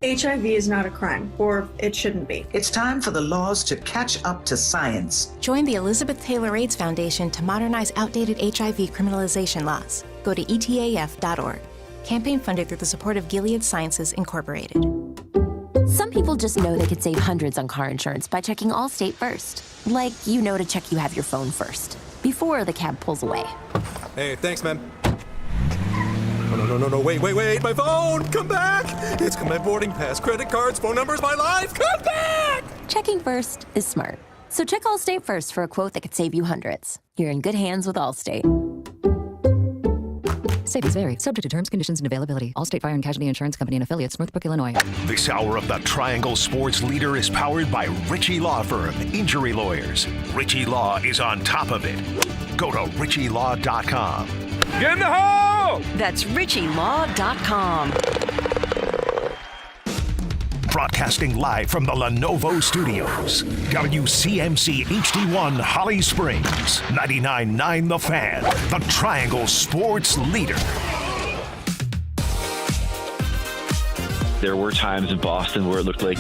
HIV is not a crime, or it shouldn't be. It's time for the laws to catch up to science. Join the Elizabeth Taylor AIDS Foundation to modernize outdated HIV criminalization laws. Go to etaf.org. Campaign funded through the support of Gilead Sciences Incorporated. Some people just know they could save hundreds on car insurance by checking Allstate first. Like, you know to check you have your phone first, before the cab pulls away. Hey, thanks, man. No, wait, my phone! Come back! It's got my boarding pass, credit cards, phone numbers, my life! Come back! Checking first is smart. So check Allstate first for a quote that could save you hundreds. You're in good hands with Allstate. Savings vary, subject to terms, conditions, and availability. Allstate Fire and Casualty Insurance Company and Affiliates, Northbrook, Illinois. This hour of the Triangle Sports Leader is powered by Ritchie Law Firm, Injury Lawyers. Ritchie Law is on top of it. Go to RitchieLaw.com. Get in the hole! That's RitchieLaw.com. Broadcasting live from the Lenovo Studios. WCMC HD1 Holly Springs. 99.9 The Fan. The Triangle Sports Leader. There were times in Boston where it looked like,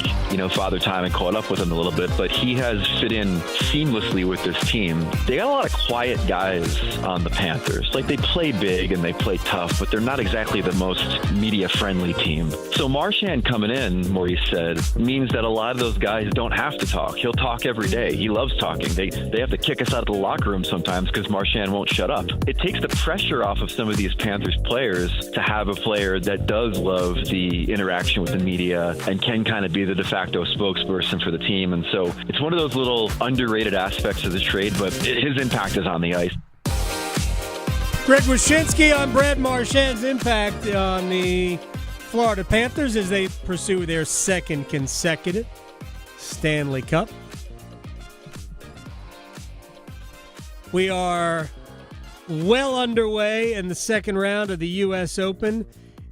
Father Time had caught up with him a little bit, but he has fit in seamlessly with this team. They got a lot of quiet guys on the Panthers. Like, they play big and they play tough, but they're not exactly the most media-friendly team. So Marchand coming in, Maurice said, means that a lot of those guys don't have to talk. He'll talk every day. He loves talking. They have to kick us out of the locker room sometimes because Marchand won't shut up. It takes the pressure off of some of these Panthers players to have a player that does love the interaction with the media and can kind of be the de facto spokesperson for the team. And so it's one of those little underrated aspects of the trade, but his impact is on the ice. Greg Wyshynski on Brad Marchand's impact on the Florida Panthers as they pursue their second consecutive Stanley Cup. We are well underway in the second round of the U.S. Open.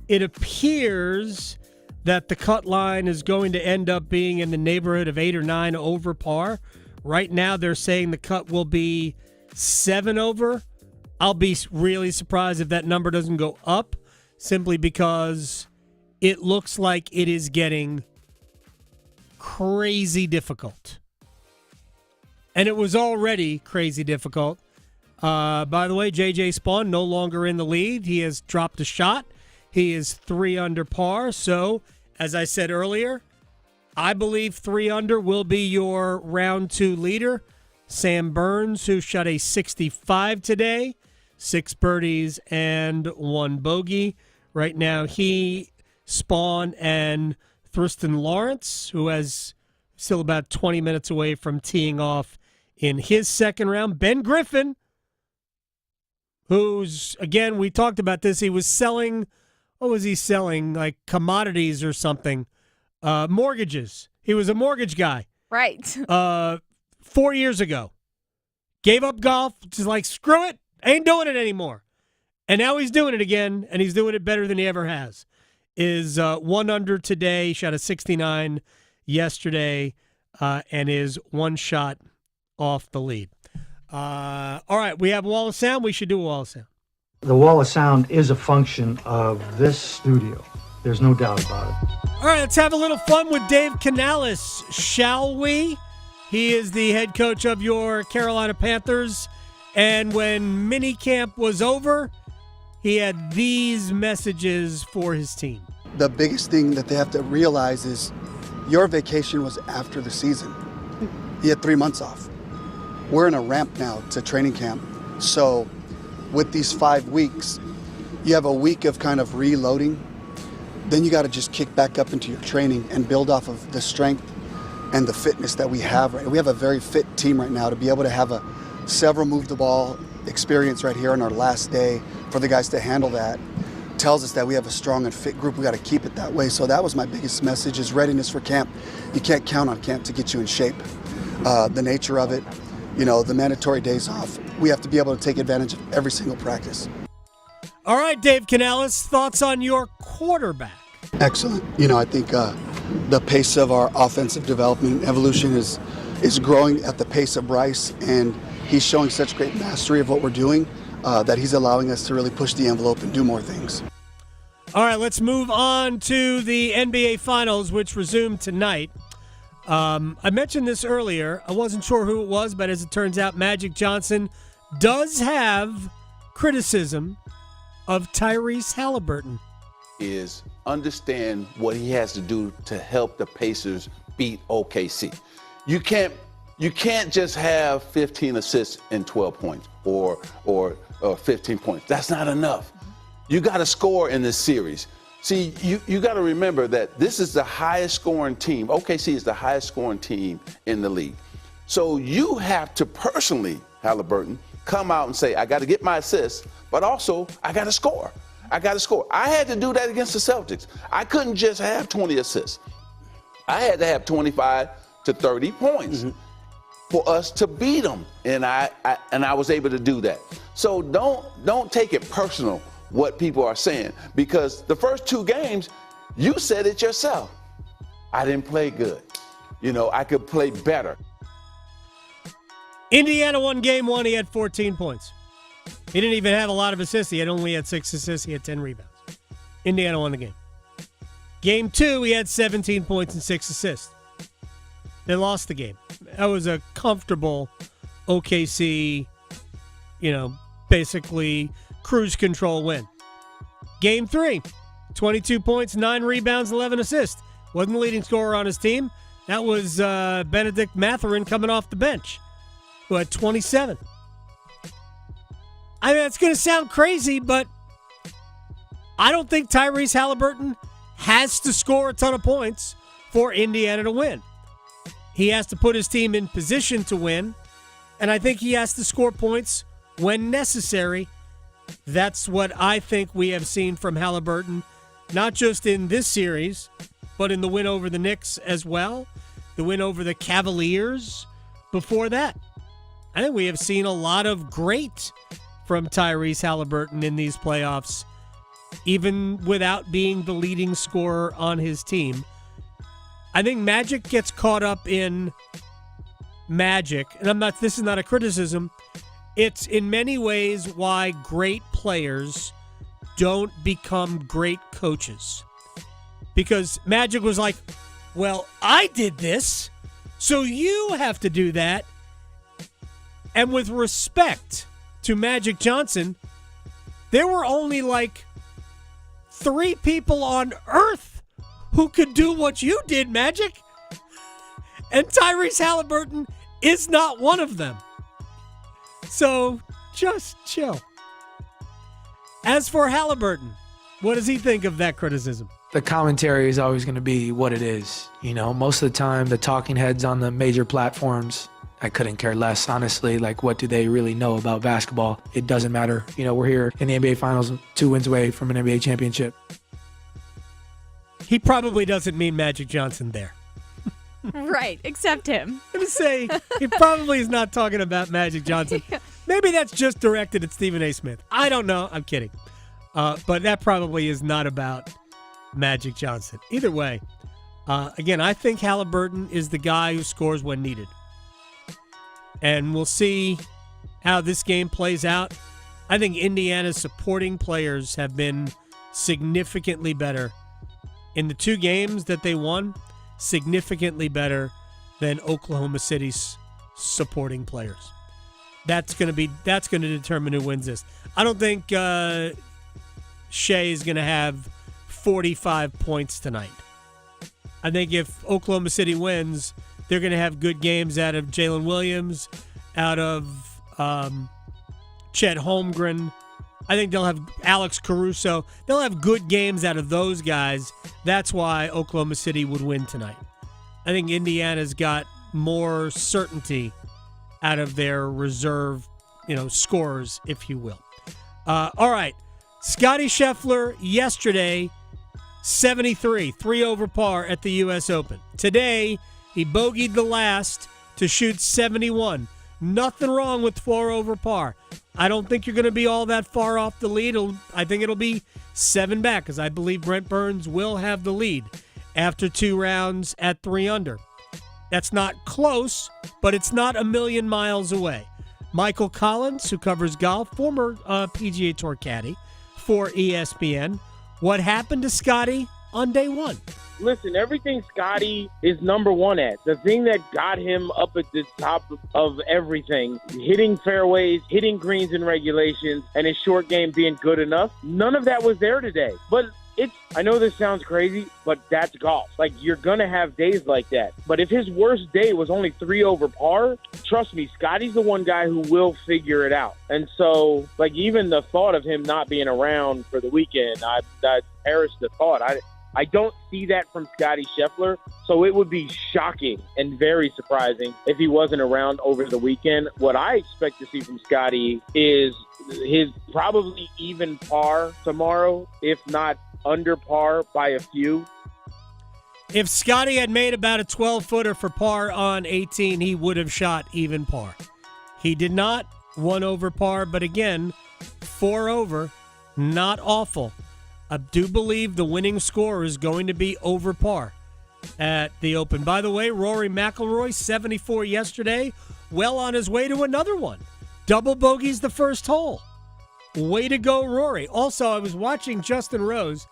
It appears that the cut line is going to end up being in the neighborhood of 8 or 9 over par. Right now, they're saying the cut will be 7 over. I'll be really surprised if that number doesn't go up, simply because it looks like it is getting crazy difficult. And it was already crazy difficult. By the way, J.J. Spawn no longer in the lead. He has dropped a shot. He is 3 under par. So, as I said earlier, I believe 3 under will be your round 2 leader. Sam Burns, who shot a 65 today, 6 birdies and 1 bogey. Right now, he, Spawn, and Thurston Lawrence, who has still about 20 minutes away from teeing off in his second round. Ben Griffin, who's, again, we talked about this, he was selling, what was he selling? Like commodities or something. Mortgages. He was a mortgage guy. Right. 4 years ago. Gave up golf, just like, screw it, ain't doing it anymore. And now he's doing it again, and he's doing it better than he ever has. Is 1 under today, shot a 69 yesterday, and is 1 shot off the lead. All right, we have a wall of sound. We should do a wall of sound. The wall of sound is a function of this studio. There's no doubt about it. All right, let's have a little fun with Dave Canales, shall we? He is the head coach of your Carolina Panthers, and when minicamp was over, he had these messages for his team. The biggest thing that they have to realize is your vacation was after the season. You had 3 months off. We're in a ramp now to training camp. So with these 5 weeks, you have a week of kind of reloading. Then you got to just kick back up into your training and build off of the strength and the fitness that we have. We have a very fit team right now to be able to have a several move the ball experience right here on our last day for the guys to handle that. Tells us that we have a strong and fit group. We got to keep it that way. So that was my biggest message, is readiness for camp. You can't count on camp to get you in shape. The nature of it, the mandatory days off, we have to be able to take advantage of every single practice. All right, Dave Canales, thoughts on your quarterback? Excellent. I think the pace of our offensive development and evolution is growing at the pace of Bryce, and he's showing such great mastery of what we're doing that he's allowing us to really push the envelope and do more things. All right, let's move on to the NBA Finals, which resume tonight. I mentioned this earlier. I wasn't sure who it was, but as it turns out, Magic Johnson does have criticism of Tyrese Halliburton. Is understand what he has to do to help the Pacers beat OKC. You can't just have 15 assists and 12 points or 15 points. That's not enough. You got to score in this series. See, you got to remember that this is the highest scoring team. OKC is the highest scoring team in the league. So you have to personally, Halliburton, come out and say, I got to get my assists, but also I got to score. I got to score. I had to do that against the Celtics. I couldn't just have 20 assists. I had to have 25 to 30 points for us to beat them, and I was able to do that. So don't take it personal what people are saying, because the first 2 games, you said it yourself. I didn't play good. I could play better. Indiana won game 1. He had 14 points. He didn't even have a lot of assists. He only had 6 assists. He had 10 rebounds. Indiana won the game. Game 2, he had 17 points and 6 assists. They lost the game. That was a comfortable OKC, basically cruise control win. Game 3, 22 points, 9 rebounds, 11 assists. Wasn't the leading scorer on his team. That was Benedict Mathurin coming off the bench, who had 27. I mean, it's going to sound crazy, but I don't think Tyrese Halliburton has to score a ton of points for Indiana to win. He has to put his team in position to win, and I think he has to score points when necessary. That's what I think we have seen from Halliburton, not just in this series, but in the win over the Knicks as well, the win over the Cavaliers before that. I think we have seen a lot of great from Tyrese Halliburton in these playoffs, even without being the leading scorer on his team. I think Magic gets caught up in Magic, and this is not a criticism. It's in many ways why great players don't become great coaches. Because Magic was like, well, I did this, so you have to do that. And with respect to Magic Johnson, there were only like 3 people on earth who could do what you did, Magic. And Tyrese Halliburton is not one of them. So just chill. As for Halliburton, what does he think of that criticism? The commentary is always going to be what it is. You know, most of the time, the talking heads on the major platforms, I couldn't care less, honestly. Like, what do they really know about basketball? It doesn't matter. You know, we're here in the NBA Finals, 2 wins away from an NBA championship. He probably doesn't mean Magic Johnson there. Right, except him. I'm going to say he probably is not talking about Magic Johnson. Maybe that's just directed at Stephen A. Smith. I don't know. I'm kidding. But that probably is not about Magic Johnson. Either way, again, I think Halliburton is the guy who scores when needed. And we'll see how this game plays out. I think Indiana's supporting players have been significantly better in the 2 games that they won, significantly better than Oklahoma City's supporting players. That's going to determine who wins this. I don't think Shea is going to have 45 points tonight. I think if Oklahoma City wins, they're going to have good games out of Jalen Williams, out of Chet Holmgren. I think they'll have Alex Caruso. They'll have good games out of those guys. That's why Oklahoma City would win tonight. I think Indiana's got more certainty out of their reserve, scorers, if you will. All right. Scottie Scheffler yesterday, 73, 3 over par at the U.S. Open. Today, he bogeyed the last to shoot 71. Nothing wrong with 4 over par. I don't think you're going to be all that far off the lead. I think it'll be 7 back because I believe Brent Burns will have the lead after 2 rounds at 3 under. That's not close, but it's not a million miles away. Michael Collins, who covers golf, former PGA Tour caddy for ESPN. What happened to Scottie on day 1? Listen, everything Scottie is number 1 at. The thing that got him up at the top of everything, hitting fairways, hitting greens and regulations, and his short game being good enough, none of that was there today. But I know this sounds crazy, but that's golf. Like, you're going to have days like that. But if his worst day was only 3 over par, trust me, Scottie's the one guy who will figure it out. And so, even the thought of him not being around for the weekend, I perished the thought. I don't see that from Scottie Scheffler, so it would be shocking and very surprising if he wasn't around over the weekend. What I expect to see from Scottie is his probably even par tomorrow, if not under par by a few. If Scottie had made about a 12-footer for par on 18, he would have shot even par. He did not, 1 over par, but again, 4 over, not awful. I do believe the winning score is going to be over par at the Open. By the way, Rory McIlroy, 74 yesterday, well on his way to another one. Double bogeys the first hole. Way to go, Rory. Also, I was watching Justin Rose,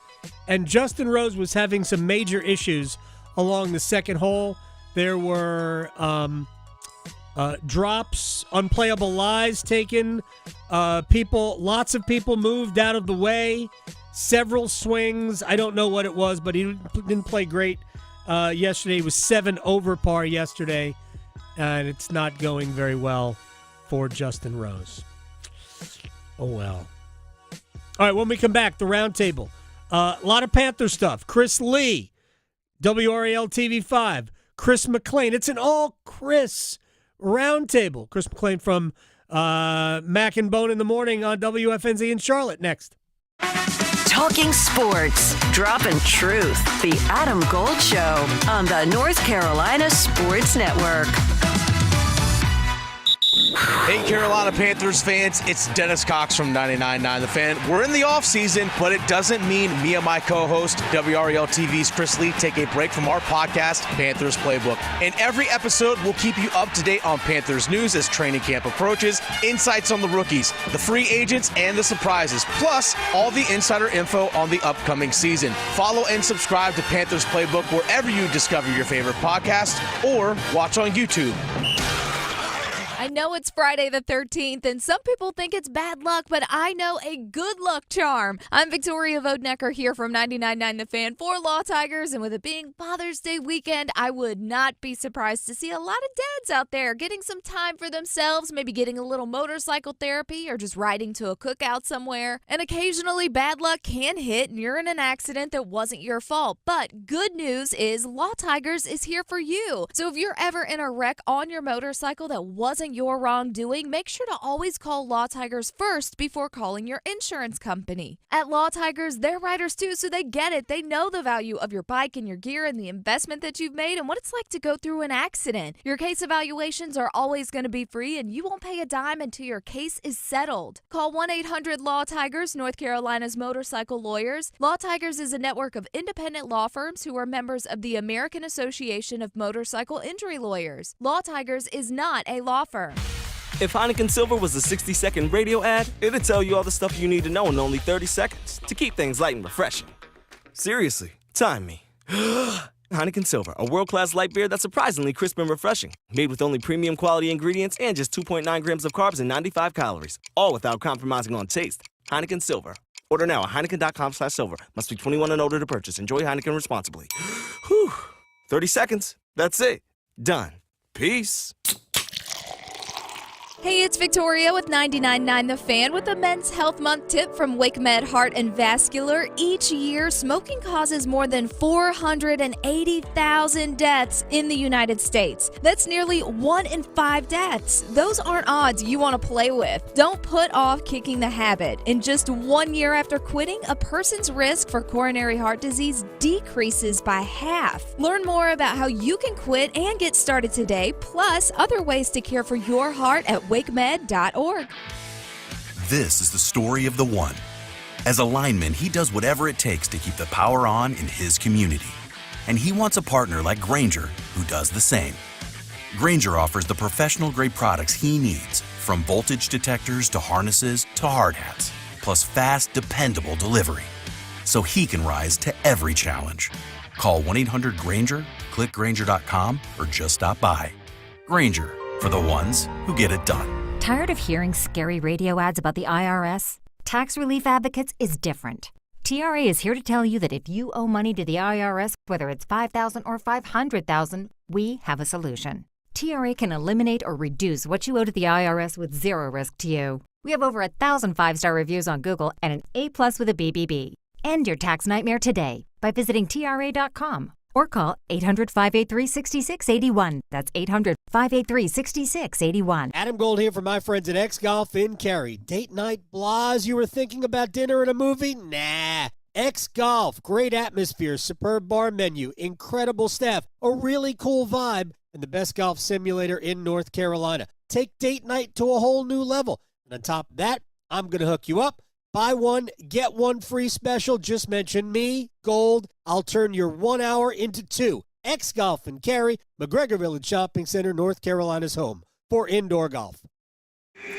and Justin Rose was having some major issues along the second hole. There were drops, unplayable lies taken. Lots of people moved out of the way. Several swings. I don't know what it was, but he didn't play great yesterday. He was 7 over par yesterday, and it's not going very well for Justin Rose. Oh, well. All right, when we come back, the Roundtable. A lot of Panther stuff. Chris Lee, WRAL TV5. Chris McClain. It's an all-Chris Roundtable. Chris McClain from Mac and Bone in the Morning on WFNZ in Charlotte next. Talking sports, dropping truth. The Adam Gold Show on the North Carolina Sports Network. Hey, Carolina Panthers fans, it's Dennis Cox from 99.9 The Fan. We're in the offseason, but it doesn't mean me and my co-host, WRAL TV's Chris Lee, take a break from our podcast, Panthers Playbook. In every episode, we'll keep you up to date on Panthers news as training camp approaches, insights on the rookies, the free agents, and the surprises, plus all the insider info on the upcoming season. Follow and subscribe to Panthers Playbook wherever you discover your favorite podcast or watch on YouTube. I know it's Friday the 13th, and some people think it's bad luck, but I know a good luck charm. I'm Victoria Vodnecker here from 99.9 The Fan for Law Tigers, and with it being Father's Day weekend, I would not be surprised to see a lot of dads out there getting some time for themselves, maybe getting a little motorcycle therapy or just riding to a cookout somewhere. And occasionally, bad luck can hit and you're in an accident that wasn't your fault. But good news is Law Tigers is here for you. So if you're ever in a wreck on your motorcycle that wasn't your wrongdoing, make sure to always call Law Tigers first before calling your insurance company. At Law Tigers, they're riders too, so they get it. They know the value of your bike and your gear and the investment that you've made and what it's like to go through an accident. Your case evaluations are always going to be free, and you won't pay a dime until your case is settled. Call 1-800-LAW-TIGERS, North Carolina's motorcycle lawyers. Law Tigers is a network of independent law firms who are members of the American Association of Motorcycle Injury Lawyers. Law Tigers is not a law firm. If Heineken Silver was a 60-second radio ad, it'd tell you all the stuff you need to know in only 30 seconds to keep things light and refreshing. Seriously, time me. Heineken Silver, a world-class light beer that's surprisingly crisp and refreshing. Made with only premium quality ingredients and just 2.9 grams of carbs and 95 calories. All without compromising on taste. Heineken Silver. Order now at Heineken.com/silver. Must be 21 and older to purchase. Enjoy Heineken responsibly. Whew. 30 seconds. That's it. Done. Peace. Hey, it's Victoria with 99.9 The Fan with a Men's Health Month tip from WakeMed Heart and Vascular. Each year, smoking causes more than 480,000 deaths in the United States. That's nearly 1 in 5 deaths. Those aren't odds you want to play with. Don't put off kicking the habit. In just 1 year after quitting, a person's risk for coronary heart disease decreases by half. Learn more about how you can quit and get started today, plus other ways to care for your heart at wakemed.org. This is the story of the one. As a lineman, he does whatever it takes to keep the power on in his community. And he wants a partner like Grainger who does the same. Grainger offers the professional-grade products he needs, from voltage detectors to harnesses to hard hats, plus fast, dependable delivery, so he can rise to every challenge. Call 1-800-GRAINGER, click Grainger.com, or just stop by. Grainger, for the ones who get it done. Tired of hearing scary radio ads about the IRS? Tax Relief Advocates is different. TRA is here to tell you that if you owe money to the IRS, whether it's $5,000 or $500,000, we have a solution. TRA can eliminate or reduce what you owe to the IRS with zero risk to you. We have over 1,000 5-star reviews on Google and an A+ with a BBB. End your tax nightmare today by visiting TRA.com. Or call 800-583-6681. That's 800-583-6681. Adam Gold here from my friends at X Golf in Cary. Date night blahs, you were thinking about dinner and a movie? Nah. X Golf, great atmosphere, superb bar menu, incredible staff, a really cool vibe, and the best golf simulator in North Carolina. Take date night to a whole new level. And on top of that, I'm going to hook you up. Buy one, get one free special. Just mention me, Gold. I'll turn your 1 hour into 2. X Golf in Cary, McGregor Village Shopping Center, North Carolina's home for indoor golf.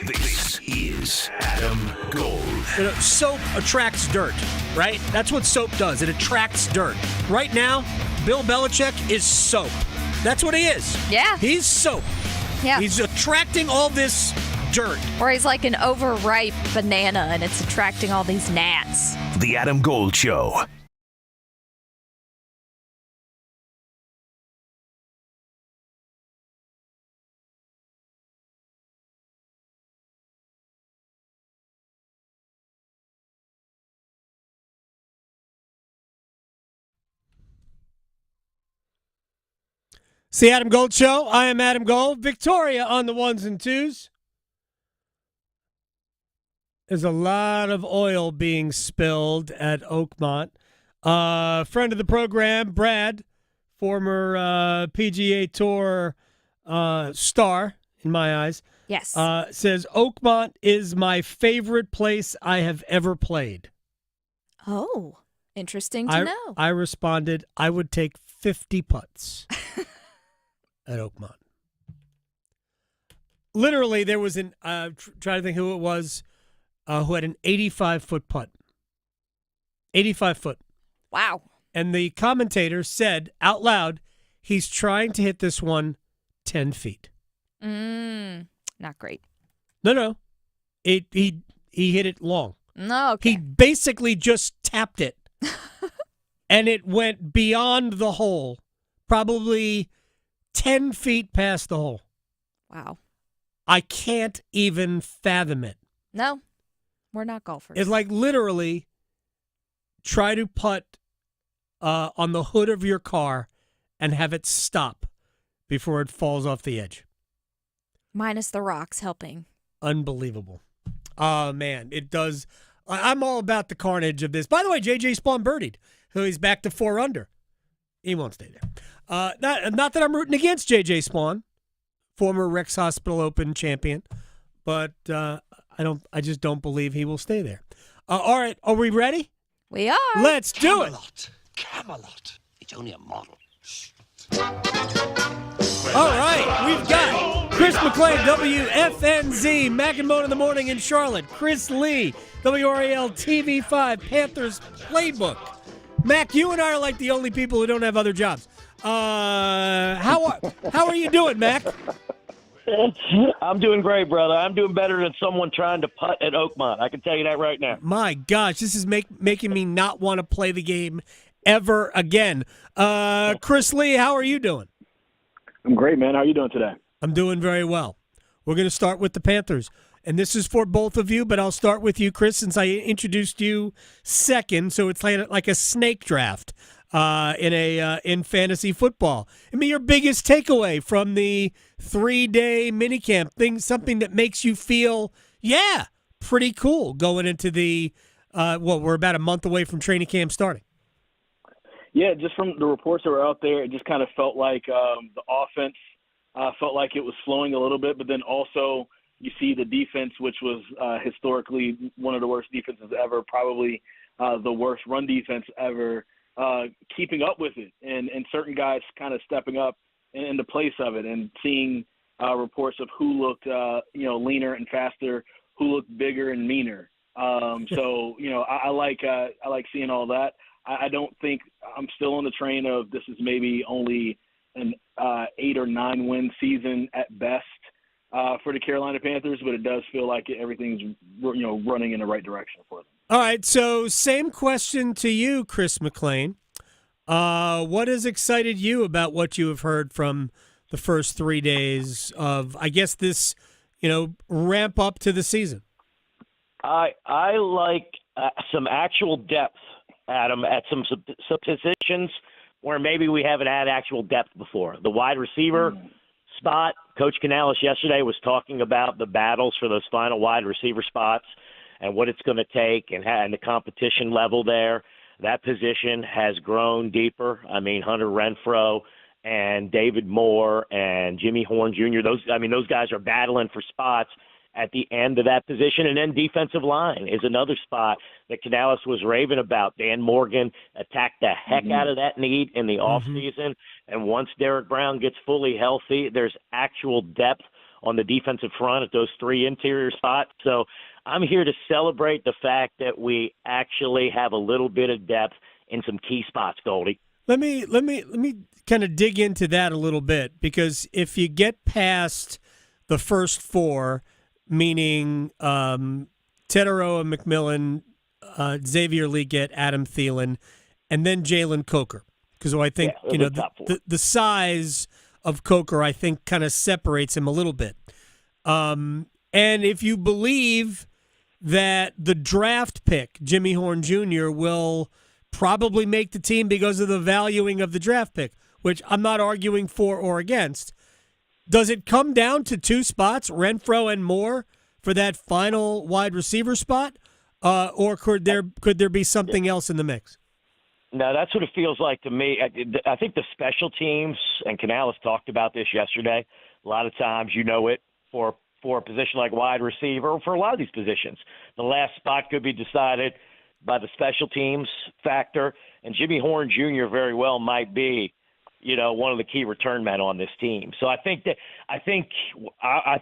This is Adam Gold. You know, soap attracts dirt, right? That's what soap does. It attracts dirt. Right now, Bill Belichick is soap. That's what he is. Yeah. He's soap. Yeah. He's attracting all this dirt. Or he's like an overripe banana and it's attracting all these gnats. The Adam Gold Show. It's the Adam Gold Show. I am Adam Gold. Victoria on the ones and twos. There's a lot of oil being spilled at Oakmont. Friend of the program, Brad, former PGA Tour star, in my eyes. Yes. Says, Oakmont is my favorite place I have ever played. Oh, interesting to know. I responded, I would take 50 putts at Oakmont. Literally, there was an, trying to think who it was, who had an 85-foot putt. 85 foot. Wow. And the commentator said out loud, he's trying to hit this one 10 feet. Not great. No. He hit it long. No, okay. He basically just tapped it. And it went beyond the hole, probably 10 feet past the hole. Wow. I can't even fathom it. No, we're not golfers. It's like literally try to putt on the hood of your car and have it stop before it falls off the edge. Minus the rocks helping. Unbelievable. Oh, man, it does. I'm all about the carnage of this. By the way, J.J. Spawn birdied, so he's back to 4 under. He won't stay there. Not that I'm rooting against J.J. Spawn, former Rex Hospital Open champion, but I just don't believe he will stay there. All right, are we ready? We are. Let's do it. Camelot. It's only a model. All right, we've got Chris McClain, WFNZ, Mac and Mona in the morning in Charlotte. Chris Lee, WRAL TV5, Panthers Playbook. Mac, you and I are like the only people who don't have other jobs. How are you doing, Mac? I'm doing great, brother. I'm doing better than someone trying to putt at Oakmont. I can tell you that right now. My gosh, this is making me not want to play the game ever again. Chris Lee, how are you doing? I'm great, man. How are you doing today? I'm doing very well. We're going to start with the Panthers. And this is for both of you, but I'll start with you, Chris, since I introduced you second. So it's like a snake draft in fantasy football. I mean, your biggest takeaway from the 3-day minicamp thing, something that makes you feel, yeah, pretty cool going into the, we're about a month away from training camp starting. Yeah, just from the reports that were out there, it just kind of felt like the offense felt like it was flowing a little bit, but then also you see the defense, which was historically one of the worst defenses ever, probably the worst run defense ever, keeping up with it, and certain guys kind of stepping up in the place of it, and seeing reports of who looked leaner and faster, who looked bigger and meaner. So I like seeing all that. I don't think I'm still on the train of this is maybe only an 8 or 9 win season at best for the Carolina Panthers, but it does feel like everything's running in the right direction for them. All right, so same question to you, Chris McClain. What has excited you about what you have heard from the first 3 days of, I guess, this ramp up to the season? I like some actual depth, Adam, at some positions where maybe we haven't had actual depth before. The wide receiver spot, Coach Canales yesterday was talking about the battles for those final wide receiver spots and what it's going to take and the competition level there. That position has grown deeper. I mean, Hunter Renfrow and David Moore and Jimmy Horn Jr., those guys are battling for spots at the end of that position. And then defensive line is another spot that Canales was raving about. Dan Morgan attacked the heck out of that need in the offseason. And once Derek Brown gets fully healthy, there's actual depth on the defensive front at those 3 interior spots. So I'm here to celebrate the fact that we actually have a little bit of depth in some key spots, Goldie. Let me kind of dig into that a little bit, because if you get past the first 4, meaning Teteroa, McMillan, Xavier Legette, Adam Thielen, and then Jalen Coker. Because I think the size of Coker, I think, kind of separates him a little bit. And if you believe that the draft pick, Jimmy Horn Jr., will probably make the team because of the valuing of the draft pick, which I'm not arguing for or against, does it come down to 2 spots, Renfrow and Moore, for that final wide receiver spot, or could there be something else in the mix? No, that's what it feels like to me. I think the special teams, and Canales talked about this yesterday, a lot of times for a position like wide receiver, or for a lot of these positions, the last spot could be decided by the special teams factor, and Jimmy Horn Jr. very well might be one of the key return men on this team. So I think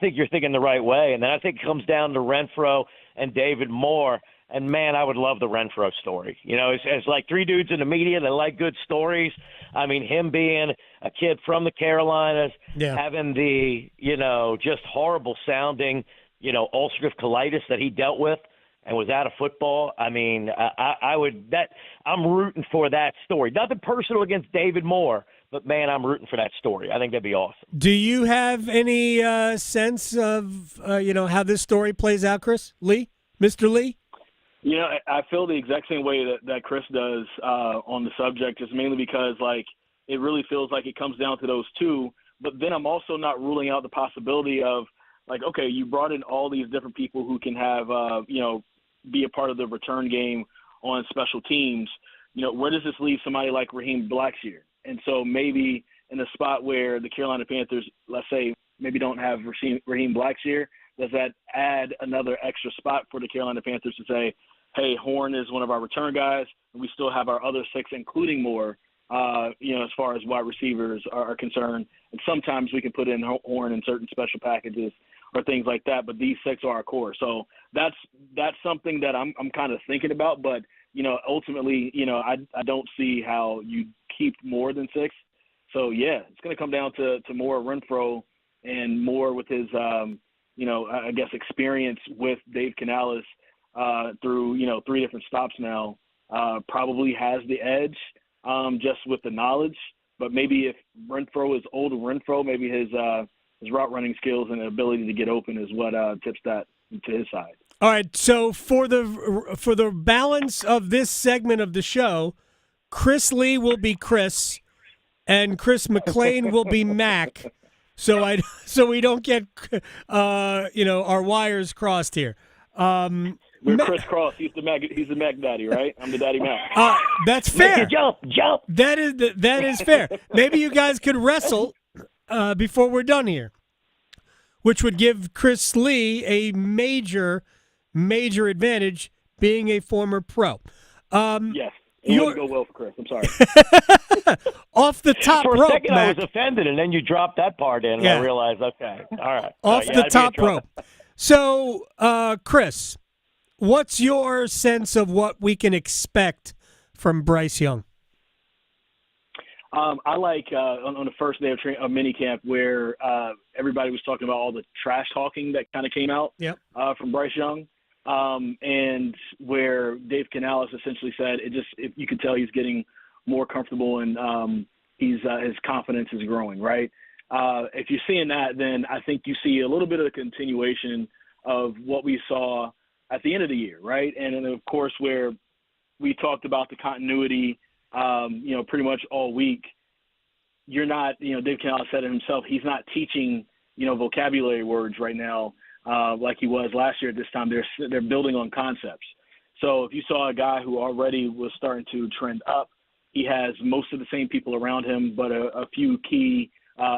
you're thinking the right way. And then I think it comes down to Renfrow and David Moore And, man, I would love the Renfrow story. You know, it's like three dudes in the media that like good stories. I mean, him being a kid from the Carolinas, having the, you know, just horrible-sounding, you know, ulcerative colitis that he dealt with and was out of football. I mean, I'm rooting for that story. Nothing personal against David Moore, but, man, I'm rooting for that story. I think that'd be awesome. Do you have any sense of, how this story plays out, Chris? Lee? Mr. Lee? You know, I feel the exact same way that Chris does on the subject, just mainly because, like, it really feels like it comes down to those two. But then I'm also not ruling out the possibility of, like, okay, you brought in all these different people who can have, be a part of the return game on special teams. You know, where does this leave somebody like Raheem Blackshear? And so maybe in a spot where the Carolina Panthers, let's say, maybe don't have Raheem Blackshear, does that add another extra spot for the Carolina Panthers to say, hey, Horn is one of our return guys, and we still have our other six, including Moore, as far as wide receivers are concerned. And sometimes we can put in Horn in certain special packages or things like that, but these six are our core. So that's something that I'm kind of thinking about. But, ultimately, I don't see how you keep more than six. So, yeah, it's going to come down to more Renfrow and more with his, experience with Dave Canales through, 3 different stops now, probably has the edge just with the knowledge. But maybe if Renfrow is older Renfrow, maybe his route running skills and ability to get open is what tips that to his side. All right, so for the balance of this segment of the show, Chris Lee will be Chris, and Chris McClain will be Mac. So we don't get our wires crossed here. We're crisscross. He's the Mac Daddy, right? I'm the Daddy Mac. That's fair. Jump. That is fair. Maybe you guys could wrestle before we're done here, which would give Chris Lee a major advantage being a former pro. Yes. It wouldn't go well for Chris. I'm sorry. Off the top rope, For a second, Mac. I was offended, and then you dropped that part in, and I realized, okay, all right. Off the top rope. So, Chris, what's your sense of what we can expect from Bryce Young? I like on the first day of minicamp where everybody was talking about all the trash talking that kind of came out from Bryce Young. And where Dave Canales essentially said if you could tell he's getting more comfortable and his confidence is growing, right? If you're seeing that, then I think you see a little bit of a continuation of what we saw at the end of the year, right? And then, of course, where we talked about the continuity, pretty much all week, you're not, Dave Canales said it himself, he's not teaching, vocabulary words right now like he was last year at this time. They're building on concepts. So if you saw a guy who already was starting to trend up, he has most of the same people around him, but a few key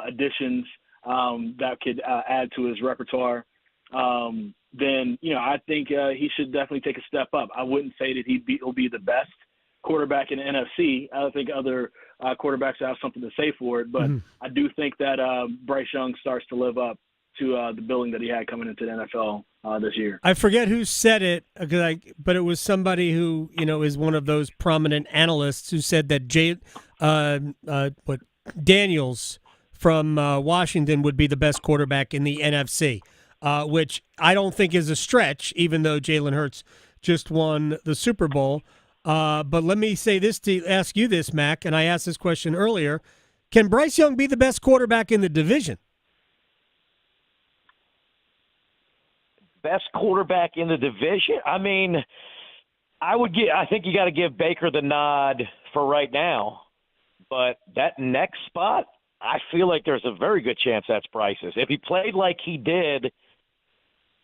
additions that could add to his repertoire. Then, I think he should definitely take a step up. I wouldn't say that he'll be the best quarterback in the NFC. I think other quarterbacks have something to say for it, but I do think that Bryce Young starts to live up to the billing that he had coming into the NFL this year. I forget who said it, but it was somebody who is one of those prominent analysts who said that Daniels from Washington would be the best quarterback in the NFC, which I don't think is a stretch, even though Jalen Hurts just won the Super Bowl. But let me say this to ask you this, Mac, and I asked this question earlier. Can Bryce Young be the best quarterback in the division? Best quarterback in the division? I mean, I think you got to give Baker the nod for right now. But that next spot, I feel like there's a very good chance that's Bryce's. If he played like he did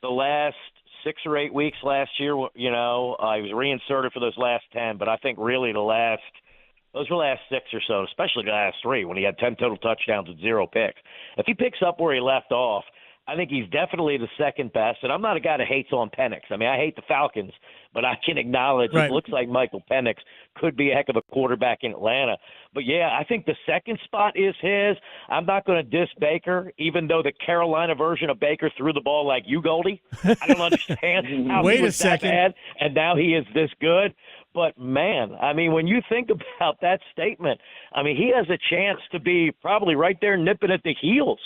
the last 6 or 8 weeks last year, he was reinserted for those last 10, but I think really those were the last 6 or so, especially the last 3 when he had 10 total touchdowns and 0 picks. If he picks up where he left off, I think he's definitely the second best, and I'm not a guy that hates on Penix. I mean, I hate the Falcons, but I can acknowledge Right. it looks like Michael Penix could be a heck of a quarterback in Atlanta. But, yeah, I think the second spot is his. I'm not going to diss Baker, even though the Carolina version of Baker threw the ball like you, Goldie. I don't understand how Wait he a was that second. bad, and now he is this good. But, man, I mean, when you think about that statement, I mean, he has a chance to be probably right there nipping at the heels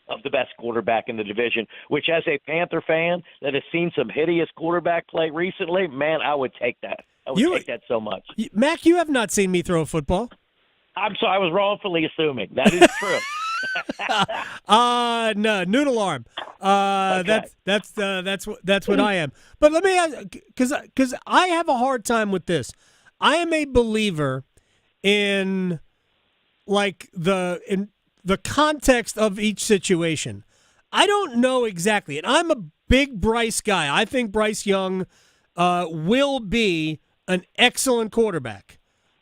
of the best quarterback in the division, which as a Panther fan that has seen some hideous quarterback play recently, man, I would take that. I would take that so much. Mac, you have not seen me throw a football. I'm sorry, I was wrongfully assuming. That is true. No, noodle arm. Okay. That's what I am. But let me ask, because I have a hard time with this. I am a believer in the context of each situation. I don't know exactly, and I'm a big Bryce guy. I think Bryce Young will be an excellent quarterback,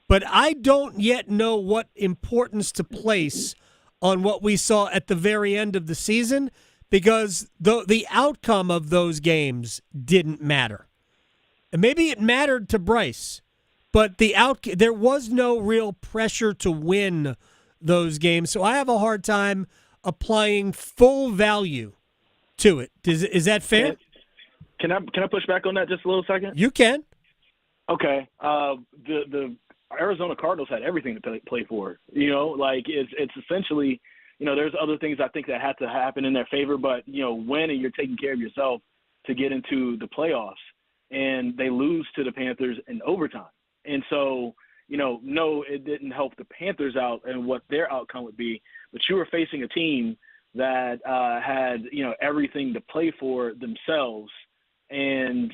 but I don't yet know what importance to place on what we saw at the very end of the season, because the outcome of those games didn't matter. And maybe it mattered to Bryce, but there was no real pressure to win those games. So I have a hard time applying full value to it. Is that fair? Can I push back on that just a little second? You can. Okay. The Arizona Cardinals had everything to play for. It's essentially, there's other things I think that had to happen in their favor, but when you're taking care of yourself to get into the playoffs, and they lose to the Panthers in overtime, and so no, it didn't help the Panthers out and what their outcome would be, but you were facing a team that had everything to play for themselves, and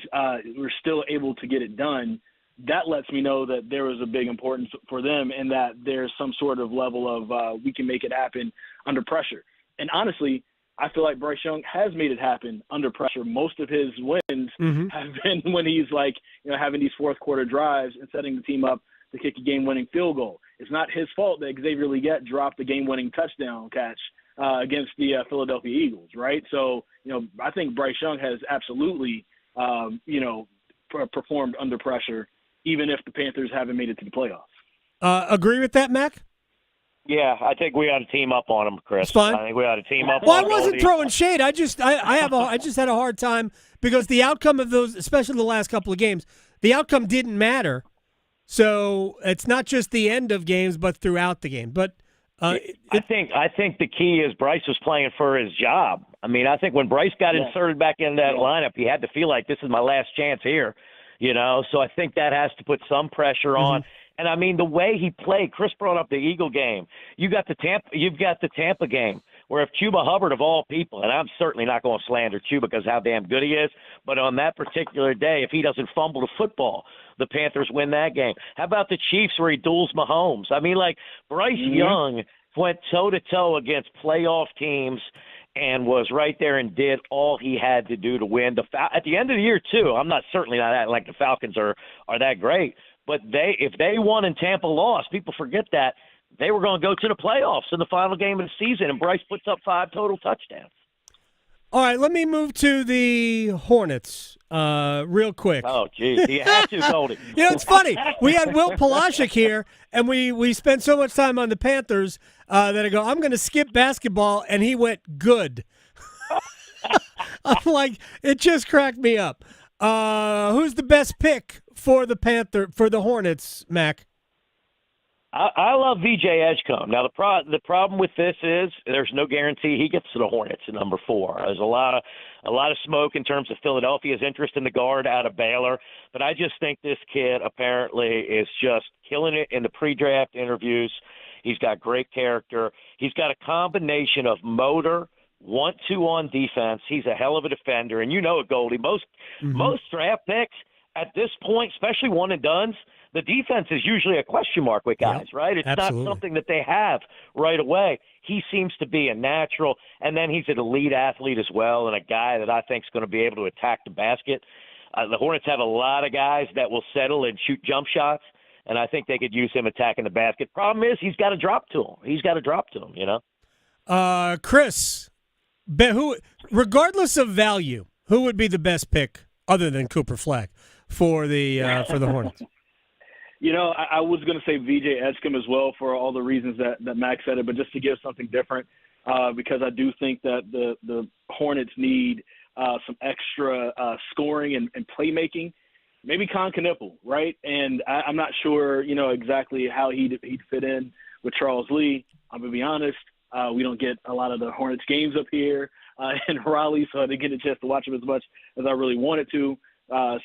were still able to get it done. That lets me know that there was a big importance for them, and that there's some sort of level of we can make it happen under pressure. And honestly, I feel like Bryce Young has made it happen under pressure. Most of his wins have been when he's having these fourth quarter drives and setting the team up to kick a game-winning field goal. It's not his fault that Xavier Legette dropped the game-winning touchdown catch against the Philadelphia Eagles, right? So, I think Bryce Young has absolutely, performed under pressure, even if the Panthers haven't made it to the playoffs. Agree with that, Mac? Yeah, I think we ought to team up on him, Chris. It's fine. I think we ought to team up Well, on I wasn't Goldie. throwing shade. I just had a hard time because the outcome of those, especially the last couple of games, the outcome didn't matter. So it's not just the end of games, but throughout the game. But I think the key is Bryce was playing for his job. I mean, I think when Bryce got inserted back in that lineup, he had to feel like this is my last chance here, So I think that has to put some pressure on. And I mean, the way he played, Chris brought up the Eagle game. You've got the Tampa game, where if Chuba Hubbard of all people, and I'm certainly not going to slander Chuba because how damn good he is, but on that particular day, if he doesn't fumble the football, the Panthers win that game. How about the Chiefs where he duels Mahomes? I mean, Bryce Young went toe-to-toe against playoff teams and was right there and did all he had to do to win. At the end of the year, too, I'm certainly not acting like the Falcons are that great, but if they won and Tampa lost, people forget that, they were going to go to the playoffs in the final game of the season, and Bryce puts up 5 total touchdowns. all right, let me move to the Hornets real quick. Oh, geez. You have to, Goldie. It's funny. We had Will Palszczuk here, and we spent so much time on the Panthers that I go, I'm going to skip basketball, and he went good. I'm like, it just cracked me up. Who's the best pick for the Hornets, Mac? I love VJ Edgecombe. Now, the problem with this is there's no guarantee he gets to the Hornets at number 4. There's a lot of smoke in terms of Philadelphia's interest in the guard out of Baylor, but I just think this kid apparently is just killing it in the pre-draft interviews. He's got great character. He's got a combination of motor, want-to on defense. He's a hell of a defender, and you know it, Goldie. Most draft picks at this point, especially one and dones, the defense is usually a question mark with guys, right? It's absolutely not something that they have right away. He seems to be a natural, and then he's an elite athlete as well, and a guy that I think is going to be able to attack the basket. The Hornets have a lot of guys that will settle and shoot jump shots, and I think they could use him attacking the basket. Problem is he's got to drop to him. Chris, regardless of value, who would be the best pick other than Cooper Flagg for the Hornets? I was going to say VJ Edgecombe as well for all the reasons that Max said it, but just to give something different, because I do think that the Hornets need some extra scoring and playmaking. Maybe Con Knippel, right? And I'm not sure, exactly how he'd fit in with Charles Lee. I'm going to be honest. We don't get a lot of the Hornets games up here in Raleigh, so I didn't get a chance to watch them as much as I really wanted to.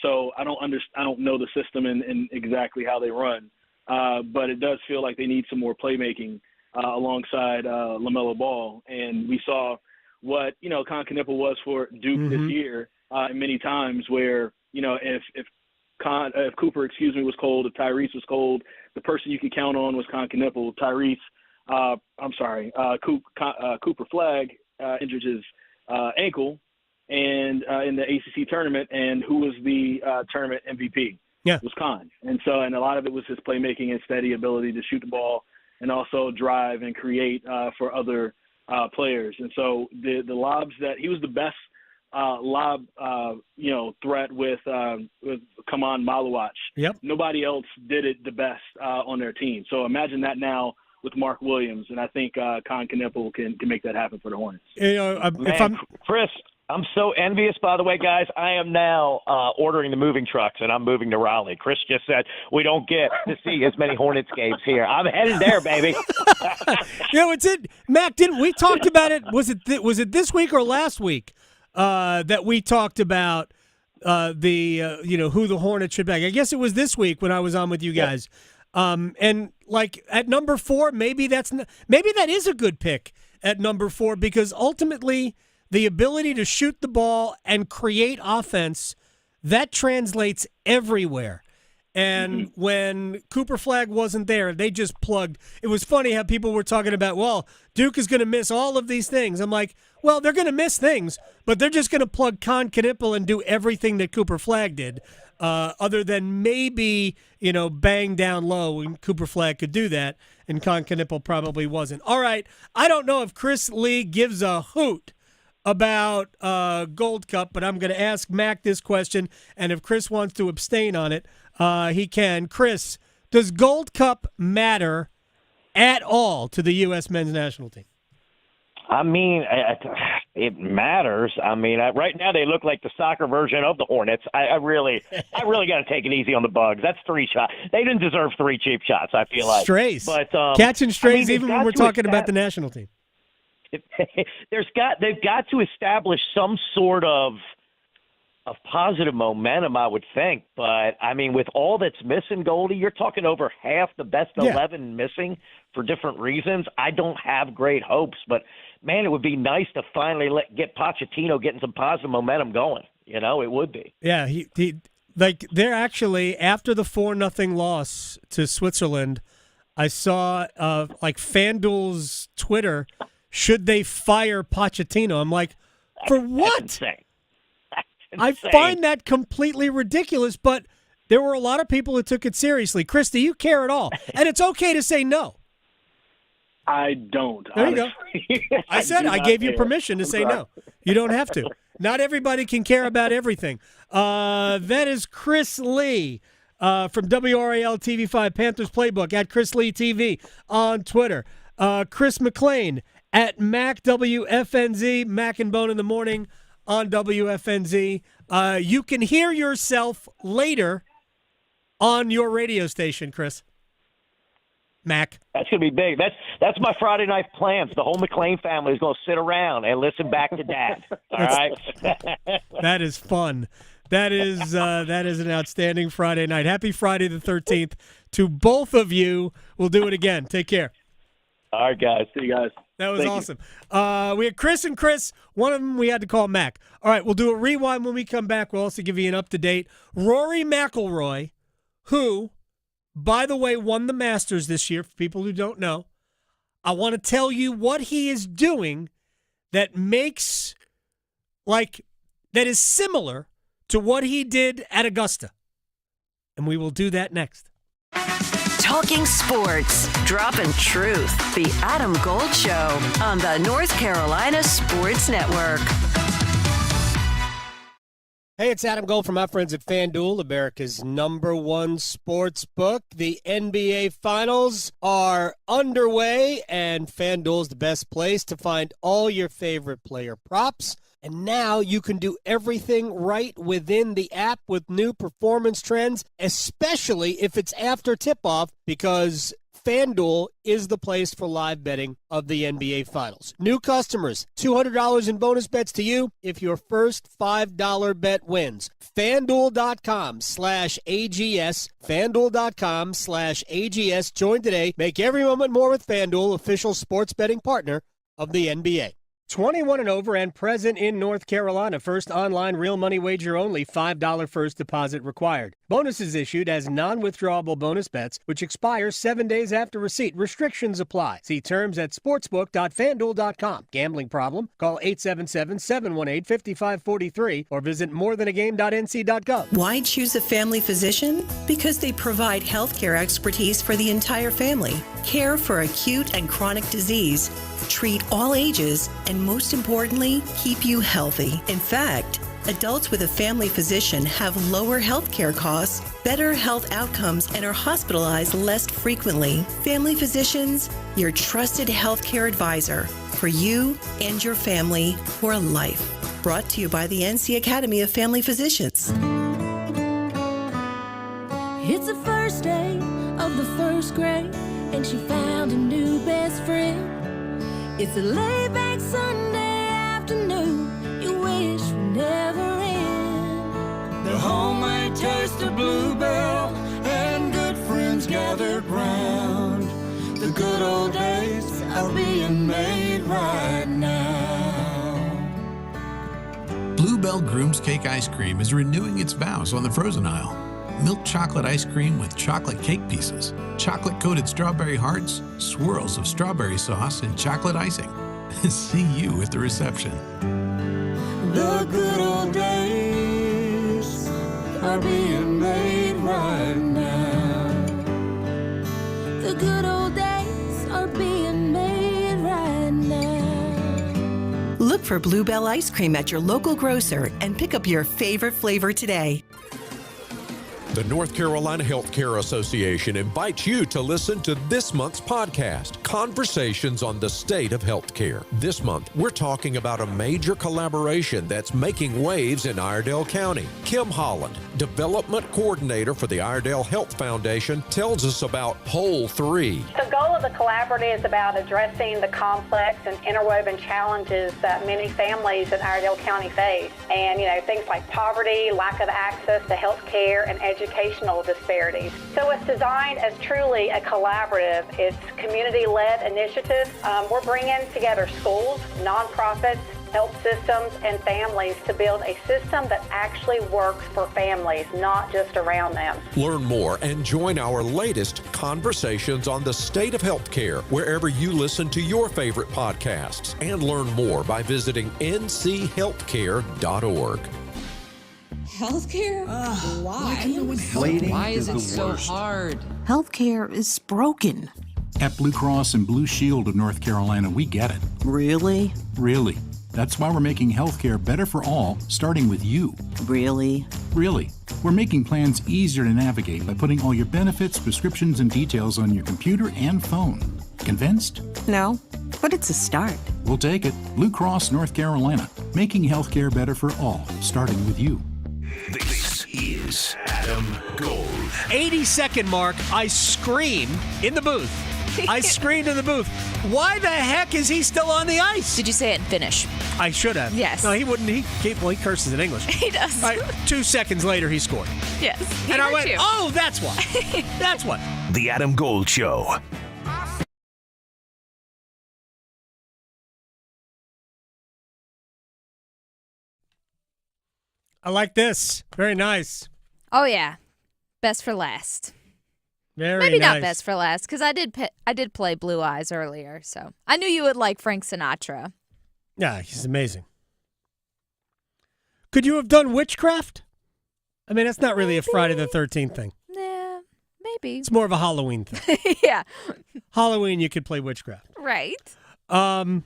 So I don't know the system and exactly how they run. But it does feel like they need some more playmaking alongside LaMelo Ball. And we saw what, Con Knippel was for Duke this year many times where, if Cooper, was cold, if Tyrese was cold, the person you could count on was Con Knippel. Cooper Flagg injured his ankle and in the ACC tournament, and who was the tournament MVP? Yeah, it was Con. And a lot of it was his playmaking and steady ability to shoot the ball and also drive and create for other players. And so the lobs that he was the best lob threat with Kaman Maluach. Yep. Nobody else did it the best on their team. So imagine that now with Mark Williams, and I think Con Knippel can make that happen for the Hornets. Chris, I'm so envious, by the way, guys. I am now ordering the moving trucks, and I'm moving to Raleigh. Chris just said we don't get to see as many Hornets games here. I'm heading there, baby. It's it, Mac. Didn't we talked about it? Was it this week or last week that we talked about who the Hornets should back? I guess it was this week when I was on with you guys. And like at number 4, maybe that is a good pick at number 4, because ultimately the ability to shoot the ball and create offense, that translates everywhere. And when Cooper Flagg wasn't there, they just plugged. It was funny how people were talking about, well, Duke is going to miss all of these things. I'm like, well, they're going to miss things, but they're just going to plug Con Knippel and do everything that Cooper Flagg did, other than maybe, bang down low, and Cooper Flagg could do that, and Con Knippel probably wasn't. All right, I don't know if Chris Lee gives a hoot about Gold Cup, but I'm going to ask Mac this question, and if Chris wants to abstain on it, he can. Chris, does Gold Cup matter at all to the U.S. men's national team? I mean, it matters. I mean, right now they look like the soccer version of the Hornets. I really got to take it easy on the Bugs. That's 3 shots. They didn't deserve 3 cheap shots, I feel like. Strays. But, catching strays even when we're talking about the national team. They've got to establish some sort of positive momentum, I would think. But, I mean, with all that's missing, Goldie, you're talking over half the best 11 missing for different reasons. I don't have great hopes, but, man, it would be nice to finally get Pochettino getting some positive momentum going. It would be. Yeah, they're actually, after the 4-0 loss to Switzerland, I saw FanDuel's Twitter, should they fire Pochettino? I'm like, for what? That's insane. I find that completely ridiculous, but there were a lot of people who took it seriously. Chris, do you care at all? And it's okay to say no. I don't. There you go. I gave you permission to say no. You don't have to. Not everybody can care about everything. That is Chris Lee from WRAL TV5 Panthers Playbook at Chris Lee TV on Twitter. Chris McClain at Mac WFNZ, Mac and Bone in the Morning on WFNZ. You can hear yourself later on your radio station, Chris. Mac. That's going to be big. That's my Friday night plans. The whole McClain family is going to sit around and listen back to Dad. All right? That is fun. That is an outstanding Friday night. Happy Friday the 13th to both of you. We'll do it again. Take care. All right, guys. See you guys. That was awesome. We had Chris and Chris. One of them we had to call Mac. All right, we'll do a rewind when we come back. We'll also give you an up-to-date. Rory McIlroy, who, by the way, won the Masters this year, for people who don't know. I want to tell you what he is doing that makes, that is similar to what he did at Augusta. And we will do that next. Talking sports, dropping truth. The Adam Gold Show on the North Carolina Sports Network. Hey, it's Adam Gold from my friends at FanDuel, America's #1 sports book. The NBA Finals are underway, and FanDuel's the best place to find all your favorite player props. And now you can do everything right within the app with new performance trends, especially if it's after tip-off, because FanDuel is the place for live betting of the NBA Finals. New customers, $200 in bonus bets to you if your first $5 bet wins. FanDuel.com/AGS. FanDuel.com/AGS. Join today. Make every moment more with FanDuel, official sports betting partner of the NBA. 21 and over and present in North Carolina. First online real money wager only. $5 first deposit required. Bonuses issued as non-withdrawable bonus bets, which expire 7 days after receipt. Restrictions apply. See terms at sportsbook.fanduel.com. Gambling problem? Call 877-718-5543 or visit morethanagame.nc.gov. Why choose a family physician? Because they provide healthcare expertise for the entire family. Care for acute and chronic disease. Treat all ages, and most importantly, keep you healthy. In fact, adults with a family physician have lower health care costs, better health outcomes, and are hospitalized less frequently. Family physicians, your trusted healthcare advisor for you and your family for life. Brought to you by the NC Academy of Family Physicians. It's the first day of the first grade, and she found a new best friend. It's a laid-back Sunday afternoon you wish would never end. The homemade taste of Bluebell and good friends gathered round. The good old days are being made right now. Bluebell Groom's Cake Ice Cream is renewing its vows on the frozen aisle. Milk chocolate ice cream with chocolate cake pieces, chocolate-coated strawberry hearts, swirls of strawberry sauce, and chocolate icing. See you at the reception. The good old days are being made right now. The good old days are being made right now. Look for Bluebell ice cream at your local grocer and pick up your favorite flavor today. The North Carolina Healthcare Association invites you to listen to this month's podcast, Conversations on the State of Healthcare. This month, we're talking about a major collaboration that's making waves in Iredell County. Kim Holland, Development Coordinator for the Iredell Health Foundation, tells us about Whole 3. The goal of the collaborative is about addressing the complex and interwoven challenges that many families in Iredell County face. And, things like poverty, lack of access to health care, and educational disparities. So it's designed as truly a collaborative. It's community-led initiative. We're bringing together schools, nonprofits, health systems, and families to build a system that actually works for families, not just around them. Learn more and join our latest Conversations on the State of Healthcare wherever you listen to your favorite podcasts. And learn more by visiting nchealthcare.org. Healthcare? Why? Why is it so hard? Healthcare is broken. At Blue Cross and Blue Shield of North Carolina, we get it. Really? Really. That's why we're making healthcare better for all, starting with you. Really? Really. We're making plans easier to navigate by putting all your benefits, prescriptions, and details on your computer and phone. Convinced? No, but it's a start. We'll take it. Blue Cross, North Carolina. Making healthcare better for all, starting with you. This is Adam Gold. 80-second mark, I scream in the booth. I screamed in the booth. Why the heck is he still on the ice? Did you say it in Finnish? I should have. Yes. No, he wouldn't. He curses in English. He does. All right, 2 seconds later, he scored. Yes. And I went, oh, that's why. That's what. The Adam Gold Show. I like this. Very nice. Oh, yeah. Best for last. Very Maybe nice. not best for last, because I did play Blue Eyes earlier, so I knew you would like Frank Sinatra. Yeah, he's amazing. Could you have done Witchcraft? I mean, that's not really a Friday the 13th thing. Yeah, Maybe. It's more of a Halloween thing. Yeah. Halloween, you could play witchcraft. Right. Happy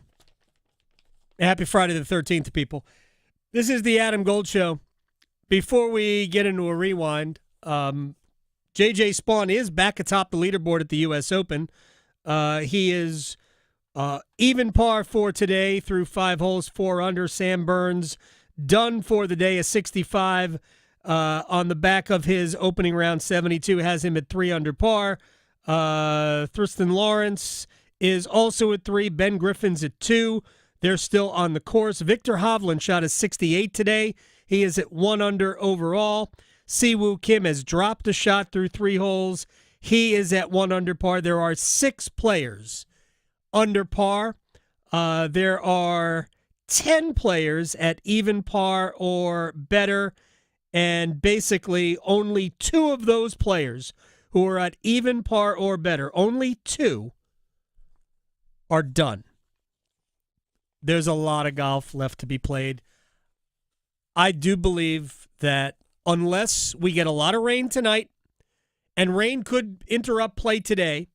Friday the 13th, people. This is the Adam Gold Show. Before we get into a rewind, J.J. Spawn is back atop the leaderboard at the U.S. Open. He is even par for today through 5 holes, 4 under. Sam Burns done for the day, a 65 on the back of his opening round 72, has him at 3 under par. Thurston Lawrence is also at 3. Ben Griffin's at 2. They're still on the course. Victor Hovland shot a 68 today. He is at 1 under overall. Siwoo Kim has dropped a shot through 3 holes. He is at 1 under par. There are 6 players under par. There are 10 players at even par or better, and basically only 2 of those players who are at even par or better, only 2 are done. There's a lot of golf left to be played. I do believe that unless we get a lot of rain tonight, and rain could interrupt play today,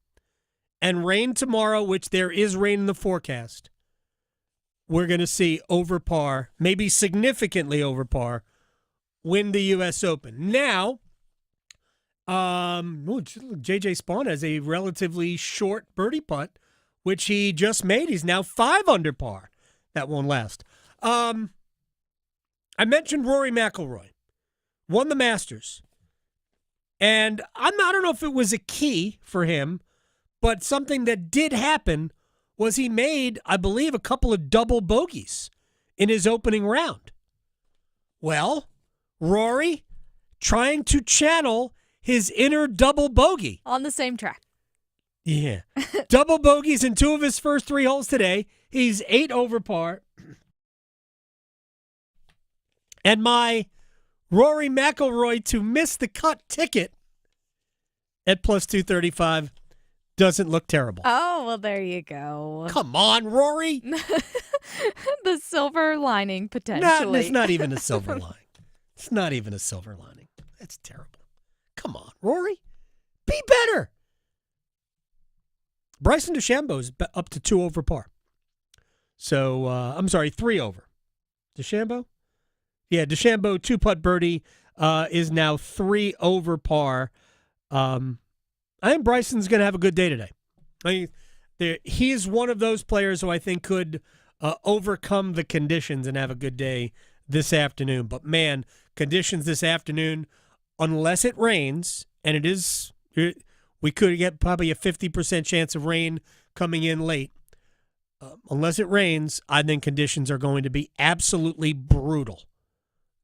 and rain tomorrow, which there is rain in the forecast, we're going to see over par, maybe significantly over par, win the U.S. Open. Now, J.J. Spawn has a relatively short birdie putt, which he just made. He's now 5 under par. That won't last. I mentioned Rory McIlroy. Won the Masters. And I don't know if it was a key for him, but something that did happen was he made, I believe, a couple of double bogeys in his opening round. Well, Rory trying to channel his inner double bogey. On the same track. Yeah. Double bogeys in 2 of his first 3 holes today. He's 8 over par. And my Rory McIlroy to miss the cut ticket at plus 235 doesn't look terrible. Oh, well, there you go. Come on, Rory. The silver lining, potentially. No, it's not even a silver lining. It's not even a silver lining. That's terrible. Come on, Rory. Be better. Bryson DeChambeau's up to 2 over par. So, I'm sorry, 3 over. DeChambeau? Yeah, DeChambeau, 2-putt birdie, is now 3 over par. I think Bryson's going to have a good day today. I mean, he is one of those players who I think could overcome the conditions and have a good day this afternoon. But, man, conditions this afternoon, unless it rains, and it is, we could get probably a 50% chance of rain coming in late. Unless it rains, I think conditions are going to be absolutely brutal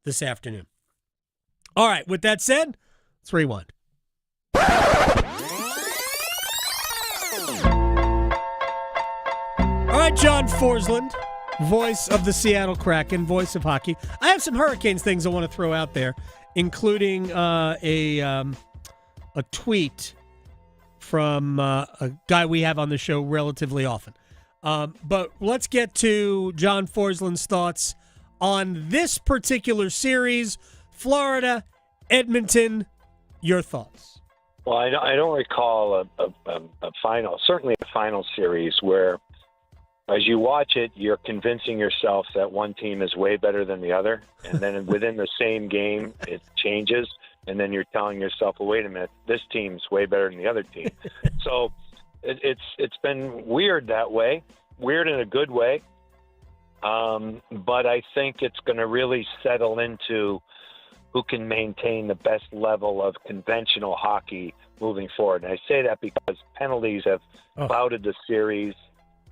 this afternoon. All right, with that said, let's rewind. All right, John Forsland, voice of the Seattle Kraken, voice of hockey. I have some Hurricanes things I want to throw out there, including a tweet from a guy we have on the show relatively often. But let's get to John Forsland's thoughts on this particular series, Florida, Edmonton. Your thoughts? Well, I don't recall a final, certainly a final series where, as you watch it, you're convincing yourself that one team is way better than the other, and then within the same game, it changes, and then you're telling yourself, well, wait a minute, this team's way better than the other team. So it's been weird that way, weird in a good way, but I think it's going to really settle into who can maintain the best level of conventional hockey moving forward. And I say that because penalties have clouded the series.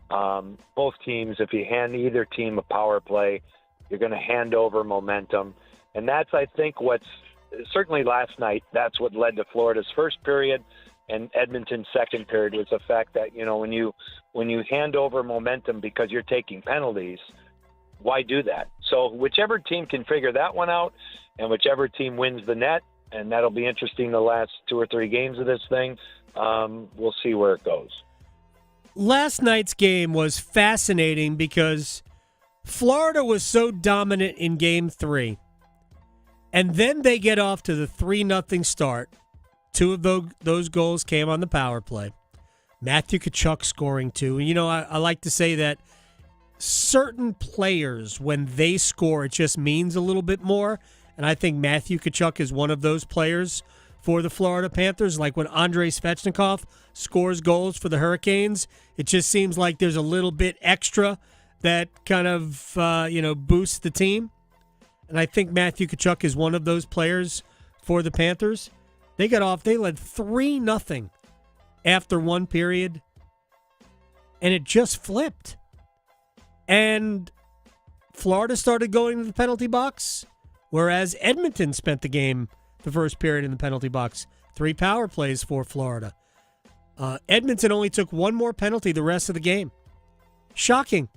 Both teams, if you hand either team a power play, you're going to hand over momentum. And that's, I think, what's certainly last night, that's what led to Florida's first period and Edmonton's second period, was the fact that, you know, when you hand over momentum because you're taking penalties, why do that? So whichever team can figure that one out, and whichever team wins the net, and that'll be interesting the last 2 or 3 games of this thing, we'll see where it goes. Last night's game was fascinating because Florida was so dominant in Game 3, and then they get off to the 3-0 start 2 of those goals came on the power play. Matthew Tkachuk scoring 2. And, I like to say that certain players, when they score, it just means a little bit more. And I think Matthew Tkachuk is one of those players for the Florida Panthers. Like when Andrei Svechnikov scores goals for the Hurricanes, it just seems like there's a little bit extra that kind of, boosts the team. And I think Matthew Tkachuk is one of those players for the Panthers. They led 3-0 after one period, and it just flipped. And Florida started going to the penalty box, whereas Edmonton spent the first period in the penalty box. 3 power plays for Florida. Edmonton only took 1 more penalty the rest of the game. Shocking.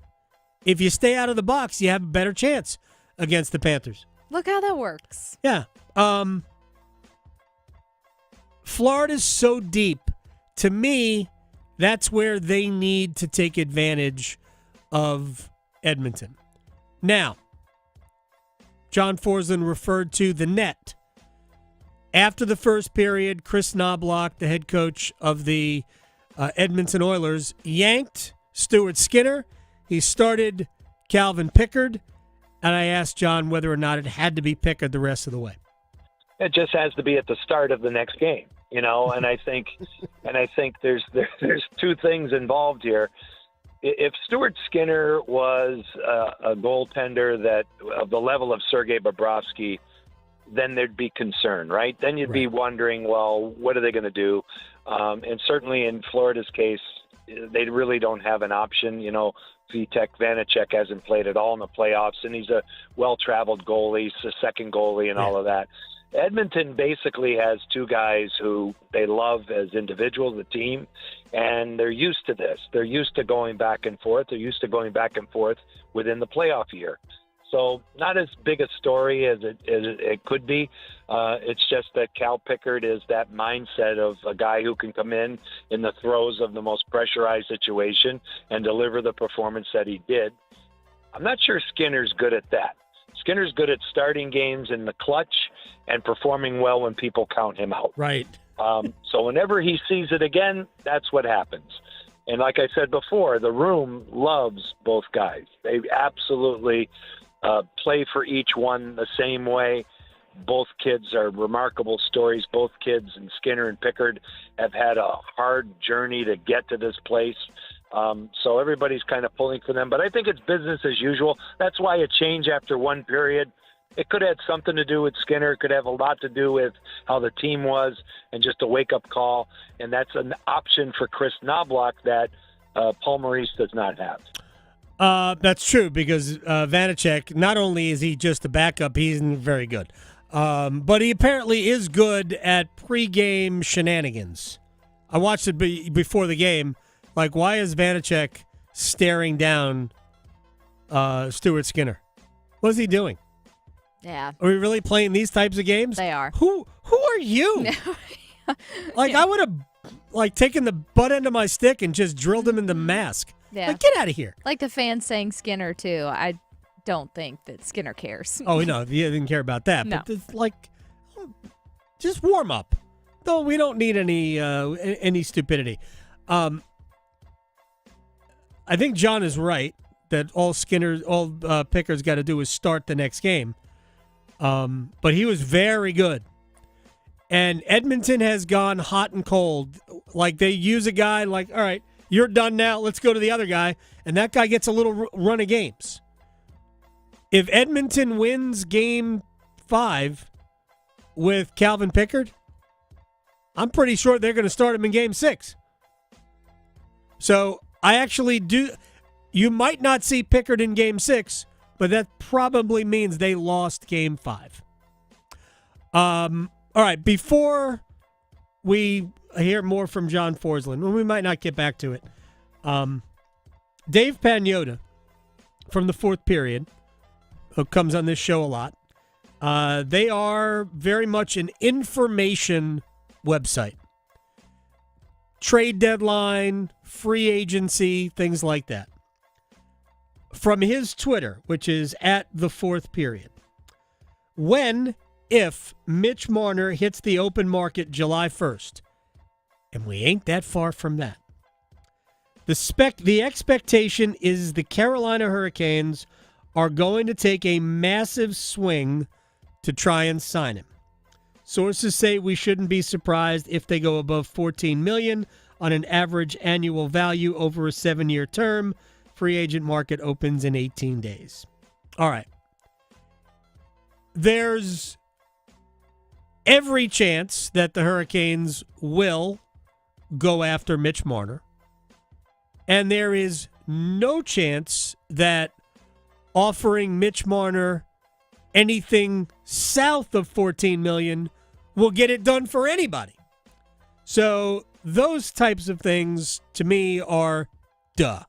If you stay out of the box, you have a better chance against the Panthers. Look how that works. Yeah. Florida's so deep. To me, that's where they need to take advantage of Edmonton. Now, John Forsland referred to the net. After the first period, Chris Knobloch, the head coach of the Edmonton Oilers, yanked Stuart Skinner. He started Calvin Pickard, and I asked John whether or not it had to be Pickard the rest of the way. It just has to be at the start of the next game, and I think there's 2 things involved here. If Stuart Skinner was a goaltender that of the level of Sergei Bobrovsky, then there'd be concern, right? Then you'd be wondering, well, what are they going to do? And certainly in Florida's case, they really don't have an option. Vitek Vanacek hasn't played at all in the playoffs, and he's a well-traveled goalie. He's a second goalie and all of that. Edmonton basically has 2 guys who they love as individuals, the team, and they're used to this. They're used to going back and forth. They're used to going back and forth within the playoff year. So not as big a story as it could be. It's just that Cal Pickard is that mindset of a guy who can come in the throes of the most pressurized situation and deliver the performance that he did. I'm not sure Skinner's good at that. Skinner's good at starting games in the clutch and performing well when people count him out. Right. So whenever he sees it again, that's what happens. And like I said before, the room loves both guys. They absolutely play for each one the same way. Both kids are remarkable stories. Both kids, and Skinner and Pickard, have had a hard journey to get to this place. So everybody's kind of pulling for them. But I think it's business as usual. That's why a change after one period, it could have something to do with Skinner. It could have a lot to do with how the team was and just a wake-up call. And that's an option for Chris Knobloch that Paul Maurice does not have. That's true, because Vanacek, not only is he just a backup, he's very good. But he apparently is good at pregame shenanigans. I watched it before the game. Like, why is Vanacek staring down Stuart Skinner? What is he doing? Yeah. Are we really playing these types of games? They are. Who are you? I would have taken the butt end of my stick and just drilled him in the mask. Yeah. Get out of here. Like the fans saying Skinner, too. I don't think that Skinner cares. Oh, no, he didn't care about that. No. But it's just warm up. Though we don't need any stupidity. I think John is right that all Pickard's got to do is start the next game. But he was very good. And Edmonton has gone hot and cold. Like, they use a guy like, all right, you're done now, let's go to the other guy. And that guy gets a little run of games. If Edmonton wins Game 5 with Calvin Pickard, I'm pretty sure they're going to start him in Game 6. So I actually do. You might not see Pickard in Game 6, but that probably means they lost Game 5. All right, before we hear more from John Forsland, and we might not get back to it, Dave Pagnotta from the fourth period, who comes on this show a lot, they are very much an information website. Trade deadline, free agency, things like that. From his Twitter, which is @the4th period, when if Mitch Marner hits the open market July 1st, and we ain't that far from that, the expectation is the Carolina Hurricanes are going to take a massive swing to try and sign him. Sources say we shouldn't be surprised if they go above $14 million on an average annual value over a 7-year term. Free agent market opens in 18 days. All right. There's every chance that the Hurricanes will go after Mitch Marner. And there is no chance that offering Mitch Marner anything south of $14 million will get it done for anybody. So those types of things, to me, are duh.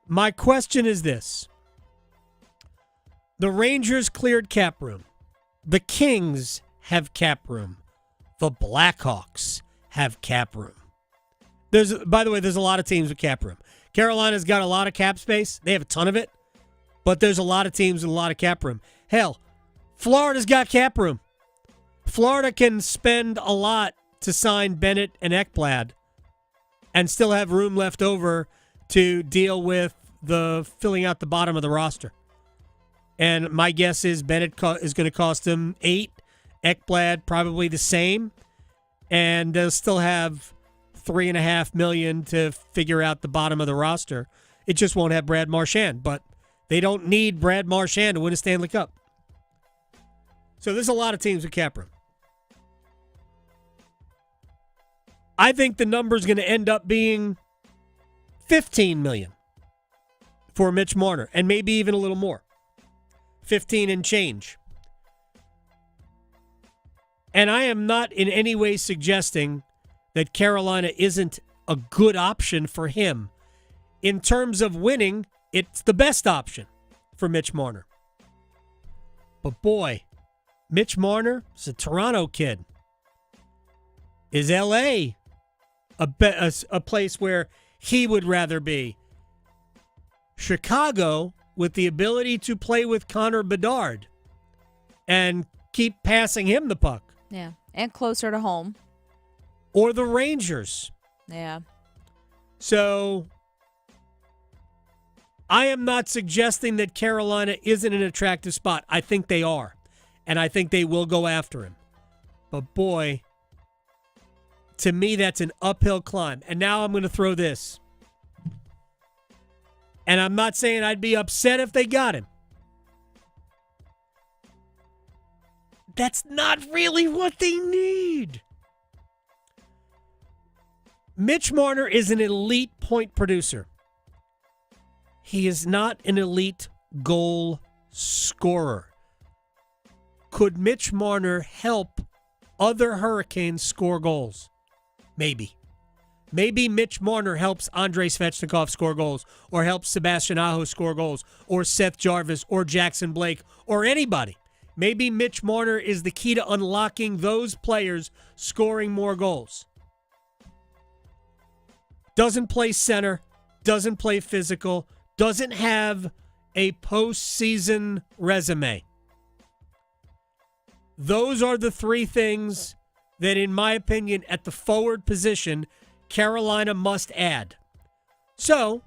My question is this. The Rangers cleared cap room. The Kings have cap room. The Blackhawks have cap room. By the way, there's a lot of teams with cap room. Carolina's got a lot of cap space. They have a ton of it. But there's a lot of teams with a lot of cap room. Hell, Florida's got cap room. Florida can spend a lot to sign Bennett and Ekblad and still have room left over to deal with the filling out the bottom of the roster. And my guess is Bennett is going to cost them $8. Ekblad probably the same. And they'll still have $3.5 million to figure out the bottom of the roster. It just won't have Brad Marchand, but they don't need Brad Marchand to win a Stanley Cup. So there's a lot of teams with cap room. I think the number's going to end up being $15 million for Mitch Marner, and maybe even a little more. 15 and change. And I am not in any way suggesting that Carolina isn't a good option for him. In terms of winning, it's the best option for Mitch Marner. But boy, Mitch Marner is a Toronto kid. Is L.A. a place where he would rather be? Chicago, with the ability to play with Connor Bedard and keep passing him the puck. Yeah, and closer to home. Or the Rangers. Yeah. So I am not suggesting that Carolina isn't an attractive spot. I think they are. And I think they will go after him. But boy, to me, that's an uphill climb. And now I'm going to throw this. And I'm not saying I'd be upset if they got him. That's not really what they need. Mitch Marner is an elite point producer. He is not an elite goal scorer. Could Mitch Marner help other Hurricanes score goals? Maybe. Maybe Mitch Marner helps Andrei Svechnikov score goals, or helps Sebastian Aho score goals, or Seth Jarvis, or Jackson Blake, or anybody. Maybe Mitch Marner is the key to unlocking those players scoring more goals. Doesn't play center, doesn't play physical, doesn't have a postseason resume. Those are the three things that, in my opinion, at the forward position, Carolina must add. So,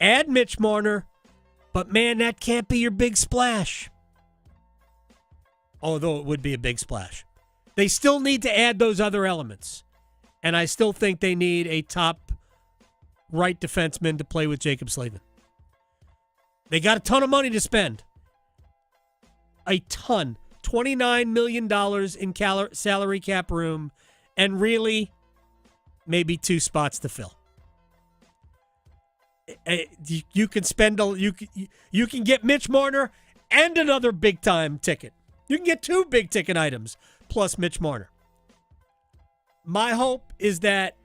add Mitch Marner, but man, that can't be your big splash. Although it would be a big splash. They still need to add those other elements. And I still think they need a top right defenseman to play with Jacob Slavin. They got a ton of money to spend. A ton. $29 million in salary cap room, and really maybe 2 spots to fill. You can spend you can get Mitch Marner and another big time ticket. You can get 2 big ticket items plus Mitch Marner. My hope is that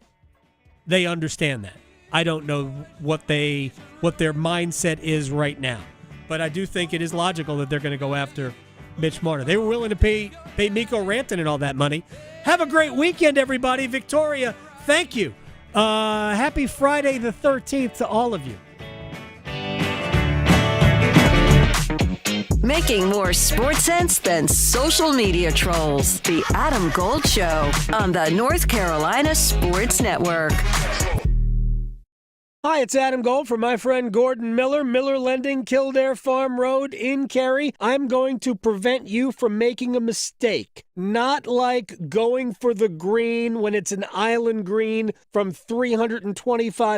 they understand that. I don't know what their mindset is right now, but I do think it is logical that they're going to go after Mitch Marner. They were willing to pay Mikko Rantanen and all that money. Have a great weekend, everybody. Victoria, thank you. Happy Friday the 13th to all of you. making more sports sense than social media trolls. The Adam Gold Show on the North Carolina Sports Network. Hi, it's Adam Gold from my friend Gordon Miller, Miller Lending, Kildare Farm Road in Cary. I'm going to prevent you from making a mistake. Not like going for the green when it's an island green from 325